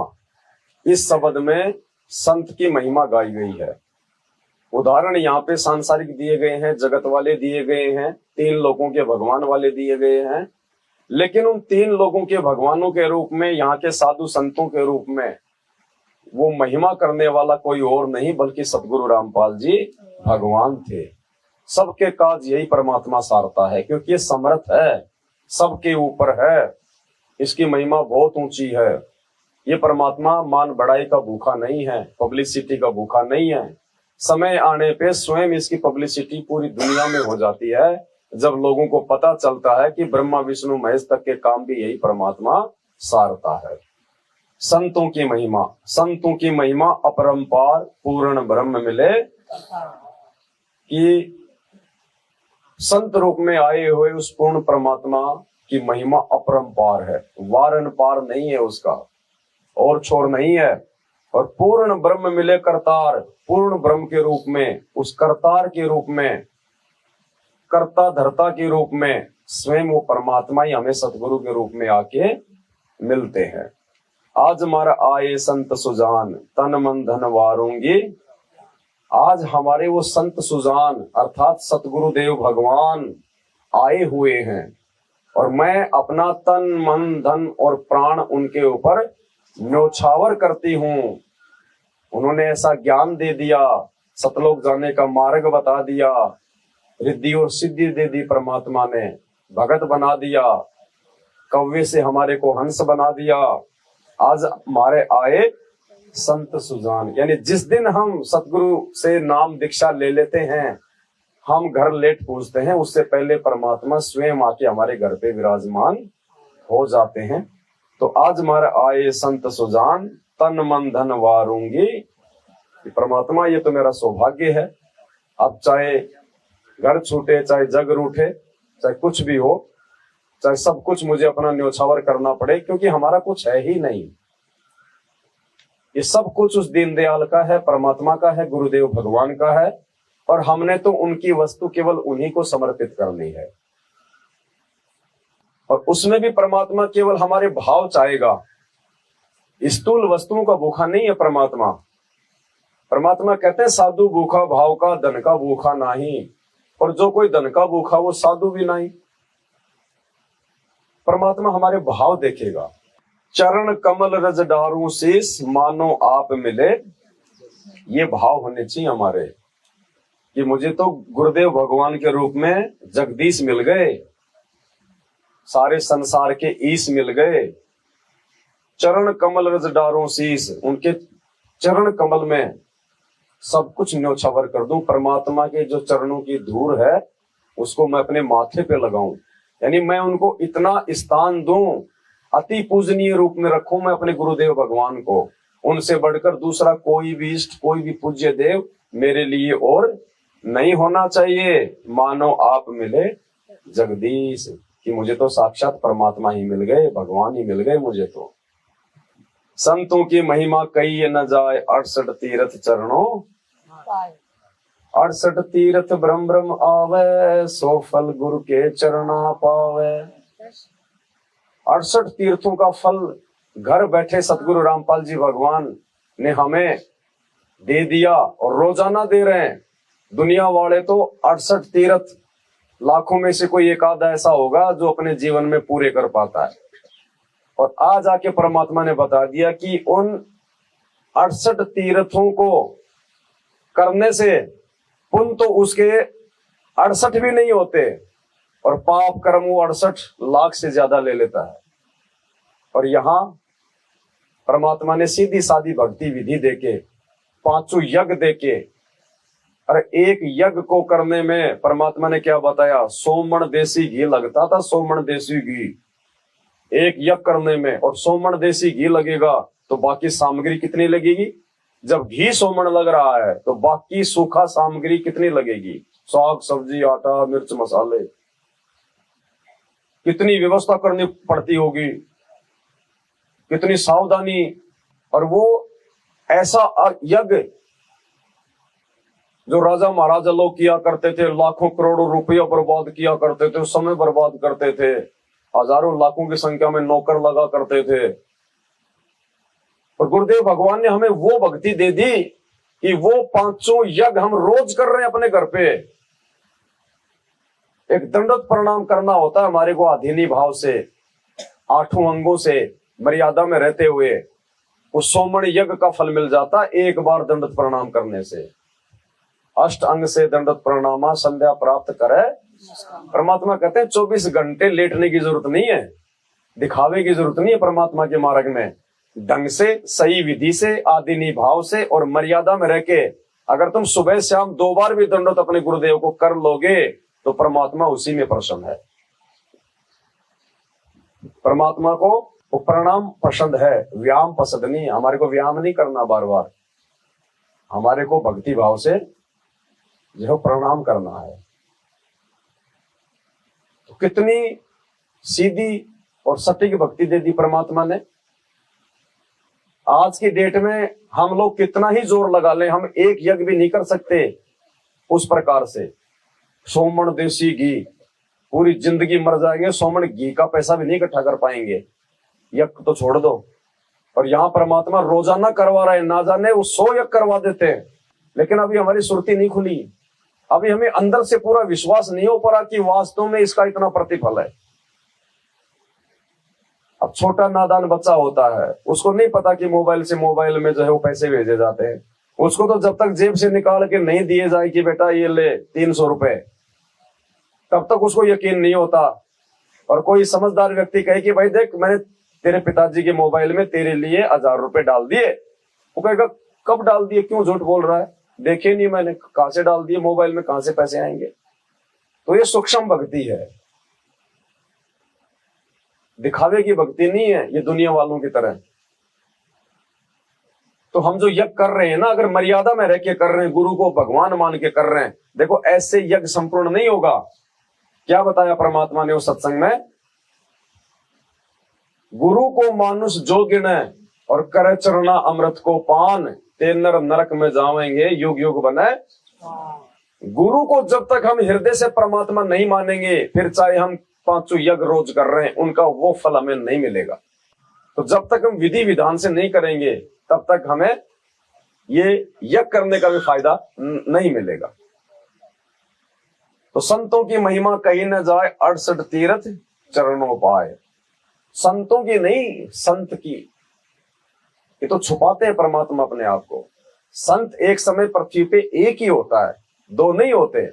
इस शब्द में संत की महिमा गाई गई है। उदाहरण यहाँ पे सांसारिक दिए गए हैं, जगत वाले दिए गए हैं, 3 लोगों के भगवान वाले दिए गए हैं, लेकिन उन 3 लोगों के भगवानों के रूप में, यहाँ के साधु संतों के रूप में वो महिमा करने वाला कोई और नहीं बल्कि सतगुरु रामपाल जी भगवान थे। सबके काज यही परमात्मा सारता है, क्योंकि ये समर्थ है, सबके ऊपर है, इसकी महिमा बहुत ऊंची है। ये परमात्मा मान बढ़ाई का भूखा नहीं है, पब्लिसिटी का भूखा नहीं है। समय आने पे स्वयं इसकी पब्लिसिटी पूरी दुनिया में हो जाती है, जब लोगों को पता चलता है कि ब्रह्मा विष्णु महेश तक के काम भी यही परमात्मा सारता है। संतों की महिमा, संतों की महिमा अपरंपार पूर्ण ब्रह्म मिले कि संत रूप में आए हुए उस पूर्ण परमात्मा की महिमा अपरंपार है, वारन पार नहीं है उसका, और छोर नहीं है। और पूर्ण ब्रह्म मिले करतार, पूर्ण ब्रह्म के रूप में, उस करतार के रूप में, कर्ता धर्ता के रूप में स्वयं वो परमात्मा ही हमें सतगुरु के रूप में आके मिलते हैं। आज हमारा आए संत सुजान तन मन धन वारूंगी, आज हमारे वो संत सुजान अर्थात सतगुरु देव भगवान आए हुए हैं, और मैं अपना तन मन धन और प्राण उनके ऊपर न्योछावर करती हूँ। उन्होंने ऐसा ज्ञान दे दिया, सतलोक जाने का मार्ग बता दिया, रिद्धि और सिद्धि दे दी परमात्मा ने, भगत बना दिया, कव्वे से हमारे को हंस बना दिया। आज हमारे आए संत सुजान, यानी जिस दिन हम सतगुरु से नाम दीक्षा ले लेते हैं, हम घर लेट पूजते हैं, उससे पहले परमात्मा स्वयं आके हमारे घर पे विराजमान हो जाते हैं। तो आज हमारे आए संत सुजान तन मन धन वारूंगी, परमात्मा ये तो मेरा सौभाग्य है। अब चाहे घर छूटे, चाहे जग रूठे, चाहे कुछ भी हो, चाहे सब कुछ मुझे अपना न्योछावर करना पड़े, क्योंकि हमारा कुछ है ही नहीं। ये सब कुछ उस दीनदयाल का है, परमात्मा का है, गुरुदेव भगवान का है, और हमने तो उनकी वस्तु केवल उन्हीं को समर्पित करनी है। और उसमें भी परमात्मा केवल हमारे भाव चाहेगा, स्थूल वस्तुओं का भूखा नहीं है परमात्मा। परमात्मा कहते हैं साधु भूखा भाव का, धन का भूखा नहीं, और जो कोई धन का भूखा वो साधु भी नहीं। परमात्मा हमारे भाव देखेगा। चरण कमल रज डारू शीस मानो आप मिले, ये भाव होने चाहिए हमारे कि मुझे तो गुरुदेव भगवान के रूप में जगदीश मिल गए, सारे संसार के ईश मिल गए। चरण कमल रज डारू शीस, उनके चरण कमल में सब कुछ न्योछावर कर दूं। परमात्मा के जो चरणों की धूल है उसको मैं अपने माथे पे लगाऊं, यानी मैं उनको इतना स्थान दूं, अति पूजनीय रूप में रखूं मैं अपने गुरुदेव भगवान को। उनसे बढ़कर दूसरा कोई भी इष्ट, कोई भी पूज्य देव मेरे लिए और नहीं होना चाहिए। मानो आप मिले जगदीश, कि मुझे तो साक्षात परमात्मा ही मिल गए, भगवान ही मिल गए मुझे तो। संतों की महिमा कही न जाए 68 तीर्थ चरणों, 68 तीर्थ ब्रह्म ब्रह्म आवे, 100 फल गुरु के चरणा पावे। 68 तीर्थों का फल घर बैठे सतगुरु रामपाल जी भगवान ने हमें दे दिया, और रोजाना दे रहे हैं। दुनिया वाले तो 68 तीर्थ लाखों में से कोई एक आधा ऐसा होगा जो अपने जीवन में पूरे कर पाता है, और आज आके परमात्मा ने बता दिया कि उन 68 तीर्थों को करने से पुण्य तो उसके 68 भी नहीं होते, और पाप कर्म वो 68 लाख से ज्यादा ले लेता है। और यहां परमात्मा ने सीधी सादी भक्ति विधि देके, 5 यज्ञ देके, और एक यज्ञ को करने में परमात्मा ने क्या बताया, 100 मण देसी घी लगता था। 100 मण देसी घी एक यज्ञ करने में, और 100 मण देसी घी लगेगा तो बाकी सामग्री कितनी लगेगी? जब घी 100 मण लग रहा है तो बाकी सूखा सामग्री कितनी लगेगी? साग सब्जी, आटा, मिर्च, मसाले, कितनी व्यवस्था करनी पड़ती होगी, कितनी सावधानी। और वो ऐसा यज्ञ जो राजा महाराजा लोग किया करते थे, लाखों करोड़ों रुपया बर्बाद किया करते थे, समय बर्बाद करते थे, हजारों लाखों की संख्या में नौकर लगा करते थे। और गुरुदेव भगवान ने हमें वो भक्ति दे दी कि वो 5 यज्ञ हम रोज कर रहे हैं अपने घर पे। एक दंडवत प्रणाम करना होता है हमारे को अधीनी भाव से, 8 अंगों से मर्यादा में रहते हुए। उस 100 मण यज्ञ का फल मिल जाता एक बार दंडवत प्रणाम करने से। 8 अंग से दंडवत प्रणामा संध्या प्राप्त करे। परमात्मा कहते हैं 24 घंटे लेटने की जरूरत नहीं है, दिखावे की जरूरत नहीं है। परमात्मा के मार्ग में ढंग से, सही विधि से, आदिनी भाव से और मर्यादा में रह के अगर तुम सुबह शाम 2 बार भी दंडवत अपने गुरुदेव को कर लोगे तो परमात्मा उसी में प्रसन्न है। परमात्मा को वो प्रणाम पसंद है, व्यायाम पसंद नहीं है। हमारे को व्यायाम नहीं करना बार बार, हमारे को भक्ति भाव से जो प्रणाम करना है। तो कितनी सीधी और सटीक भक्ति दे दी परमात्मा ने। आज की डेट में हम लोग कितना ही जोर लगा लें, हम एक यज्ञ भी नहीं कर सकते उस प्रकार से। 100 मण देसी घी, पूरी जिंदगी मर जाएंगे, 100 मण घी का पैसा भी नहीं इकट्ठा कर पाएंगे, यज्ञ तो छोड़ दो। और यहाँ परमात्मा रोजाना करवा रहे, ना जाने वो 100 यज्ञ करवा देते हैं। लेकिन अभी हमारी सुरती नहीं खुली, अभी हमें अंदर से पूरा विश्वास नहीं हो पा कि वास्तव में इसका इतना प्रतिफल है। अब छोटा नादान बच्चा होता है, उसको नहीं पता कि मोबाइल से मोबाइल में जो है वो पैसे भेजे जाते हैं। उसको तो जब तक जेब से निकाल के नहीं दिए जाए कि बेटा ये ले 300 रुपए, तब तक उसको यकीन नहीं होता। और कोई समझदार व्यक्ति कहे कि भाई देख, मैंने तेरे पिताजी के मोबाइल में तेरे लिए 1000 रुपए डाल दिए, वो कहेगा कब डाल दिए, क्यों झूठ बोल रहा है, देखे नहीं मैंने, कहां से डाल दिए, मोबाइल में कहां से पैसे आएंगे। तो ये सूक्ष्म भक्ति है, दिखावे की भक्ति नहीं है ये दुनिया वालों की तरह। तो हम जो यज्ञ कर रहे हैं ना, अगर मर्यादा में रह के कर रहे हैं, गुरु को भगवान मान के कर रहे हैं, देखो ऐसे यज्ञ संपूर्ण नहीं होगा। क्या बताया परमात्मा ने उस सत्संग में, गुरु को मानुष जो गिने और करे चरना अमृत को पान, ते नर नरक में जावेंगे युग युग बने। गुरु को जब तक हम हृदय से परमात्मा नहीं मानेंगे, फिर चाहे हम 5 यज्ञ रोज कर रहे हैं, उनका वो फल हमें नहीं मिलेगा। तो जब तक हम विधि विधान से नहीं करेंगे तब तक हमें ये यज्ञ करने का भी फायदा नहीं मिलेगा। तो संतों की महिमा कही न जाए, 68 तीर्थ चरणों पाए। संतों की नहीं, संत की। ये तो छुपाते हैं परमात्मा अपने आप को। संत एक समय पृथ्वी पे एक ही होता है, 2 नहीं होते।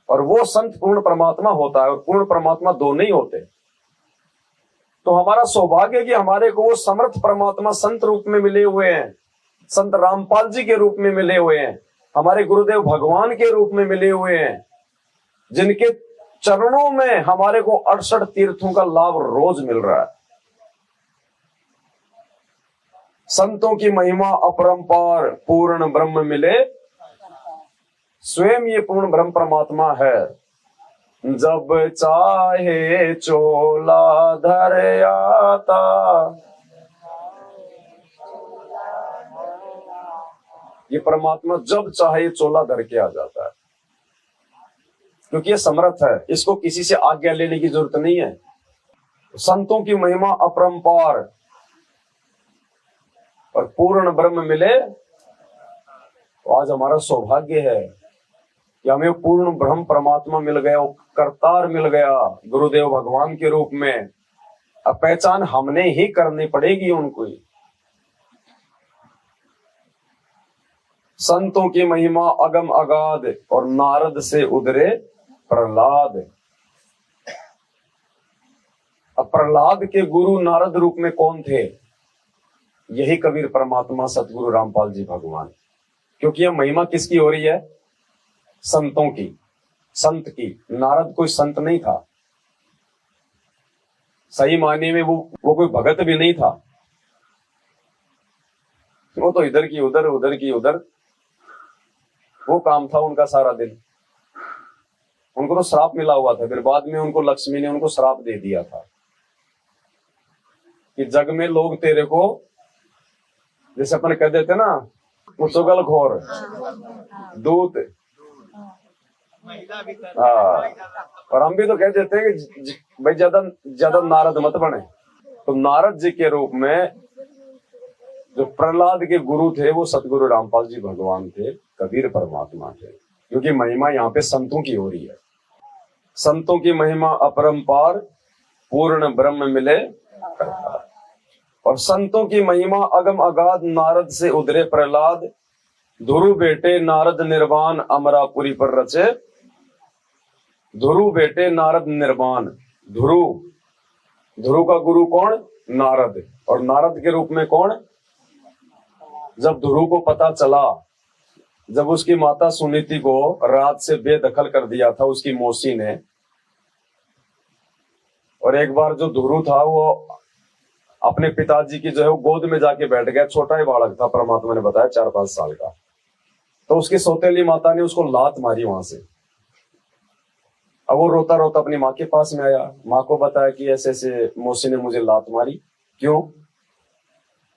और वो संत पूर्ण परमात्मा होता है, और पूर्ण परमात्मा 2 नहीं होते। तो हमारा सौभाग्य है कि हमारे को वो समर्थ परमात्मा संत रूप में मिले हुए हैं, संत रामपाल जी के रूप में मिले हुए हैं, हमारे गुरुदेव भगवान के रूप में मिले हुए हैं, जिनके चरणों में हमारे को 68 तीर्थों का लाभ रोज मिल रहा है। संतों की महिमा अपरंपार, पूर्ण ब्रह्म मिले, स्वयं ये पूर्ण ब्रह्म परमात्मा है। जब चाहे चोला धर आता, ये परमात्मा जब चाहे चोला धर के आ जाता है, क्योंकि ये समर्थ है, इसको किसी से आज्ञा लेने की जरूरत नहीं है। संतों की महिमा अपरंपार और पूर्ण ब्रह्म मिले, तो आज हमारा सौभाग्य है कि हमें पूर्ण ब्रह्म परमात्मा मिल गया, वो करतार मिल गया गुरुदेव भगवान के रूप में। अब पहचान हमने ही करनी पड़ेगी उनको ही। संतों की महिमा अगम अगाध और नारद से उधरे प्रहलाद। अब प्रहलाद के गुरु नारद रूप में कौन थे? यही कबीर परमात्मा सतगुरु रामपाल जी भगवान। क्योंकि यह महिमा किसकी हो रही है? संतों की, संत की। नारद कोई संत नहीं था, सही मायने में वो कोई भगत भी नहीं था। वो तो इधर की उधर, उधर की उधर, वो काम था उनका सारा दिन। उनको तो श्राप मिला हुआ था, फिर बाद में उनको लक्ष्मी ने उनको श्राप दे दिया था कि जग में लोग तेरे को, जैसे अपन कह देते ना, वो चुगलखोर, दूत, हाँ, और हम भी तो कह देते हैं कि भाई ज्यादा नारद मत बने। तो नारद जी के रूप में जो प्रहलाद के गुरु थे वो सतगुरु रामपाल जी भगवान थे, कबीर परमात्मा थे। क्योंकि महिमा यहाँ पे संतों की हो रही है। संतों की महिमा अपरंपार, पूर्ण ब्रह्म मिले। और संतों की महिमा अगम अगाध, नारद से उधरे प्रहलाद। ध्रुव बेटे नारद निर्वाण, अमरापुरी पर रचे। ध्रुव बेटे नारद निर्वाण। ध्रुव का गुरु कौन? नारद। और नारद के रूप में कौन? जब ध्रुव को पता चला, जब उसकी माता सुनीति को रात से बेदखल कर दिया था उसकी मौसी ने, और एक बार जो ध्रुव था वो अपने पिताजी की जो है वो गोद में जाके बैठ गया। छोटा ही बालक था, परमात्मा ने बताया 4-5 साल का। तो उसकी सौतेली माता ने उसको लात मारी वहां से। अब वो रोता रोता अपनी माँ के पास में आया, माँ को बताया कि ऐसे ऐसे मौसी ने मुझे लात मारी। क्यों?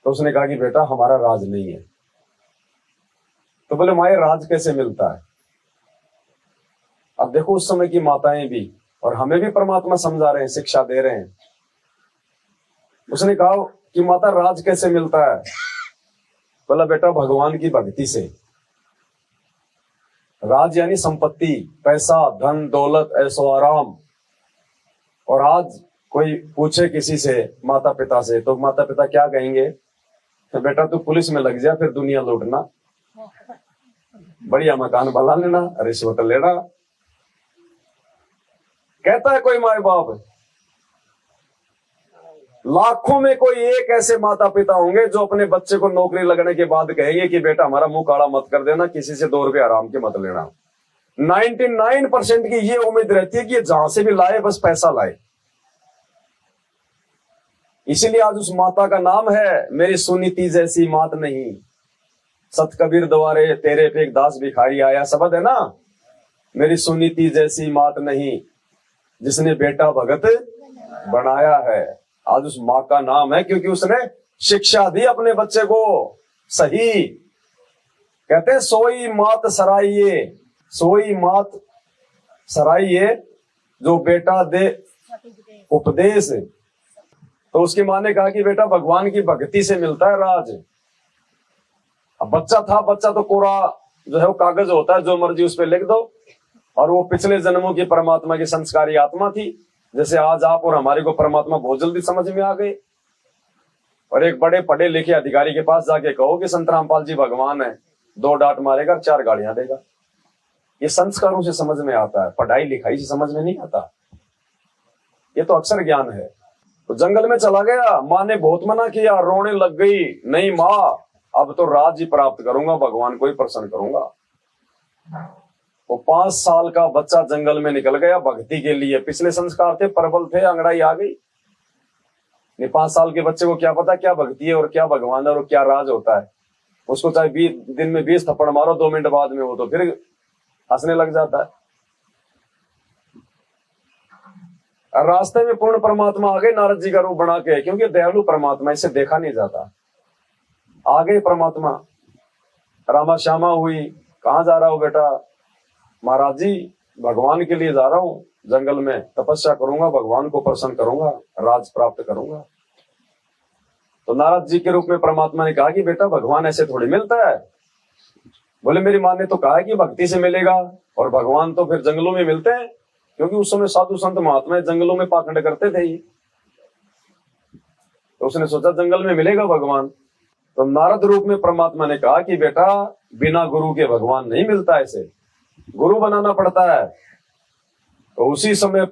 तो उसने कहा कि बेटा हमारा राज नहीं है। तो बोले माँ ये राज कैसे मिलता है? अब देखो उस समय की माताएं भी, और हमें भी परमात्मा समझा रहे हैं, शिक्षा दे रहे हैं। उसने कहा कि माता राज कैसे मिलता है? बोला बेटा भगवान की भक्ति से। राज यानी संपत्ति, पैसा, धन, दौलत, ऐशो आराम। और आज कोई पूछे किसी से, माता पिता से, तो माता पिता क्या कहेंगे? तो बेटा तू पुलिस में लग जा, फिर दुनिया लूटना, बढ़िया मकान बना लेना, रिश्वत लेना। कहता है कोई माए बाप, लाखों में कोई एक ऐसे माता पिता होंगे जो अपने बच्चे को नौकरी लगने के बाद कहेंगे कि बेटा हमारा मुंह काला मत कर देना, किसी से 2 रुपए आराम के मत लेना। 99% की ये उम्मीद रहती है कि ये जहां से भी लाए बस पैसा लाए। इसीलिए आज उस माता का नाम है, मेरी सुनीति जैसी मात नहीं। सत कबीर द्वारे तेरे पे एक दास भिखारी आया, शब्द है ना, मेरी सुनीति जैसी मात नहीं, जिसने बेटा भगत बनाया है। आज उस माँ का नाम है क्योंकि उसने शिक्षा दी अपने बच्चे को सही। कहते हैं सोई मात सराइये, सोई मात सराइये जो बेटा दे उपदेश। तो उसकी माँ ने कहा कि बेटा भगवान की भक्ति से मिलता है राज। अब बच्चा था, बच्चा तो कोरा जो है वो कागज होता है, जो मर्जी उस पर लिख दो। और वो पिछले जन्मों की परमात्मा की संस्कारी आत्मा थी। जैसे आज आप और हमारे को परमात्मा बहुत जल्दी समझ में आ गए। और एक बड़े पढ़े लिखे अधिकारी के पास जाके कहो कि संत रामपाल जी भगवान है, 2 डांट मारेगा, 4 गालियां देगा। ये संस्कारों से समझ में आता है, पढ़ाई लिखाई से समझ में नहीं आता। ये तो अक्षर ज्ञान है। तो जंगल में चला गया, माँ ने बहुत मना किया, रोने लग गई, नहीं माँ अब तो राज ही प्राप्त करूंगा, भगवान को ही प्रसन्न करूंगा। वो 5 साल का बच्चा जंगल में निकल गया भक्ति के लिए। पिछले संस्कार थे, प्रबल थे, अंगड़ाई आ गई। 5 साल के बच्चे को क्या पता क्या भक्ति है और क्या भगवान है और क्या राज होता है। उसको चाहे 20 दिन में 20 थप्पड़ मारो, 2 मिनट बाद में वो तो फिर हंसने लग जाता है। और रास्ते में पूर्ण परमात्मा आ गए नारद जी का रूप बना के, क्योंकि दयालु परमात्मा, इसे देखा नहीं जाता। आ गए परमात्मा, रामा श्यामा हुई, कहाँ जा रहा हो बेटा? महाराज जी भगवान के लिए जा रहा हूं, जंगल में तपस्या करूंगा, भगवान को प्रसन्न करूंगा, राज प्राप्त करूंगा। तो नारद जी के रूप में परमात्मा ने कहा कि बेटा भगवान ऐसे थोड़ी मिलता है। बोले मेरी माँ ने तो कहा है कि भक्ति से मिलेगा, और भगवान तो फिर जंगलों में मिलते हैं, क्योंकि उस समय साधु संत महात्मा जंगलों में पाखंड करते थे ही। तो उसने सोचा जंगल में मिलेगा भगवान। तो नारद रूप में परमात्मा ने कहा कि बेटा बिना गुरु के भगवान नहीं मिलता, ऐसे गुरु बनाना पड़ता है। तो उसी समय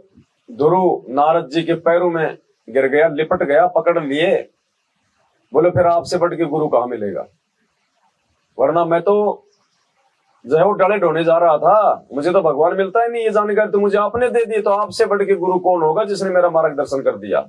ध्रुव नारद जी के पैरों में गिर गया, लिपट गया, पकड़ लिए। बोले फिर आपसे बढ़ के गुरु कहाँ मिलेगा, वरना मैं तो जो है वो डले ढोने जा रहा था, मुझे तो भगवान मिलता ही नहीं, ये जानकारी तो मुझे आपने दे दी, तो आपसे बढ़ के गुरु कौन होगा जिसने मेरा मार्गदर्शन कर दिया।